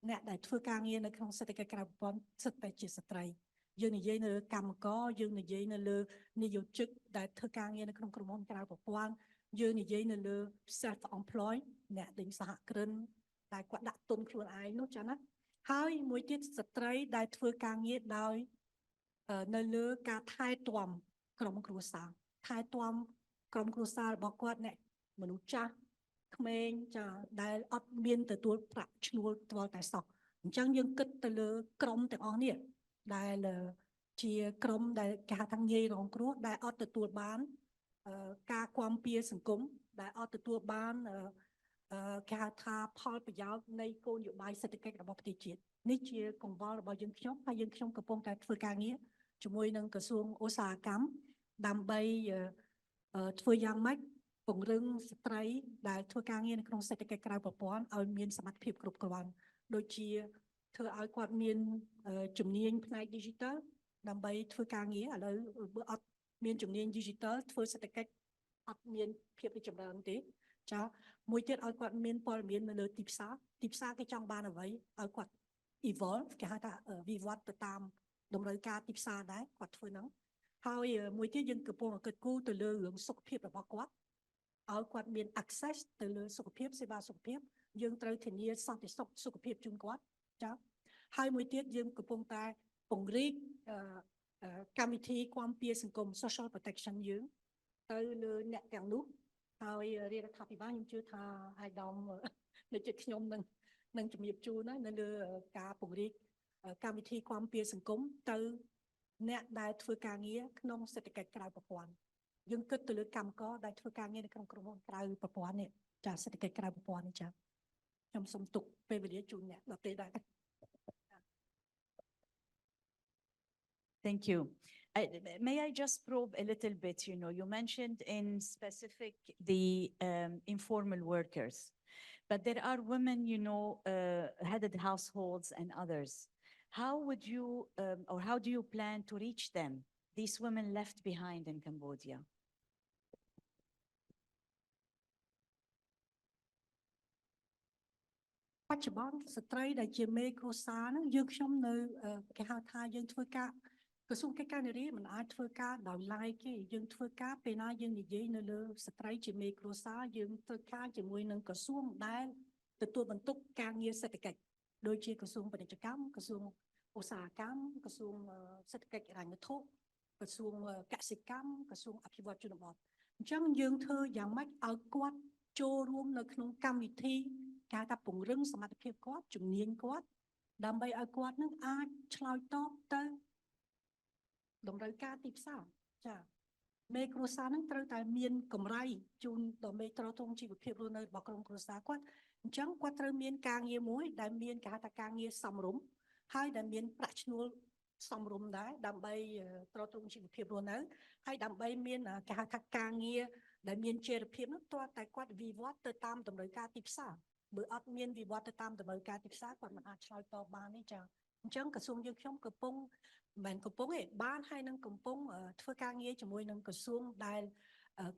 អ្នកដែលធ្វើការងារនៅក្នុងសេដ្ឋកិច្ចក្រៅប្រព័ន្ធសិតតែជាស្ត្រីយើងនិយាយនៅលើកម្មករយើងនិយាយនៅលើនិយោជិកដែលធ្វើការងារនៅក្នុងក្រុមហ៊ុនក្រៅប្រព័ន្ធយើងនិយាយនៅលើ self employed អ្នកដេញសហគ្រិនដែលគាត់ដាក់ទុនខ្លួនឯងនោះចាណាហើយមួយទៀតស្ត្រីដែលធ្វើការងារដោយនៅលើការថែទាំក្រុមគ្រួសារថែទាំក្រុមគ្រួសាររបស់គាត់អ្នកមនុស្សចាស់ក្មេងចាដែលអត់មានទទួលប្រាក់ឈ្នួលទាល់តែសោះ អញ្ចឹងយើងគិតទៅលើក្រុមទាំងអស់នេះដែលជាក្រុមដែលគេហៅថាងាយរងគ្រោះដែលអត់ទទួលបានការគាំពៀសង្គមដែលអត់ទទួលបានគេហៅថាផលប្រយោជន៍នៃគោលនយោបាយសេដ្ឋកិច្ចរបស់ប្រទេសជាតិនេះជាកង្វល់របស់យើងខ្ញុំហើយយើងខ្ញុំកំពុងតែធ្វើការងារជាមួយនឹងក្រសួងឧស្សាហកម្មដើម្បីធ្វើយ៉ាងម៉េចពង្រឹងស្ត្រីដែលធ្វើការងារនៅក្នុងសេដ្ឋកិច្ចក្រៅប្រព័ន្ធឲ្យមានសមត្ថភាពគ្រប់គ្រាន់ដូចជាធ្វើឲ្យគាត់មានជំនាញផ្នែក digital ដើម្បីធ្វើការងារឥឡូវបើអត់មានជំនាញ digital ធ្វើសេដ្ឋកិច្ចអត់មានភាពរីកចម្រើនទេចាមួយទៀតឲ្យគាត់មានព័ត៌មាននៅលើទីផ្សារគេចង់បានអ្វីឲ្យគាត់ evolve គេហៅថាវិវត្តទៅតាមតម្រូវការទីផ្សារដែរគាត់ធ្វើហ្នឹងហើយមួយទៀតយើងកំពុងគិតគូរទៅលើរឿងសុខភាពរបស់គាត់ឲ្យគាត់មាន access ទៅលើសុខភាពសេវាសុខភាពយើងត្រូវធានាសន្តិសុខសុខភាពជូនគាត់ចាហើយមួយទៀតយើងកំពុងតែពង្រីកកម្មវិធីគាំពៀសង្គម social protection យើងទៅលើអ្នកទាំងនោះហើយរាជរដ្ឋាភិបាលខ្ញុំជឿថាអាយដាមនៅជិតខ្ញុំនឹងជំរាបជូននៅលើការពង្រីកកម្មវិធីគាំពៀសង្គមទៅអ្នកដែលធ្វើការងារក្នុងសេដ្ឋកិច្ចក្រៅប្រព័ន្ធយើងគិតទៅលើកម្មករដែលធ្វើការងារនៅក្នុងក្រុមហ៊ុនក្រៅប្រព័ន្ធនេះចាសេដ្ឋកិច្ចក្រៅប្រព័ន្ធនេះចាខ្ញុំសូមទុកពេលវេលាជូនអ្នកដល់ពេលដែរ Thank you. May I just probe a little bit, you mentioned in specific the informal workers, but there are women, headed households and others. How would you, or how do you plan to reach them, these women left behind in Cambodia? បច្ចុប្បន្នស្ត្រីដែលជាមេគ្រួសារហ្នឹងយើងខ្ញុំនៅគេហៅថាយើងធ្វើការក្រសួងកិច្ចការនារីមិនអាចធ្វើការដោយឡែកទេយើងធ្វើការពេលណាយើងនិយាយនៅលើស្ត្រីជាមេគ្រួសារយើងធ្វើការជាមួយនឹងក្រសួងដែលទទួលបន្ទុកការងារសេដ្ឋកិច្ចដូចជាក្រសួងពាណិជ្ជកម្មក្រសួងឧស្សាហកម្មក្រសួងសេដ្ឋកិច្ចហិរញ្ញវត្ថុក្រសួងកសិកម្មក្រសួងអភិវឌ្ឍជនបទអញ្ចឹងយើងធ្វើយ៉ាងម៉េចឲ្យគាត់ចូលរួមនៅក្នុងកម្មវិធីការថាពង្រឹងសមត្ថភាពគាត់ជំនាញគាត់ដើម្បីឲ្យគាត់នឹងអាចឆ្លើយតបទៅតម្រូវការទីផ្សារចាមេគ្រួសារនឹងត្រូវតែមានកម្រៃជូនដល់មេត្រួតត្រងជីវភាពរស់នៅរបស់ក្រុមគ្រួសារគាត់អញ្ចឹងគាត់ត្រូវមានការងារមួយដែលមានគេហៅថាការងារសមរម្យហើយដែលមានប្រាក់ឈ្នួលសមរម្យដែរដើម្បីត្រួតត្រងជីវភាពរស់នៅហើយដើម្បីមានគេហៅថាការងារដែលមានចីរភាពនោះតើតែគាត់វិវត្តទៅតាមតម្រូវការទីផ្សារបើអត់មានវិវត្តទៅតាមតម្រូវការទីផ្សារគាត់មិនអាចឆ្លើយតបបានទេចាអញ្ចឹងក្រសួងយើងខ្ញុំកំពុងមិនកំពុងទេបានហើយនឹងកំពុងធ្វើការងារជាមួយនឹងក្រសួងដែល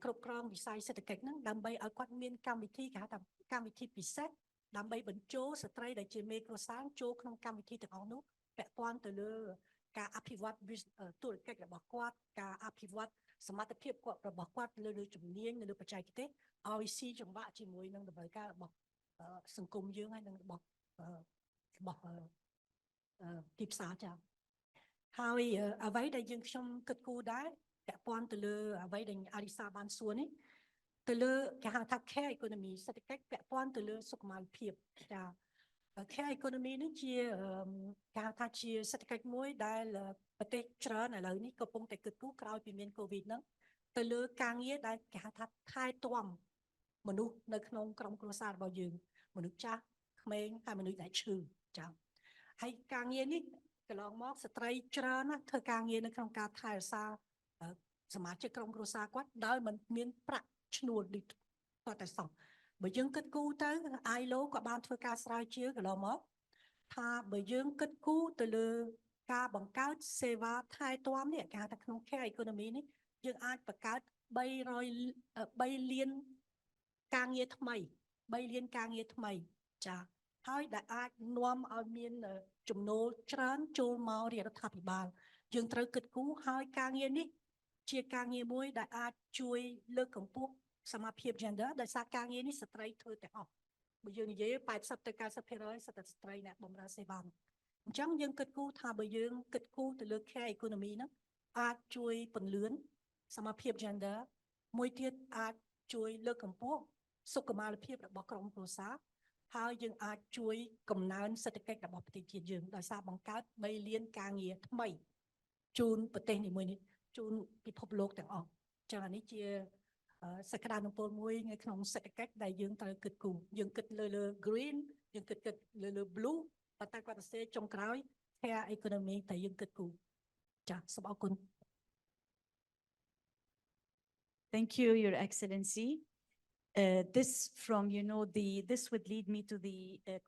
គ្រប់គ្រងវិស័យសេដ្ឋកិច្ចហ្នឹងដើម្បីឲ្យគាត់មានកម្មវិធីគេហៅថាកម្មវិធីពិសេសដើម្បីបញ្ចូលស្ត្រីដែលជាមេគ្រួសារចូលក្នុងកម្មវិធីទាំងអស់នោះពាក់ព័ន្ធទៅលើការអភិវឌ្ឍธุរកិច្ចរបស់គាត់ការអភិវឌ្ឍសមត្ថភាពគាត់របស់គាត់លើជំនាញនៅលើបច្ចេកទេសឲ្យស៊ីចង្វាក់ជាមួយនឹងតម្រូវការរបស់សង្គមយើងហើយនឹងរបស់ទីផ្សារចា៎ហើយអ្វីដែលយើងខ្ញុំគិតគូរដែរពាក់ព័ន្ធទៅលើអ្វីដែលអារិសាបានសួរនេះទៅលើគេហៅថា care economy សេដ្ឋកិច្ចពាក់ព័ន្ធទៅលើសុខុមាលភាពចា៎ care economy នេះជាគេហៅថាជាសេដ្ឋកិច្ចមួយដែលប្រទេសច្រើនឥឡូវនេះកំពុងតែគិតគូរក្រោយពីមានកូវីដហ្នឹងទៅលើការងារដែលគេហៅថាថែទាំមនុស្សនៅក្នុងក្រុមគ្រួសាររបស់យើងមនុស្សចាស់ក្មេងហើយមនុស្សដែលឈឺចា៎ហើយការងារនេះកន្លងមកស្ត្រីច្រើនណាស់ធ្វើការងារនៅក្នុងការថែរក្សាសមាជិកក្រុមគ្រួសារគាត់ដោយមិនមានប្រាក់ឈ្នួលដូចគាត់តែសោះបើយើងគិតគូរទៅ ILO ក៏បានធ្វើការស្រាវជ្រាវកន្លងមកថាបើយើងគិតគូរទៅលើការបង្កើតសេវាថែទាំនេះគេហៅថាក្នុង care economy នេះយើងអាចបង្កើត3លានការងារថ្មី3លានការងារថ្មីចាហើយដែលអាចនាំឲ្យមានចំណូលច្រើនចូលមករាជរដ្ឋាភិបាលយើងត្រូវគិតគូរហើយការងារនេះជាការងារមួយដែលអាចជួយលើកកម្ពស់សមភាព gender ដោយសារការងារនេះស្ត្រីធ្វើទាំងអស់បើយើងនិយាយ80 ទៅ 90% សិតតែស្ត្រីអ្នកបម្រើសេវាអញ្ចឹងយើងគិតគូរថាបើយើងគិតគូរទៅលើ care economy ហ្នឹងអាចជួយពន្លឿនសមភាព gender មួយទៀតអាចជួយលើកកម្ពស់សុខុមាលភាពរបស់ក្រុមគ្រួសារ ហើយយើងអាចជួយកំណើនសេដ្ឋកិច្ចរបស់ប្រទេសជាតិយើងដោយសារបង្កើត3លានការងារថ្មីជូនប្រទេសនីមួយៗជូនពិភពលោកទាំងអស់ចឹងអានេះជាសក្តានុពលមួយនៅក្នុងសេដ្ឋកិច្ចដែលយើងត្រូវគិតគូរយើងគិតលើ green យើងគិតលើ blue ប៉ុន្តែគាត់សរសេរចុងក្រោយ fair economy តែយើងគិតគូរចា៎សូមអរគុណ Thank you, Your Excellency. This this would lead me to the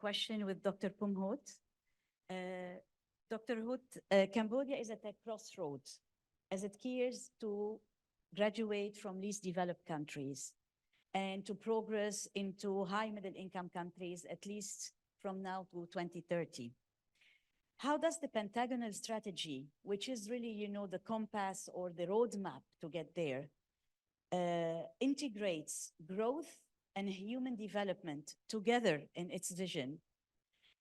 question with Dr. Pumhot. Dr. Hoot, Cambodia is at a crossroads as it cares to graduate from least developed countries and to progress into high middle income countries, at least from now to 2030. How does the Pentagonal strategy, which is really, the compass or the roadmap to get there, integrates growth and human development together in its vision?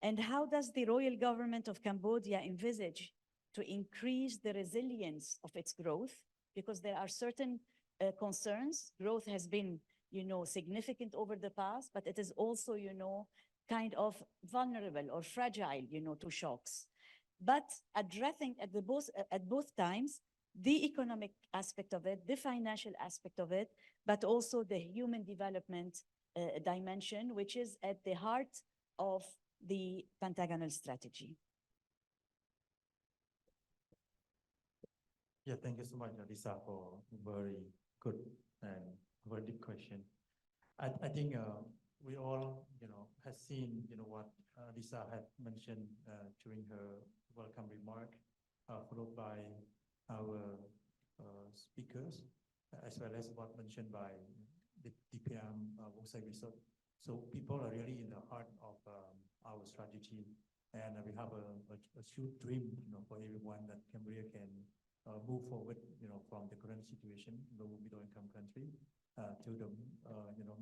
And how does the royal government of Cambodia envisage to increase the resilience of its growth? Because there are certain concerns. Growth has been, significant over the past, but it is also, kind of vulnerable or fragile, to shocks. But addressing at both times, the economic aspect of it, the financial aspect of it, but also the human development dimension, which is at the heart of the Pentagonal strategy. Yeah, thank you so much, Lisa, for a very good and very deep question. I think we all, have seen, what Lisa had mentioned during her welcome remark, followed by our speakers, as well as what mentioned by the DPM Wongsai Resort. So people are really in the heart of our strategy, and we have a huge dream, for everyone that Cambodia can move forward, from the current situation, low middle income country, to the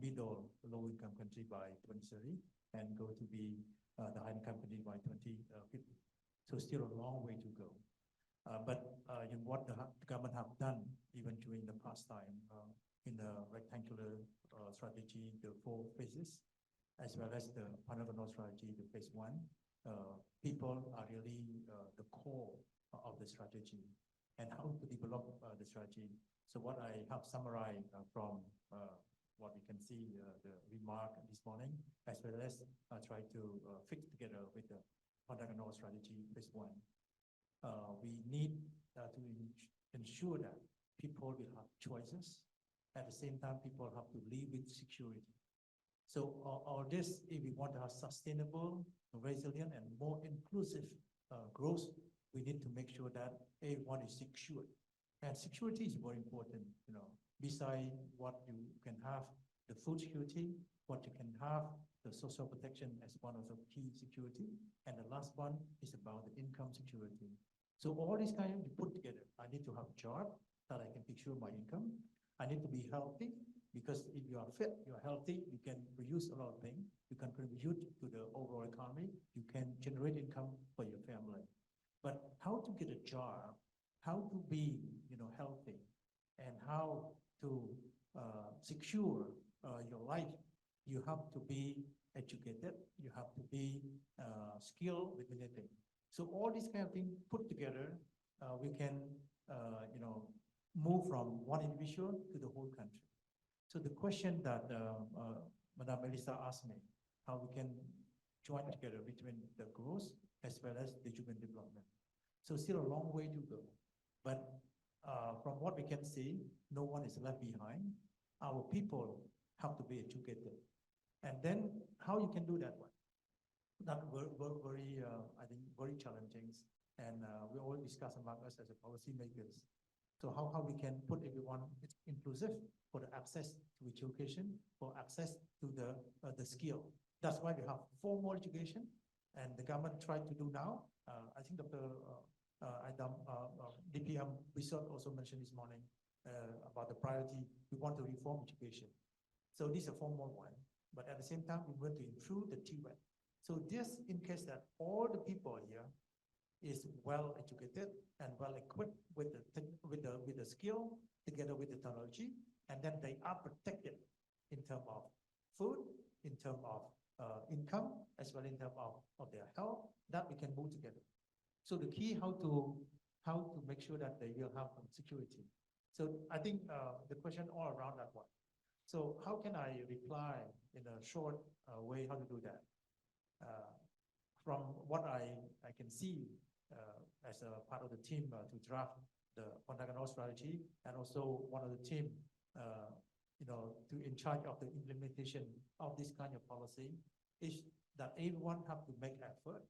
middle low income country by 2030, and go to be the high income country by 2050. So still a long way to go. But what the government have done even during the past time in the rectangular strategy, the 4 phases, as well as the Pentagonal strategy, the phase 1, people are really the core of the strategy and how to develop the strategy. So what I have summarized from what we can see, the remark this morning, as well as try to fix together with the Pentagonal strategy phase 1. We need to ensure that people will have choices. At the same time, people have to live with security. So all this, if we want to have sustainable, resilient, and more inclusive growth, we need to make sure that everyone is secure. And security is very important, Besides what you can have, the food security, what you can have, the social protection as one of the key security. And the last one is about the income security. So all these kind of put together. I need to have a job that I can secure my income. I need to be healthy, because if you are fit, you are healthy, you can produce a lot of things. You can contribute to the overall economy. You can generate income for your family. But how to get a job, how to be, healthy, and how to secure your life, you have to be educated. You have to be skilled with anything. So all these kind of things put together, we can, move from one individual to the whole country. So the question that Madame Elisa asked me, how we can join together between the growth as well as the human development. So still a long way to go. But from what we can see, no one is left behind. Our people have to be educated. And then how you can do that one? That very, I think, very challenging. And we all discuss among us as a policy makers. So how we can put everyone inclusive for the access to education, for access to the skill. That's why we have formal education, and the government tried to do now. I think Dr. DPM Resort also mentioned this morning about the priority. We want to reform education. So this is a formal one, but at the same time, we want to improve the TWET. So this, in case that all the people here is well educated and well equipped with the skill together with the technology, and then they are protected in terms of food, in terms of income as well in terms of their health, that we can move together. So the key how to make sure that they will have security. So I think the question all around that one. So how can I reply in a short way how to do that? From what I can see as a part of the team to draft the Pentagon strategy, and also one of the team, to in charge of the implementation of this kind of policy, is that everyone have to make effort.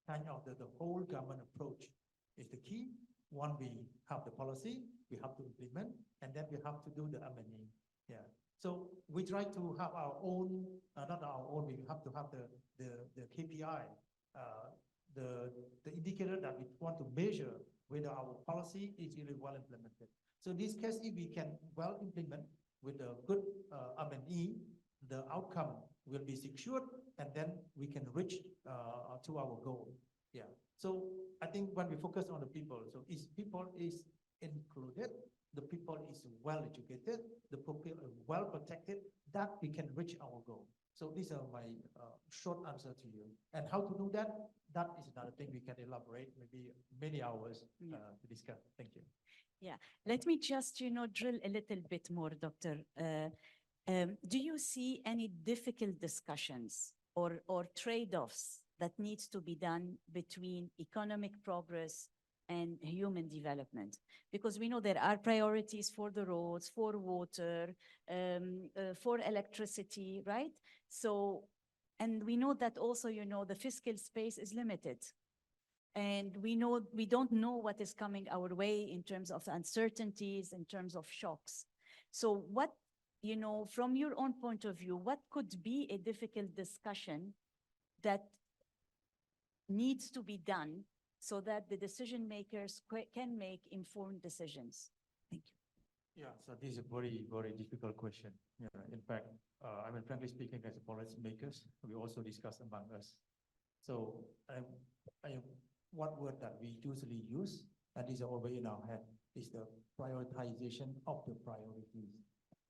Kind of the whole government approach is the key. One, we have the policy, we have to implement, and then we have to do the M&E. Yeah. So we try to have our own, not our own, we have to have the KPI, the indicator that we want to measure whether our policy is really well implemented. So in this case, if we can well implement with a good M&E, the outcome will be secured, and then we can reach to our goal. Yeah. So I think when we focus on the people, so is people is included, the people is well educated, the people are well protected, that we can reach our goal. So these are my short answer to you. And how to do that, that is another thing we can elaborate, maybe many hours to discuss. Thank you. Yeah, let me just, drill a little bit more, Doctor. Do you see any difficult discussions or trade-offs that needs to be done between economic progress and human development? Because we know there are priorities for the roads, for water, for electricity, right? So, and we know that also, the fiscal space is limited. And we don't know what is coming our way in terms of uncertainties, in terms of shocks. So what, from your own point of view, what could be a difficult discussion that needs to be done so that the decision makers can make informed decisions? Thank you. Yeah, so this is a very, very difficult question. Yeah, in fact, frankly speaking, as a policymakers, we also discuss among us. So one word that we usually use, and is always in our head, is the prioritization of the priorities.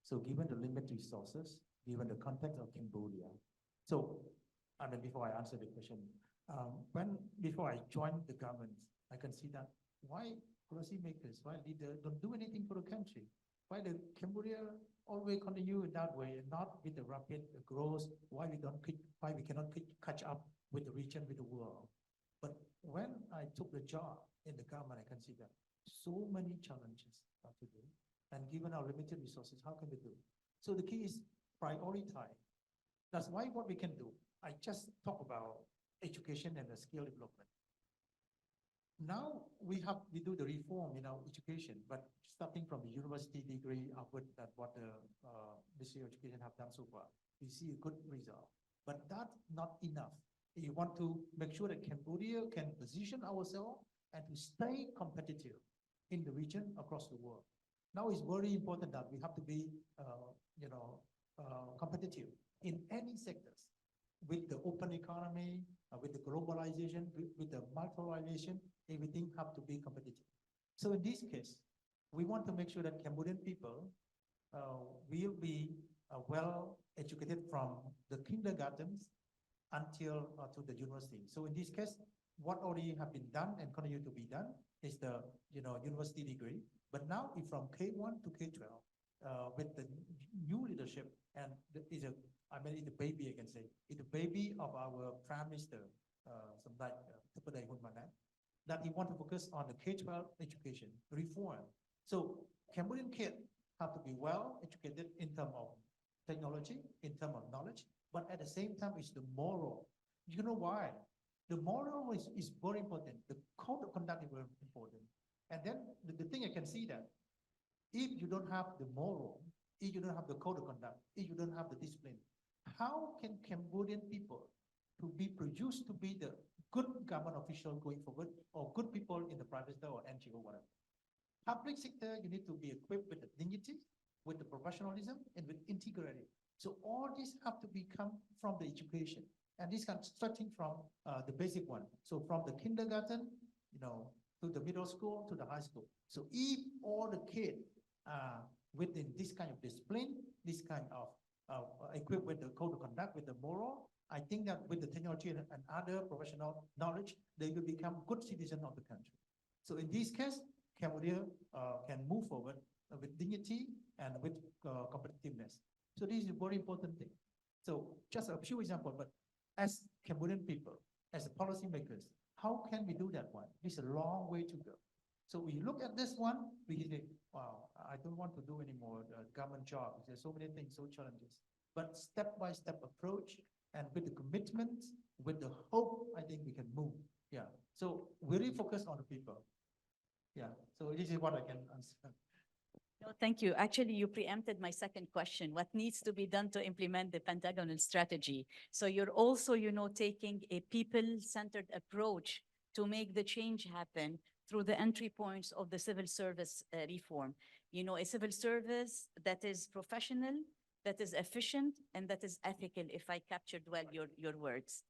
So given the limited resources, given the context of Cambodia, so, before I answer the question, before I joined the government, I can see that why policymakers, why leaders don't do anything for the country? Why the Cambodia always continue in that way and not with the rapid growth? Why we cannot catch up with the region, with the world? But when I took the job in the government, I can see that so many challenges to do. And given our limited resources, how can we do? So the key is prioritize. That's why what we can do. I just talk about education and the skill development. Now we do the reform in our education, but starting from the university degree upward, that what the Ministry of Education have done so far, we see a good result. But that's not enough. You want to make sure that Cambodia can position ourselves and to stay competitive in the region across the world. Now it's very important that we have to be, competitive in any sectors. With the open economy, with the globalization, with the marginalization, everything have to be competitive. So in this case, we want to make sure that Cambodian people will be well educated from the kindergartens until to the university. So in this case, what already have been done and continue to be done is the university degree. But now it's from K1 to K12 with the new leadership, and it's a baby, I can say. It's a baby of our Prime Minister, that he want to focus on the K-12 education reform. So Cambodian kids have to be well educated in terms of technology, in terms of knowledge, but at the same time, it's the moral. You know why? The moral is very important. The code of conduct is very important. And then the thing I can see that if you don't have the moral, if you don't have the code of conduct, if you don't have the discipline, how can Cambodian people to be produced to be the good government official going forward, or good people in the private sector or NGO, whatever? Public sector, you need to be equipped with the dignity, with the professionalism, and with integrity. So all these have to become from the education, and this comes starting from the basic one. So from the kindergarten, to the middle school, to the high school. So if all the kids are within this kind of discipline, this kind of equipped with the code of conduct, with the moral, I think that with the technology and other professional knowledge, they will become good citizens of the country. So in this case, Cambodia can move forward with dignity and with competitiveness. So this is a very important thing. So just a few examples, but as Cambodian people, as policymakers, how can we do that one? This is a long way to go. So we look at this one, we say, wow, I don't want to do any more government jobs. There's so many things, so challenges. But step-by-step approach and with the commitment, with the hope, I think we can move. Yeah. So we really focus on the people. Yeah. So this is what I can answer. No, thank you. Actually, you preempted my second question. What needs to be done to implement the Pentagonal strategy? So you're also, taking a people-centered approach to make the change happen through the entry points of the civil service reform. A civil service that is professional, that is efficient, and that is ethical, if I captured well your words.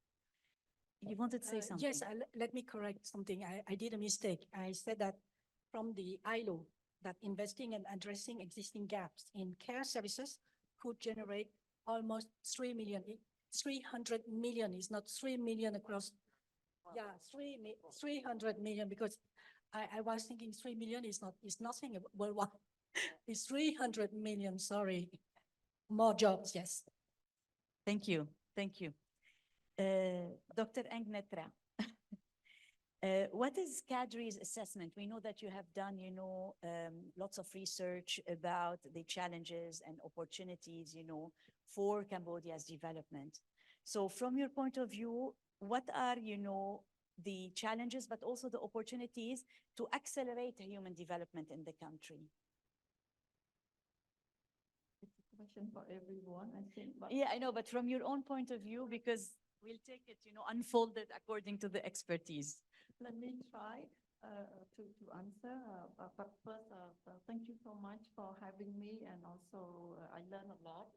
You wanted to say something? Yes, let me correct something. I did a mistake. I said that from the ILO, that investing and addressing existing gaps in care services could generate almost 3 million. 300 million is not 3 million across. Yeah, 300 million, because I was thinking 3 million is nothing worldwide. It's 300 million, sorry. More jobs, yes. Thank you. Thank you. Dr. Eng Netra, what is CADRI's assessment? We know that you have done, lots of research about the challenges and opportunities, for Cambodia's development. So from your point of view, what are, the challenges, but also the opportunities to accelerate human development in the country? It's a question for everyone, I think. But Yeah, I know, but from your own point of view, because we'll take it, unfolded according to the expertise. let me try to answer. But first, thank you so much for having me, and also I learned a lot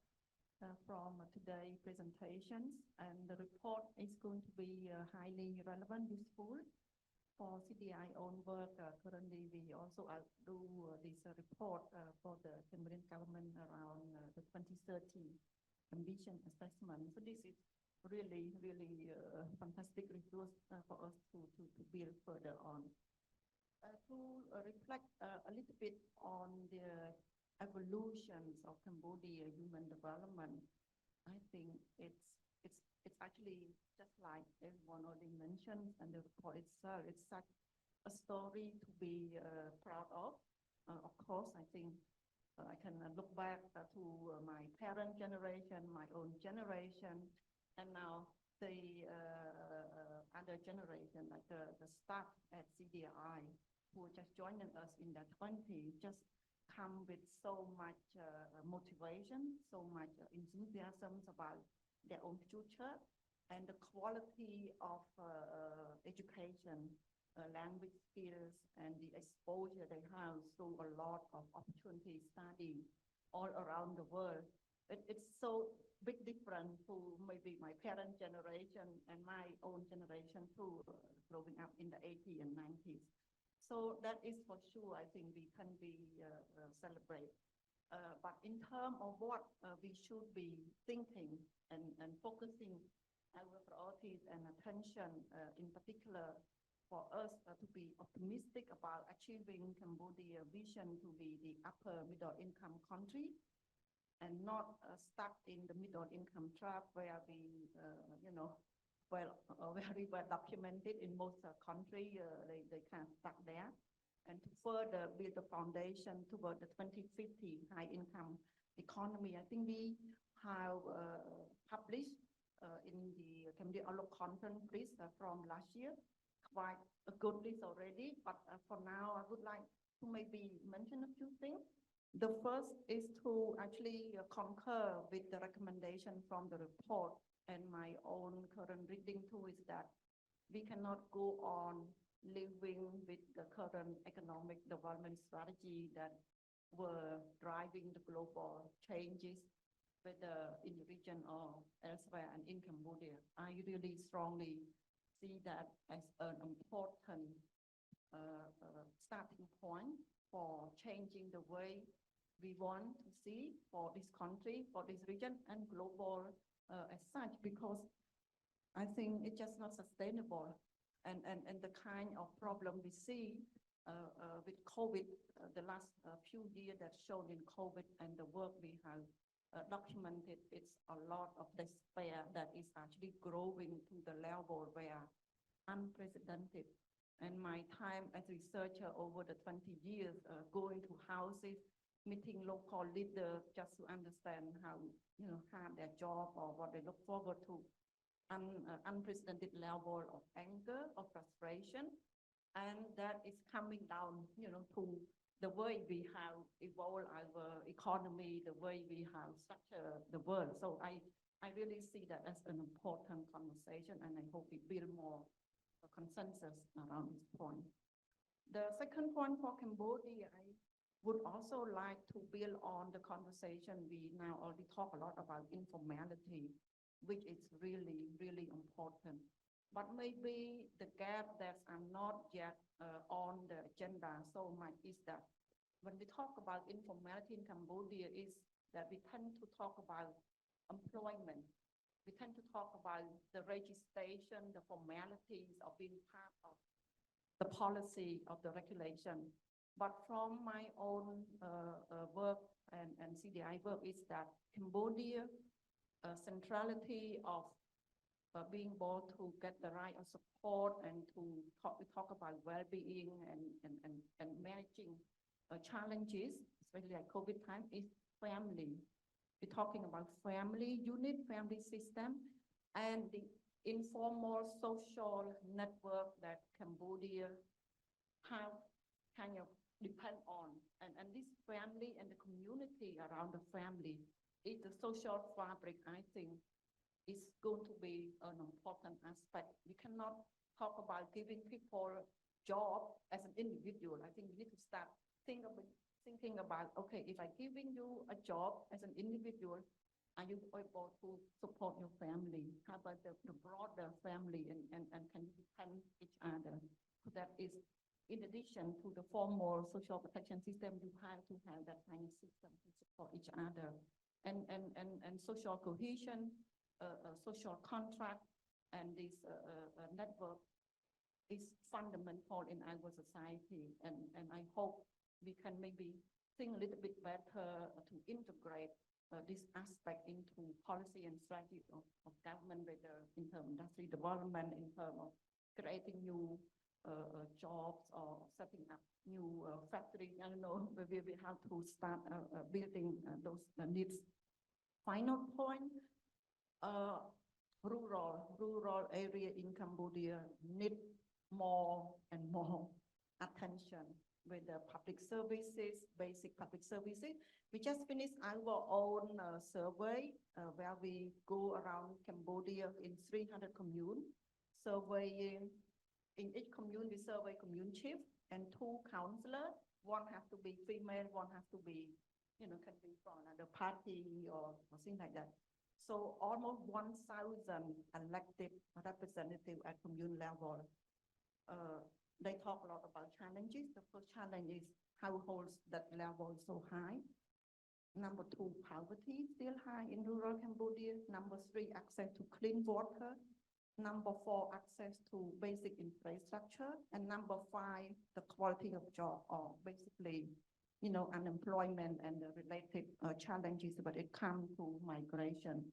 from today's presentations, and the report is going to be highly relevant, useful for CDI own work. Currently, we also do this report for the Cambodian government around the 2030 ambition assessment. So this is really, really fantastic resource for us to build further on. To reflect a little bit on the evolutions of Cambodia human development, I think it's actually just like everyone already mentioned, and the report itself, it's such a story to be proud of. Of course, I think I can look back to my parent generation, my own generation, and now the other generation, like the staff at CDI, who are just joining us in their 20s, just come with so much motivation, so much enthusiasm about their own future, and the quality of education, language skills, and the exposure they have to a lot of opportunity study all around the world. It's so big difference to maybe my parent generation and my own generation too, growing up in the 80s and 90s. So that is for sure, I think we can be celebrate. But in terms of what we should be thinking and focusing our priorities and attention, in particular for us to be optimistic about achieving Cambodia's vision to be the upper middle income country, and not stuck in the middle income trap where we, very well documented in most countries, they kind of stuck there. And to further build the foundation toward the 2050 high income economy, I think we have published in the Cambodia Outlook content list from last year quite a good list already. But for now, I would like to maybe mention a few things. The first is to actually concur with the recommendation from the report, and my own current reading too is that we cannot go on living with the current economic development strategy that were driving the global changes, whether in the region or elsewhere and in Cambodia. I really strongly see that as an important starting point for changing the way we want to see for this country, for this region, and global as such, because I think it's just not sustainable. And the kind of problem we see with COVID, the last few years that shown in COVID and the work we have documented, it's a lot of despair that is actually growing to the level where unprecedented. And my time as researcher over the 20 years, going to houses, meeting local leaders just to understand how, have their job or what they look forward to. Unprecedented level of anger, of frustration, and that is coming down, to the way we have evolved our economy, the way we have structured the world. So I really see that as an important conversation, and I hope we build more consensus around this point. The second point for Cambodia, I would also like to build on the conversation. We now already talk a lot about informality, which is really, really important. But maybe the gap that are not yet on the agenda so much is that when we talk about informality in Cambodia is that we tend to talk about employment. We tend to talk about the registration, the formalities of being part of the policy of the regulation. But from my own work and CDI work is that Cambodia centrality of being able to get the right of support and we talk about well-being and managing challenges, especially at COVID time, is family. We're talking about family unit, family system, and the informal social network that Cambodia have kind of depend on. And this family and the community around the family is the social fabric, I think, is going to be an important aspect. We cannot talk about giving people a job as an individual. I think we need to start thinking about, okay, if I'm giving you a job as an individual, are you able to support your family? How about the broader family and can you depend each other? So that is, in addition to the formal social protection system, you have to have that kind of system to support each other. And social cohesion, social contract, and this network is fundamental in our society. And I hope we can maybe think a little bit better to integrate this aspect into policy and strategy of government, whether in terms of industry development, in terms of creating new jobs or setting up new factories. I don't know, maybe we have to start building those needs. Final point, rural area in Cambodia need more and more attention with the public services, basic public services. We just finished our own survey where we go around Cambodia in 300 communes, surveying. In each commune, we survey commune chief and 2 counselors. One has to be female, one has to be, can be from another party or things like that. So almost 1,000 elected representatives at commune level. They talk a lot about challenges. The first challenge is households that level so high. Number 2, poverty still high in rural Cambodia. Number 3, access to clean water. Number 4, access to basic infrastructure. And number 5, the quality of job, or basically, unemployment and the related challenges, but it comes to migration.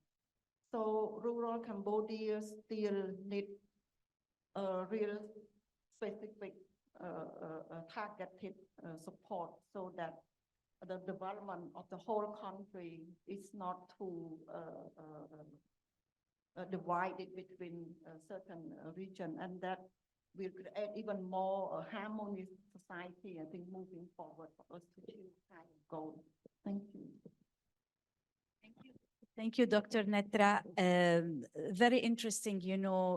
So rural Cambodia still need a real specific targeted support so that the development of the whole country is not too divided between certain region, and that will create even more harmonious society, I think, moving forward for us to achieve kind of goal. Thank you. Thank you. Thank you, Dr. Netra. Very interesting,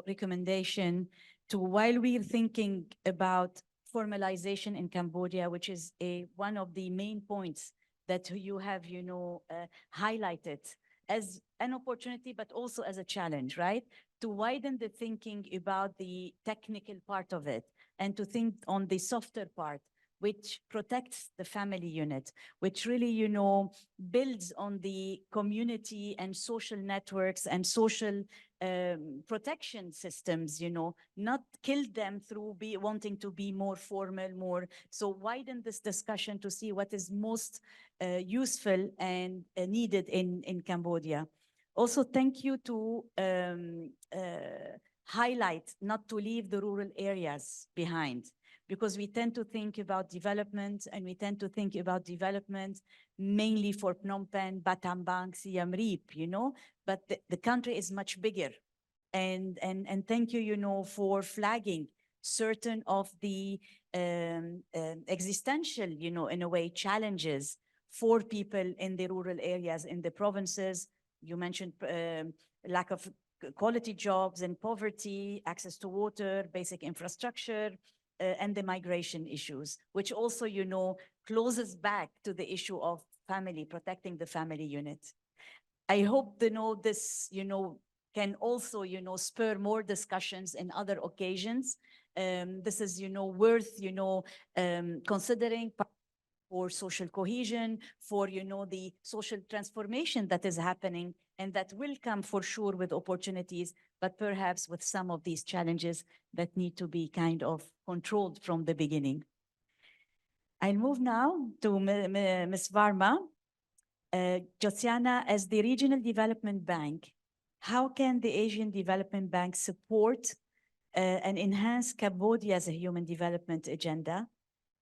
recommendation to, while we're thinking about formalization in Cambodia, which is one of the main points that you have, highlighted as an opportunity, but also as a challenge, right? To widen the thinking about the technical part of it and to think on the softer part which protects the family unit, which really, builds on the community and social networks and social protection systems, not kill them through wanting to be more formal, so widen this discussion to see what is most useful and needed in Cambodia. Also, thank you to highlight not to leave the rural areas behind, because we tend to think about development and we tend to think about development mainly for Phnom Penh, Battambang, Siem Reap, but the country is much bigger. And thank you, for flagging certain of the existential, in a way, challenges for people in the rural areas, in the provinces. You mentioned lack of quality jobs and poverty, access to water, basic infrastructure, and the migration issues, which also, closes back to the issue of family, protecting the family unit. I hope this, can also, spur more discussions in other occasions. This is, worth, considering for social cohesion, for, the social transformation that is happening and that will come for sure with opportunities, but perhaps with some of these challenges that need to be kind of controlled from the beginning. I'll move now to Ms. Varma. Josiana, as the Regional Development Bank, how can the Asian Development Bank support and enhance Cambodia's human development agenda,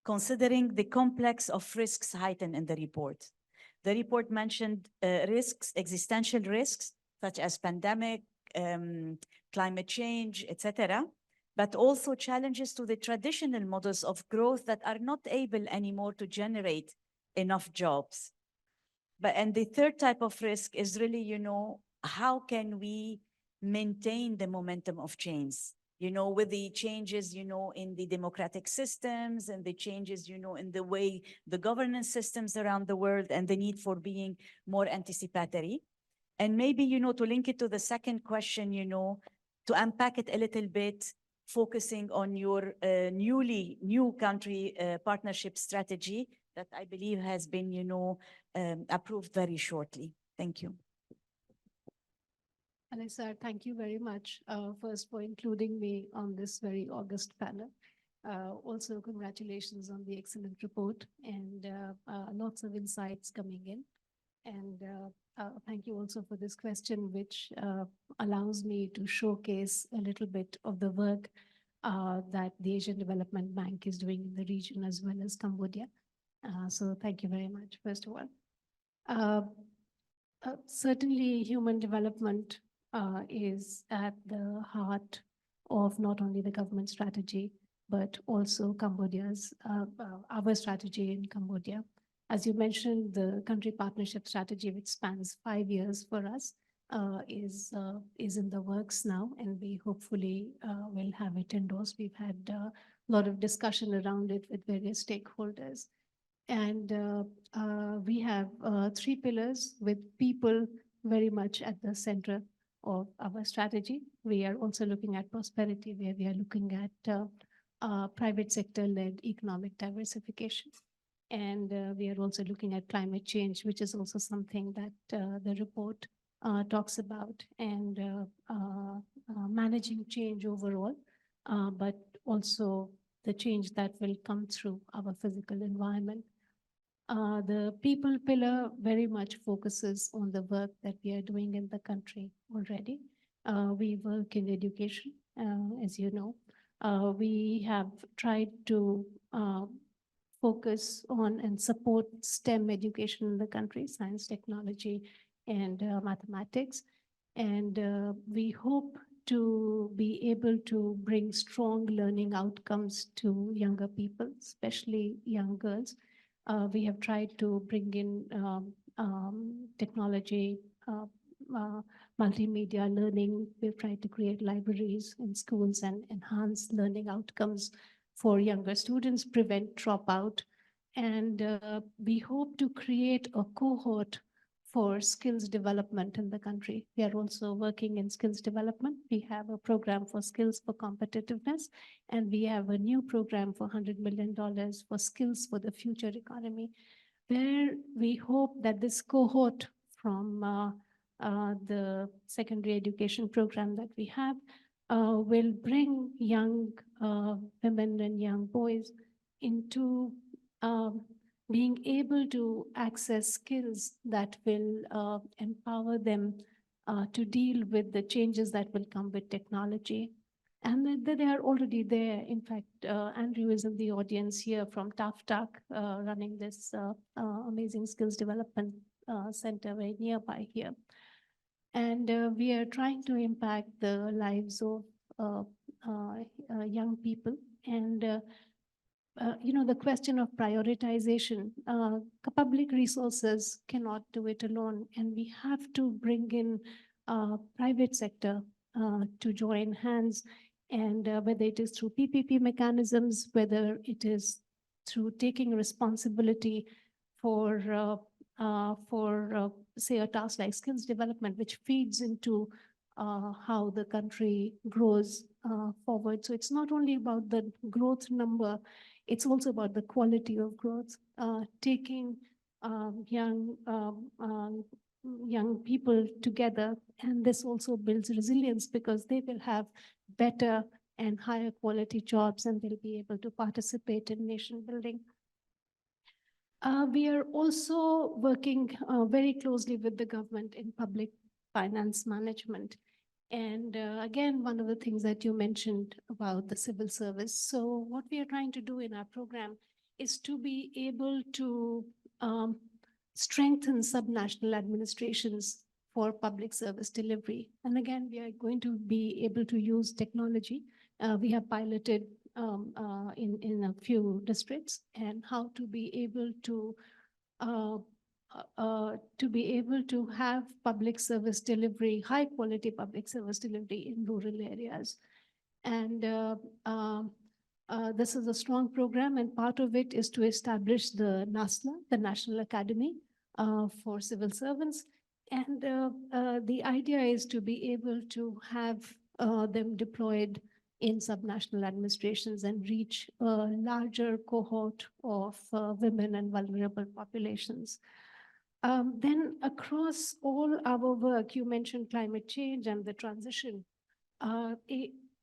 considering the complex of risks heightened in the report? The report mentioned risks, existential risks, such as pandemic, climate change, etc., but also challenges to the traditional models of growth that are not able anymore to generate enough jobs. And the third type of risk is really, how can we maintain the momentum of change? With the changes, in the democratic systems and the changes, in the way the governance systems around the world and the need for being more anticipatory. And maybe, to link it to the second question, to unpack it a little bit, focusing on your new country partnership strategy that I believe has been, approved very shortly. Thank you. Alisa, thank you very much, first for including me on this very august panel. Also, congratulations on the excellent report and lots of insights coming in. And thank you also for this question, which allows me to showcase a little bit of the work that the Asian Development Bank is doing in the region as well as Cambodia. So thank you very much, first of all. Certainly, human development is at the heart of not only the government strategy, but also Cambodia's, our strategy in Cambodia. As you mentioned, the country partnership strategy, which spans 5 years for us, is in the works now, and we hopefully will have it endorsed. We've had a lot of discussion around it with various stakeholders. And we have 3 pillars with people very much at the center of our strategy. We are also looking at prosperity, where we are looking at private sector-led economic diversification. And we are also looking at climate change, which is also something that the report talks about, and managing change overall, but also the change that will come through our physical environment. The people pillar very much focuses on the work that we are doing in the country already. We work in education, as you know. We have tried to focus on and support STEM education in the country, science, technology, and mathematics. And we hope to be able to bring strong learning outcomes to younger people, especially young girls. We have tried to bring in technology, multimedia learning. We've tried to create libraries in schools and enhance learning outcomes for younger students, prevent dropout. And we hope to create a cohort for skills development in the country. We are also working in skills development. We have a program for skills for competitiveness, and we have a new program for $100 million for skills for the future economy, where we hope that this cohort from the secondary education program that we have will bring young women and young boys into being able to access skills that will empower them to deal with the changes that will come with technology. And they are already there. In fact, Andrew is in the audience here from TAFTAC, running this amazing skills development center very nearby here. And we are trying to impact the lives of young people. And the question of prioritization, public resources cannot do it alone, and we have to bring in private sector to join hands, and whether it is through PPP mechanisms, whether it is through taking responsibility for say, a task like skills development, which feeds into how the country grows forward. So it's not only about the growth number, it's also about the quality of growth, taking young people together. And this also builds resilience because they will have better and higher quality jobs, and they'll be able to participate in nation building. We are also working very closely with the government in public finance management. And again, one of the things that you mentioned about the civil service. So what we are trying to do in our program is to be able to strengthen subnational administrations for public service delivery. And again, we are going to be able to use technology. We have piloted in a few districts, and how to be able to have public service delivery, high quality public service delivery in rural areas. And this is a strong program, and part of it is to establish the NASLA, the National Academy for Civil Servants. And the idea is to be able to have them deployed in subnational administrations and reach a larger cohort of women and vulnerable populations. Then across all our work, you mentioned climate change and the transition.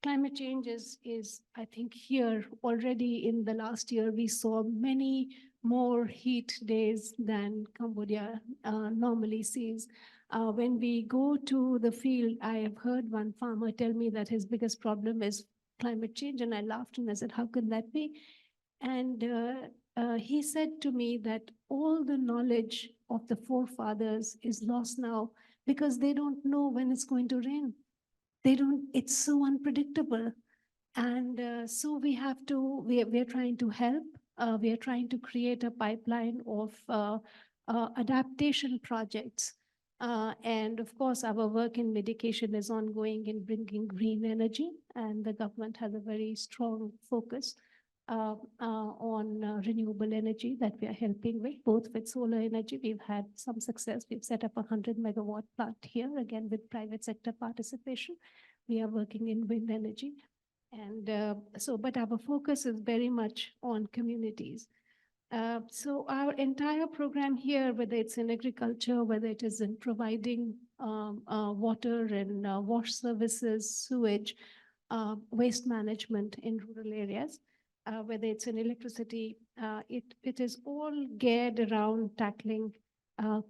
Climate change is, I think, here already. In the last year, we saw many more heat days than Cambodia normally sees. When we go to the field, I have heard one farmer tell me that his biggest problem is climate change, and I laughed and I said, how can that be? And he said to me that all the knowledge of the forefathers is lost now because they don't know when it's going to rain. It's so unpredictable. And so we are trying to help. We are trying to create a pipeline of adaptation projects. And of course, our work in medication is ongoing in bringing green energy, and the government has a very strong focus on renewable energy that we are helping with, both with solar energy. We've had some success. We've set up a 100-megawatt plant here, again, with private sector participation. We are working in wind energy. And but our focus is very much on communities. So our entire program here, whether it's in agriculture, whether it is in providing water and wash services, sewage, waste management in rural areas, whether it's in electricity, it is all geared around tackling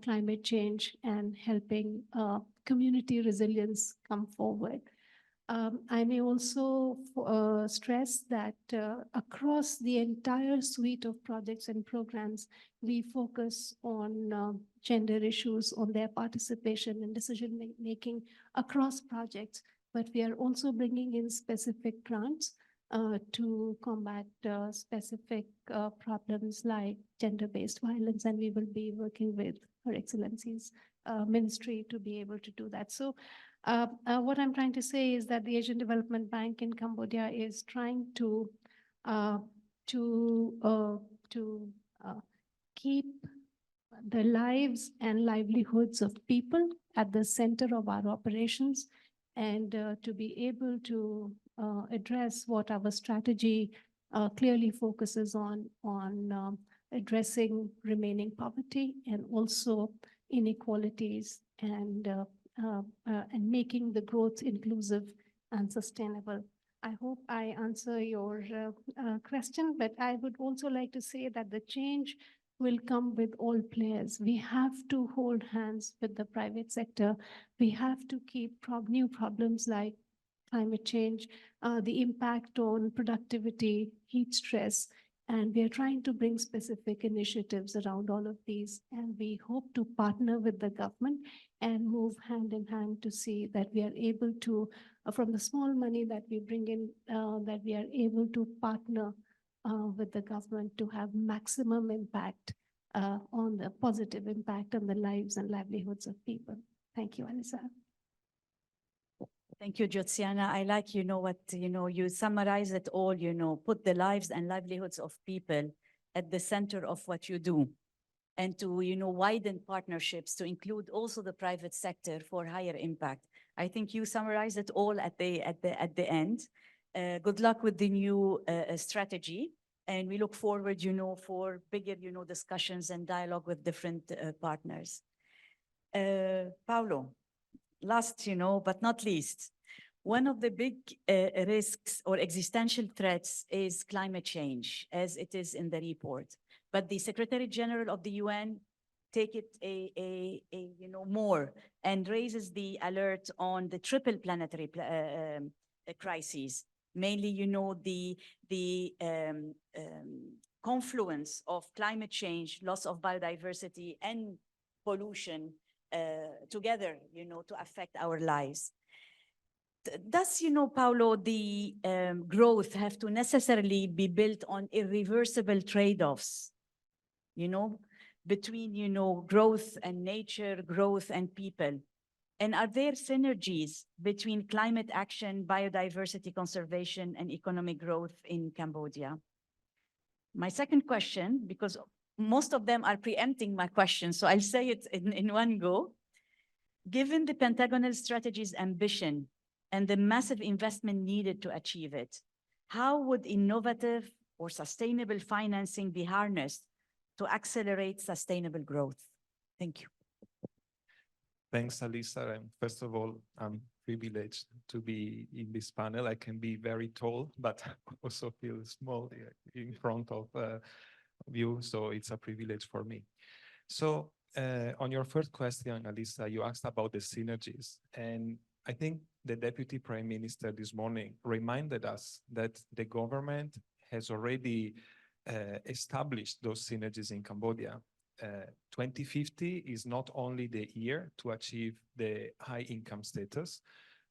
climate change and helping community resilience come forward. I may also stress that across the entire suite of projects and programs, we focus on gender issues, on their participation in decision-making across projects, but we are also bringing in specific grants to combat specific problems like gender-based violence, and we will be working with Her Excellency's ministry to be able to do that. So what I'm trying to say is that the Asian Development Bank in Cambodia is trying to keep the lives and livelihoods of people at the center of our operations, and to be able to address what our strategy clearly focuses on addressing remaining poverty and also inequalities, and making the growth inclusive and sustainable. I hope I answer your question, but I would also like to say that the change will come with all players. We have to hold hands with the private sector. We have to keep new problems like climate change, the impact on productivity, heat stress, and we are trying to bring specific initiatives around all of these. And we hope to partner with the government and move hand in hand to see that we are able to, from the small money that we bring in, that we are able to partner with the government to have maximum impact on the positive impact on the lives and livelihoods of people. Thank you, Anissa. Thank you, Jyotsiana. I like, you summarize it all, put the lives and livelihoods of people at the center of what you do, and to, widen partnerships to include also the private sector for higher impact. I think you summarized it all at the end. Good luck with the new strategy, and we look forward, for bigger, discussions and dialogue with different partners. Paulo, last, but not least, one of the big risks or existential threats is climate change, as it is in the report. But the Secretary General of the UN take it more and raises the alert on the triple planetary crises, mainly, the confluence of climate change, loss of biodiversity, and pollution together, to affect our lives. Does, Paulo, the growth have to necessarily be built on irreversible trade-offs, between, growth and nature, growth and people? And are there synergies between climate action, biodiversity conservation, and economic growth in Cambodia? My second question, because most of them are preempting my question, so I'll say it in one go. Given the Pentagonal strategy's ambition and the massive investment needed to achieve it, how would innovative or sustainable financing be harnessed to accelerate sustainable growth? Thank you. Thanks, Alisa. And first of all, I'm privileged to be in this panel. I can be very tall, but also feel small in front of you. So it's a privilege for me. So on your first question, Alisa, you asked about the synergies. And I think the Deputy Prime Minister this morning reminded us that the government has already established those synergies in Cambodia. 2050 is not only the year to achieve the high income status,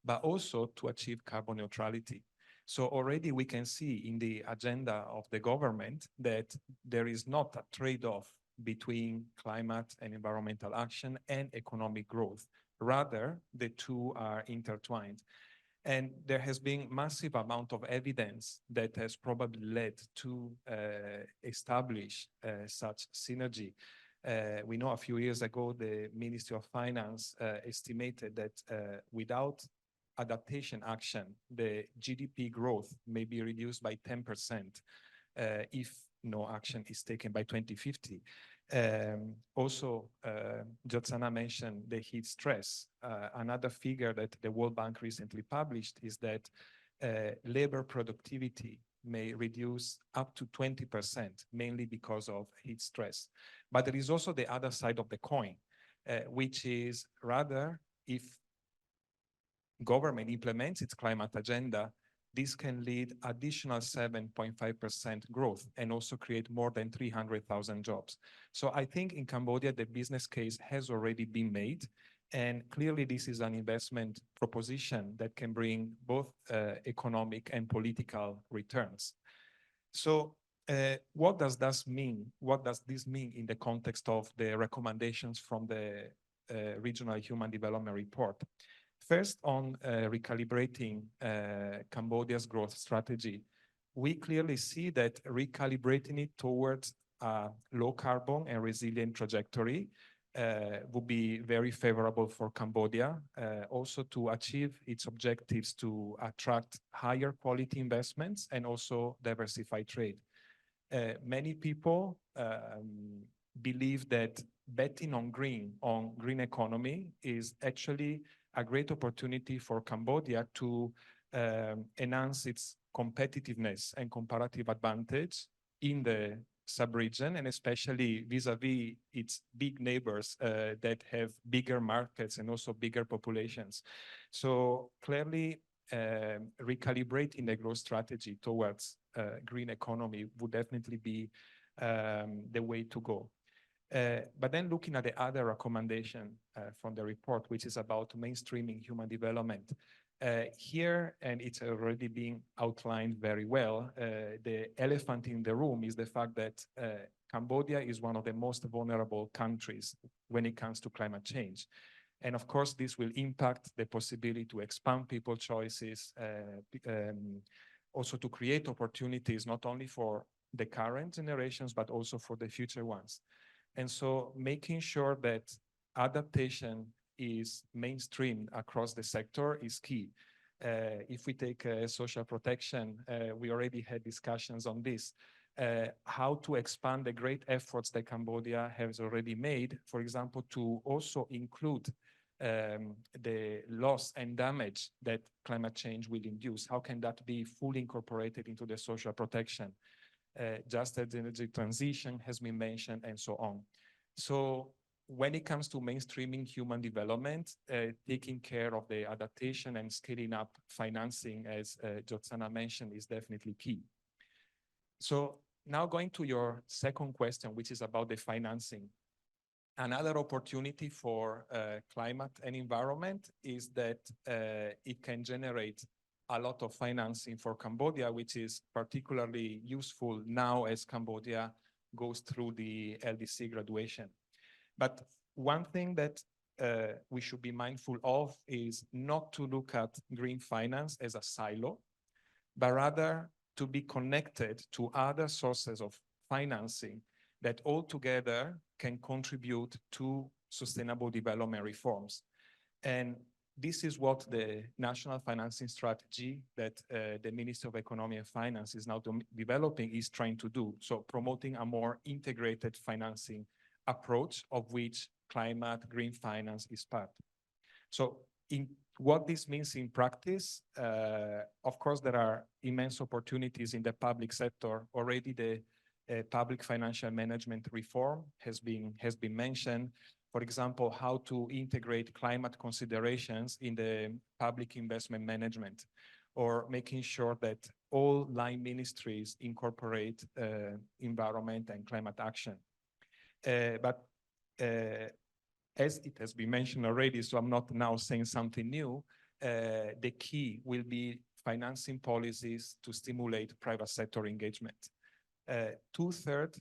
but also to achieve carbon neutrality. So already we can see in the agenda of the government that there is not a trade-off between climate and environmental action and economic growth. Rather, the two are intertwined. And there has been massive amount of evidence that has probably led to establish such synergy. We know a few years ago, the Ministry of Finance estimated that without adaptation action, the GDP growth may be reduced by 10% if no action is taken by 2050. Also, Jyotsana mentioned the heat stress. Another figure that the World Bank recently published is that labor productivity may reduce up to 20%, mainly because of heat stress. But there is also the other side of the coin, which is rather if government implements its climate agenda, this can lead additional 7.5% growth and also create more than 300,000 jobs. So I think in Cambodia, the business case has already been made. And clearly, this is an investment proposition that can bring both economic and political returns. So what does this mean? What does this mean in the context of the recommendations from the Regional Human Development Report? First, on recalibrating Cambodia's growth strategy, we clearly see that recalibrating it towards a low carbon and resilient trajectory would be very favorable for Cambodia, also to achieve its objectives to attract higher quality investments and also diversify trade. Many people believe that betting on green economy is actually a great opportunity for Cambodia to enhance its competitiveness and comparative advantage in the sub-region, and especially vis-a-vis its big neighbors that have bigger markets and also bigger populations. So clearly, recalibrating the growth strategy towards green economy would definitely be the way to go. But then looking at the other recommendation from the report, which is about mainstreaming human development, here, and it's already being outlined very well, the elephant in the room is the fact that Cambodia is one of the most vulnerable countries when it comes to climate change. And of course, this will impact the possibility to expand people's choices, also to create opportunities, not only for the current generations, but also for the future ones. And so making sure that adaptation is mainstreamed across the sector is key. If we take social protection, we already had discussions on this, how to expand the great efforts that Cambodia has already made, for example, to also include the loss and damage that climate change will induce. How can that be fully incorporated into the social protection? Just as energy transition has been mentioned and so on. So when it comes to mainstreaming human development, taking care of the adaptation and scaling up financing, as Jyotsana mentioned, is definitely key. So now going to your second question, which is about the financing. Another opportunity for climate and environment is that it can generate a lot of financing for Cambodia, which is particularly useful now as Cambodia goes through the LDC graduation. But one thing that we should be mindful of is not to look at green finance as a silo, but rather to be connected to other sources of financing that altogether can contribute to sustainable development reforms. And this is what the national financing strategy that the Ministry of Economy and Finance is now developing is trying to do. So promoting a more integrated financing approach, of which climate green finance is part. So in what this means in practice, of course, there are immense opportunities in the public sector. Already the public financial management reform has been mentioned. For example, how to integrate climate considerations in the public investment management, or making sure that all line ministries incorporate environment and climate action. But as it has been mentioned already, so I'm not now saying something new, the key will be financing policies to stimulate private sector engagement. 2/3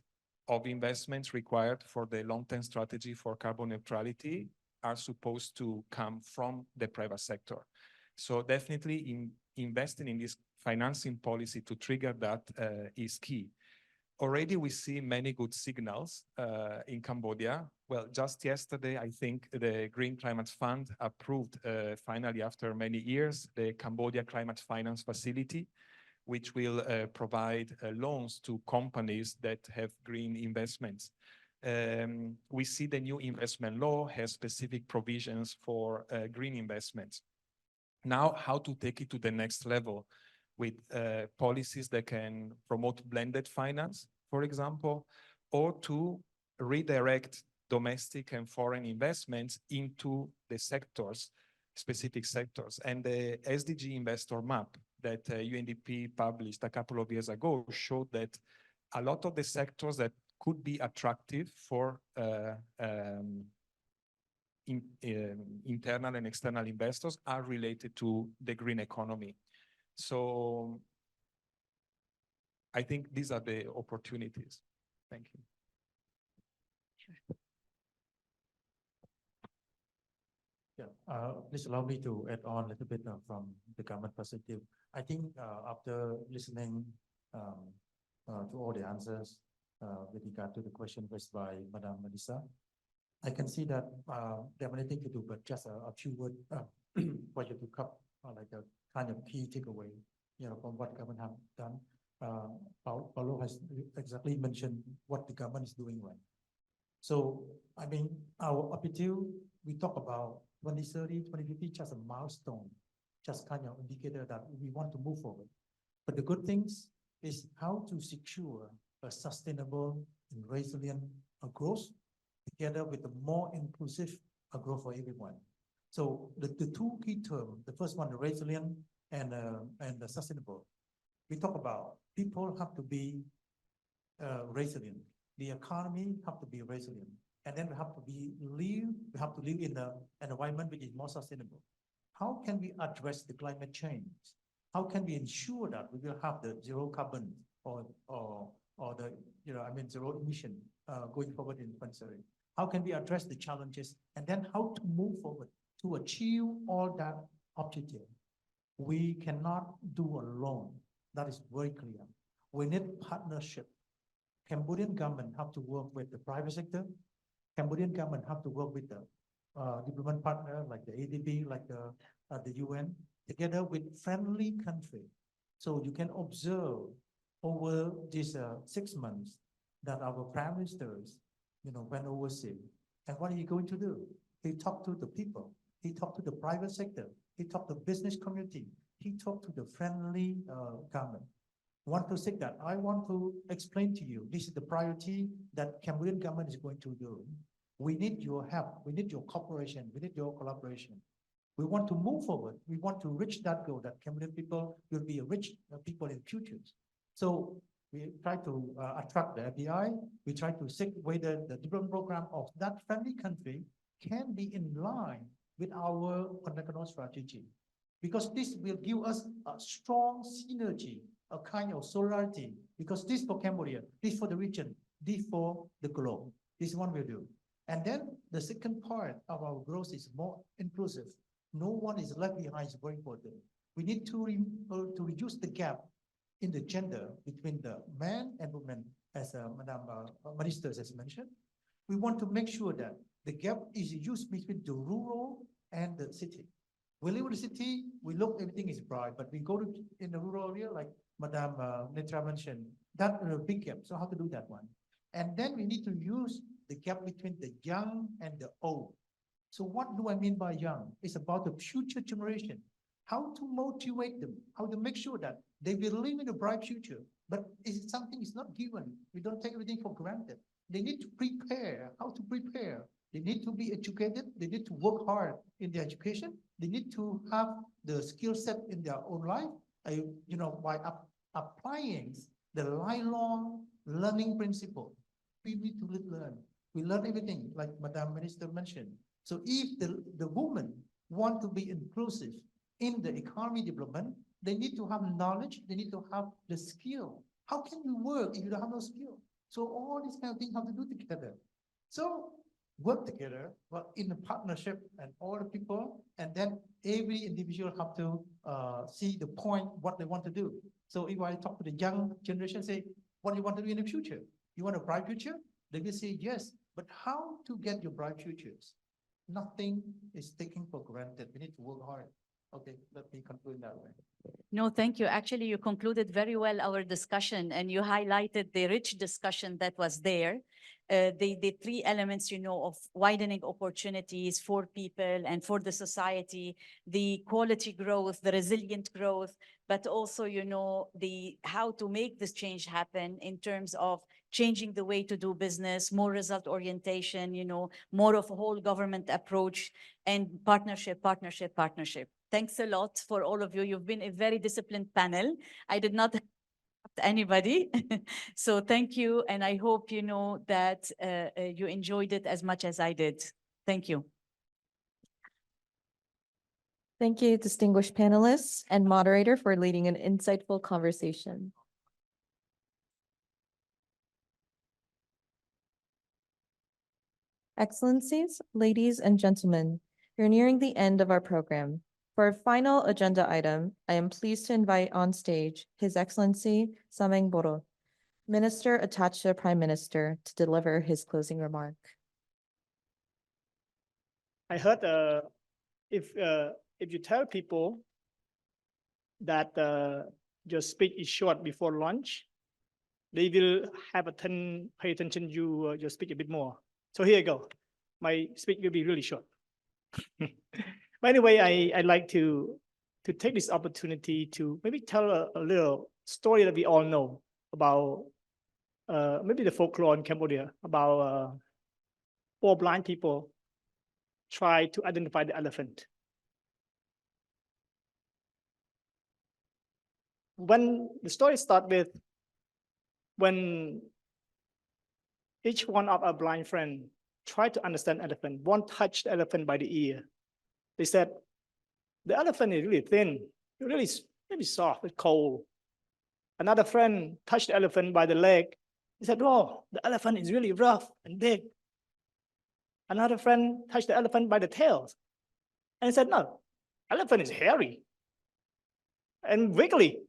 of investments required for the long-term strategy for carbon neutrality are supposed to come from the private sector. So definitely investing in this financing policy to trigger that is key. Already we see many good signals in Cambodia. Well, just yesterday, I think the Green Climate Fund approved finally after many years, the Cambodia Climate Finance Facility, which will provide loans to companies that have green investments. We see the new investment law has specific provisions for green investments. Now, how to take it to the next level with policies that can promote blended finance, for example, or to redirect domestic and foreign investments into the sectors, specific sectors. And the SDG investor map that UNDP published a couple of years ago showed that a lot of the sectors that could be attractive for internal and external investors are related to the green economy. So I think these are the opportunities. Thank you. Sure. Yeah, please allow me to add on a little bit from the government perspective. I think after listening to all the answers with regard to the question raised by Madam Melissa. I can see that there are many things to do, but just a few words for you to cup like a kind of key takeaway, from what government have done. Paulo has exactly mentioned what the government is doing right. So, I mean, our objective, we talk about 2030, 2050, just a milestone, just kind of indicator that we want to move forward. But the good things is how to secure a sustainable and resilient growth together with a more inclusive growth for everyone. So the two key terms, the first one, the resilient and the sustainable. We talk about people have to be resilient. The economy have to be resilient, and then we have to live in an environment which is more sustainable. How can we address the climate change? How can we ensure that we will have the zero carbon or the zero emission going forward in 2030? How can we address the challenges, and then how to move forward to achieve all that objective? We cannot do alone. That is very clear. We need partnership. Cambodian government have to work with the private sector. Cambodian government have to work with the development partner like the ADB, like the UN, together with friendly country. So you can observe over these 6 months that our prime ministers, went overseas. And what are you going to do? He talked to the people. He talked to the private sector. He talked to the business community. He talked to the friendly government. Want to say that I want to explain to you, this is the priority that Cambodian government is going to do. We need your help. We need your cooperation. We need your collaboration. We want to move forward. We want to reach that goal that Cambodian people will be rich people in future. So we try to attract the FDI. We try to seek whether the development program of that friendly country can be in line with our economic strategy. Because this will give us a strong synergy, a kind of solidarity, because this for Cambodia, this for the region, this for the globe. This is what we'll do. And then the second part of our growth is more inclusive. No one is left behind is very important. We need to reduce the gap in the gender between the man and women, as Madam Minister has mentioned. We want to make sure that the gap is used between the rural and the city. We live in the city, we look, everything is bright, but we go to in the rural area, like Madam Netra mentioned, that is a big gap. So how to do that one? And then we need to use the gap between the young and the old. So what do I mean by young? It's about the future generation. How to motivate them, how to make sure that they will live in a bright future. But it's something is not given. We don't take everything for granted. They need to prepare. How to prepare? They need to be educated. They need to work hard in their education. They need to have the skill set in their own life, by applying the lifelong learning principle. We need to learn. We learn everything, like Madam Minister mentioned. So if the women want to be inclusive in the economy development, they need to have knowledge. They need to have the skill. How can you work if you don't have no skill? So all these kind of things have to do together. So work together, but in a partnership and all the people, and then every individual have to see the point, what they want to do. So if I talk to the young generation, say, what do you want to do in the future? You want a bright future? They will say yes, but how to get your bright futures? Nothing is taken for granted. We need to work hard. Okay, let me conclude that way. No, thank you. Actually, you concluded very well our discussion, and you highlighted the rich discussion that was there. The three elements, of widening opportunities for people and for the society, the quality growth, the resilient growth, but also, the how to make this change happen in terms of changing the way to do business, more result orientation, more of a whole government approach, and partnership. Thanks a lot for all of you. You've been a very disciplined panel. I did not anybody. So thank you. And I hope that you enjoyed it as much as I did. Thank you. Thank you, distinguished panelists and moderator, for leading an insightful conversation. Excellencies, ladies and gentlemen, we're nearing the end of our program. For our final agenda item, I am pleased to invite on stage His Excellency Sameng Boro, Minister attached to the Prime Minister to deliver his closing remark. I heard if you tell people that your speech is short before lunch, they will pay attention to your speech a bit more. So here you go. My speech will be really short. But anyway, I'd like to take this opportunity to maybe tell a little story that we all know about maybe the folklore in Cambodia about 4 blind people try to identify the elephant. When the story starts with when each one of our blind friends tried to understand elephant, one touched the elephant by the ear. They said, the elephant is really thin, really soft, it's cold. Another friend touched the elephant by the leg. He said, oh, the elephant is really rough and big. Another friend touched the elephant by the tail. And he said, no, elephant is hairy and wiggly.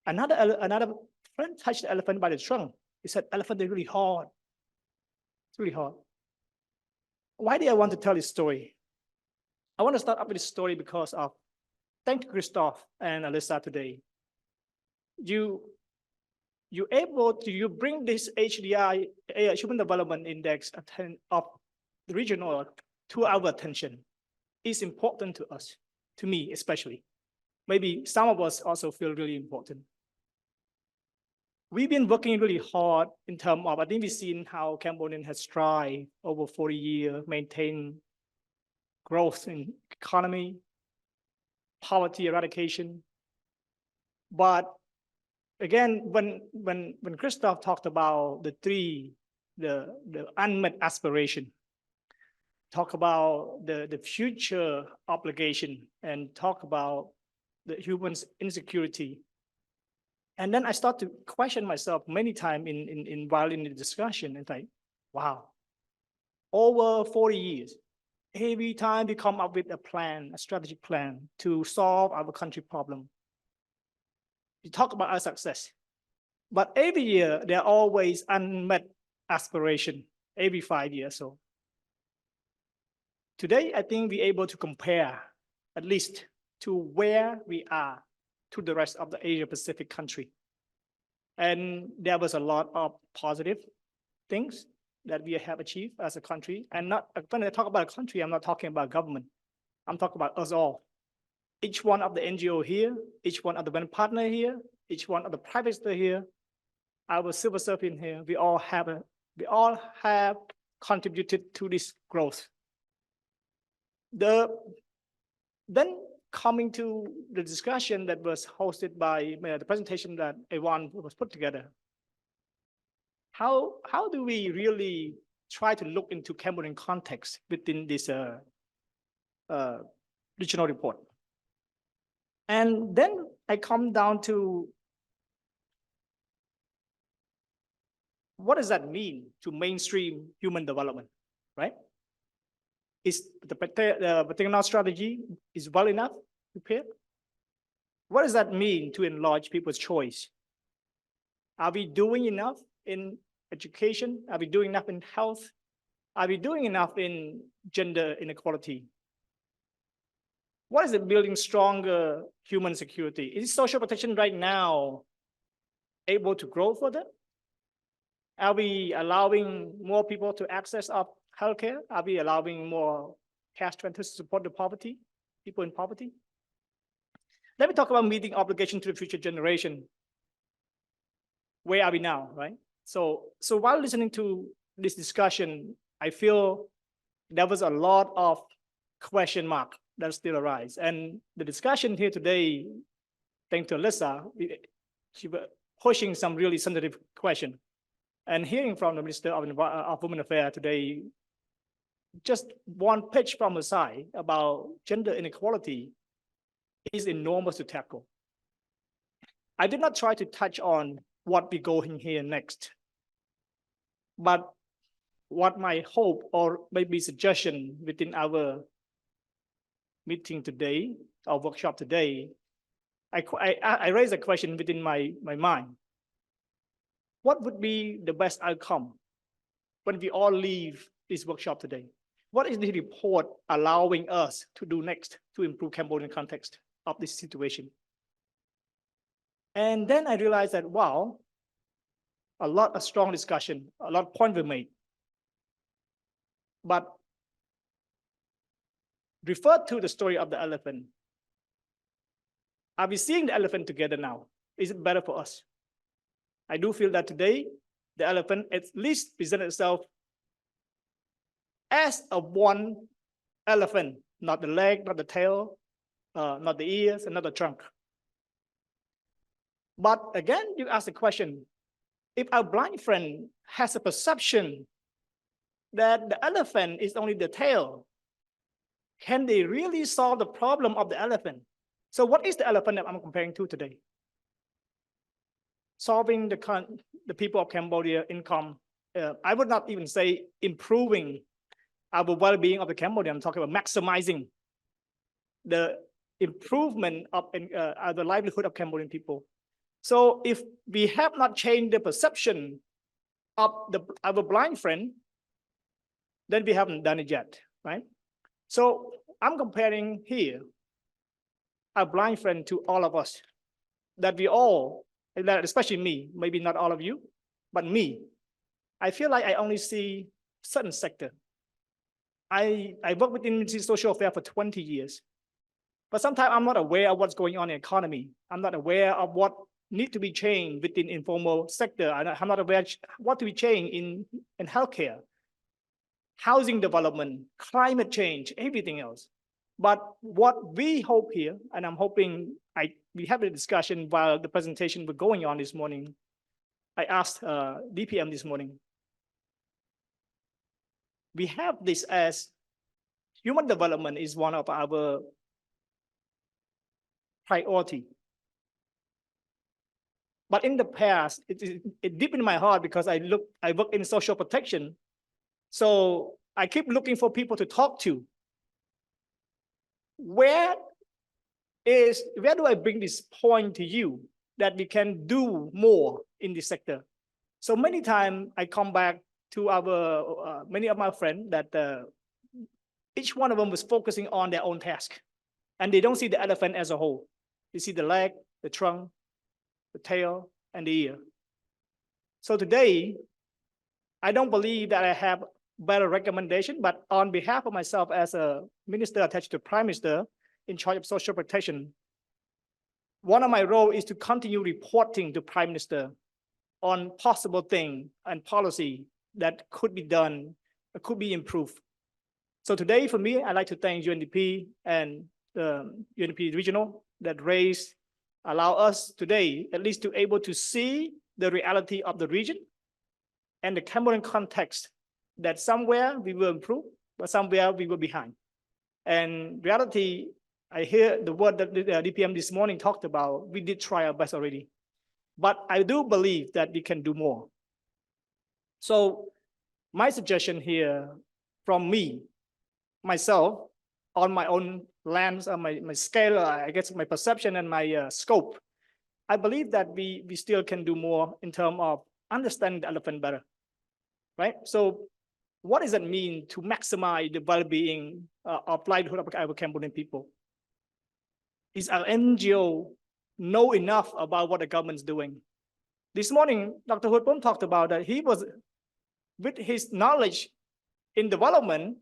Another friend touched the elephant by the trunk. He said, elephant is really hard. It's really hard. Why do I want to tell this story? I want to start up with this story because of, thank you, Christoph and Alyssa today. You bring this HDI, Human Development Index of the regional to our attention. It's important to us, to me especially. Maybe some of us also feel really important. We've been working really hard in terms of, I think we've seen how Cambodian has tried over 40 years, maintain growth in economy, poverty eradication. But again, when Christoph talked about the unmet aspiration, talk about the future obligation, and talk about the human's insecurity. And then I start to question myself many times while in the discussion. It's like, wow, over 40 years, every time we come up with a plan, a strategic plan to solve our country problem, we talk about our success. But every year, there are always unmet aspiration, every 5 years or so. Today, I think we're able to compare, at least, to where we are to the rest of the Asia-Pacific country. And there was a lot of positive things that we have achieved as a country. And when I talk about a country, I'm not talking about government. I'm talking about us all. Each one of the NGO here, each one of the vendor partner here, each one of the private sector here, our civil servant here, we all have contributed to this growth. Then coming to the discussion that was hosted by the presentation that Ewan was put together, how do we really try to look into Cambodian context within this regional report? And then I come down to what does that mean to mainstream human development, right? Is the particular strategy is well enough prepared? What does that mean to enlarge people's choice? Are we doing enough in education? Are we doing enough in health? Are we doing enough in gender inequality? What is it building stronger human security? Is social protection right now able to grow further? Are we allowing more people to access our healthcare? Are we allowing more cash transfers to support the poverty, people in poverty? Let me talk about meeting obligation to the future generation. Where are we now, right? So while listening to this discussion, I feel there was a lot of question mark that still arise. And the discussion here today, thanks to Alyssa, she was pushing some really sensitive question. And hearing from the Minister of Women Affairs today, just one pitch from her side about gender inequality is enormous to tackle. I did not try to touch on what we go in here next, but what my hope or maybe suggestion within our meeting today, our workshop today, I raised a question within my mind. what would be the best outcome when we all leave this workshop today? What is the report allowing us to do next to improve Cambodian context of this situation? And then I realized that, wow, a lot of strong discussion, a lot of points were made. But refer to the story of the elephant. Are we seeing the elephant together now? Is it better for us? I do feel that today, the elephant at least presented itself as a one elephant, not the leg, not the tail, not the ears, and not the trunk. But again, you ask the question, if our blind friend has a perception that the elephant is only the tail, can they really solve the problem of the elephant? So what is the elephant that I'm comparing to today? Solving the people of Cambodia income. I would not even say improving our well-being of the Cambodian. I'm talking about maximizing the improvement of the livelihood of Cambodian people. So if we have not changed the perception of our blind friend, then we haven't done it yet, right? So I'm comparing here a blind friend to all of us, that we all, especially me, maybe not all of you, but me, I feel like I only see certain sector. I work within social affairs for 20 years, but sometimes I'm not aware of what's going on in the economy. I'm not aware of what needs to be changed within informal sector. I'm not aware what to be changed in healthcare, housing development, climate change, everything else. But what we hope here, and I'm hoping we have a discussion while the presentation was going on this morning. I asked DPM this morning. We have this as human development is one of our priority. But in the past, it deep in my heart because I work in social protection. So I keep looking for people to talk to. Where do I bring this point to you that we can do more in this sector? So many times I come back to many of my friends that each one of them was focusing on their own task, and they don't see the elephant as a whole. They see the leg, the trunk, the tail, and the ear. So today, I don't believe that I have better recommendation, but on behalf of myself as a minister attached to Prime Minister in charge of social protection, one of my roles is to continue reporting to Prime Minister on possible thing and policy that could be done, could be improved. So today, for me, I'd like to thank UNDP and UNDP Regional that allow us today at least to able to see the reality of the region and the Cambodian context, that somewhere we will improve, but somewhere we were behind. And reality, I hear the word that the DPM this morning talked about, we did try our best already. But I do believe that we can do more. So my suggestion here from myself, on my own lens, on my scale, I guess my perception and my scope, I believe that we still can do more in terms of understanding the elephant better, right? So what does it mean to maximize the well-being of livelihood of our Cambodian people? Is our NGO know enough about what the government's doing? This morning, Dr. Hutpum talked about that he was, with his knowledge in development,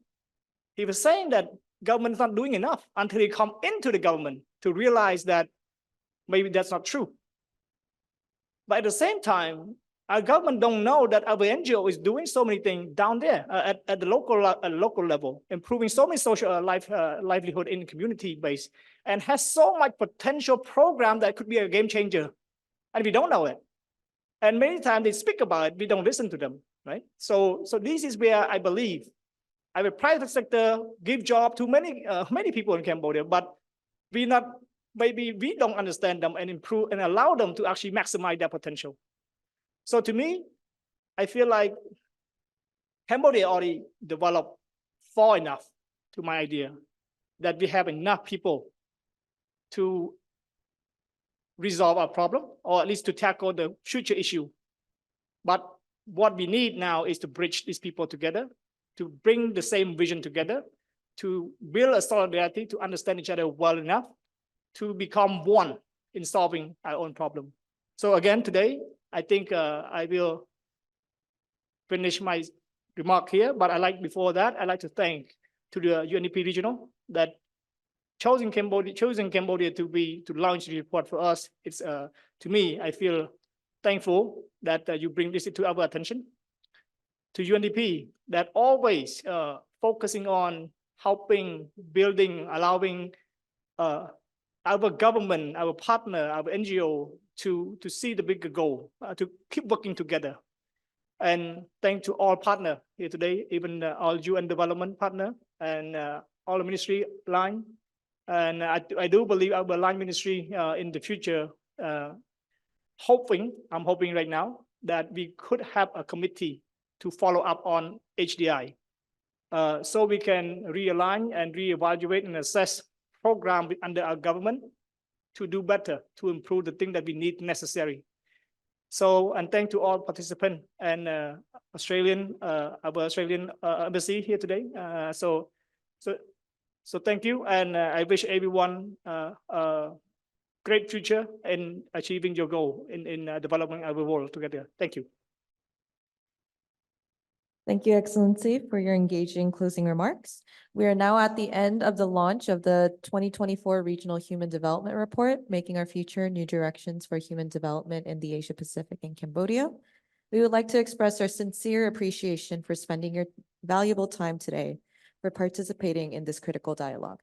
he was saying that government is not doing enough until he come into the government to realize that maybe that's not true. But at the same time, our government don't know that our NGO is doing so many things down there at the local level, improving so many social livelihood in community base, and has so much potential program that could be a game changer, and we don't know it. And many times they speak about it, we don't listen to them, right? So this is where I believe our private sector give job to many people in Cambodia, but maybe we don't understand them and improve and allow them to actually maximize their potential. So to me, I feel like Cambodia already developed far enough, to my idea, that we have enough people to resolve our problem, or at least to tackle the future issue. But what we need now is to bridge these people together, to bring the same vision together, to build a solidarity, to understand each other well enough, to become one in solving our own problem. So again, today, I think I will finish my remark here, but before that, I'd like to thank to the UNDP regional that choosing Cambodia to launch the report for us. It's to me, I feel thankful that you bring this to our attention. To UNDP that always focusing on helping, building, allowing our government, our partner, our NGO to see the bigger goal, to keep working together. And thank to all partners here today, even all UN development partner and all the ministry line. And I do believe our line ministry in the future, I'm hoping right now that we could have a committee to follow up on HDI. So we can realign and reevaluate and assess program under our government to do better, to improve the thing that we need necessary. So, and thank to all participants and our Australian embassy here today. So thank you, and I wish everyone a great future in achieving your goal in developing our world together. Thank you. Thank you, Excellency, for your engaging closing remarks. We are now at the end of the launch of the 2024 Regional Human Development Report, Making Our Future, New Directions for Human Development in the Asia Pacific and Cambodia. We would like to express our sincere appreciation for spending your valuable time today, for participating in this critical dialogue.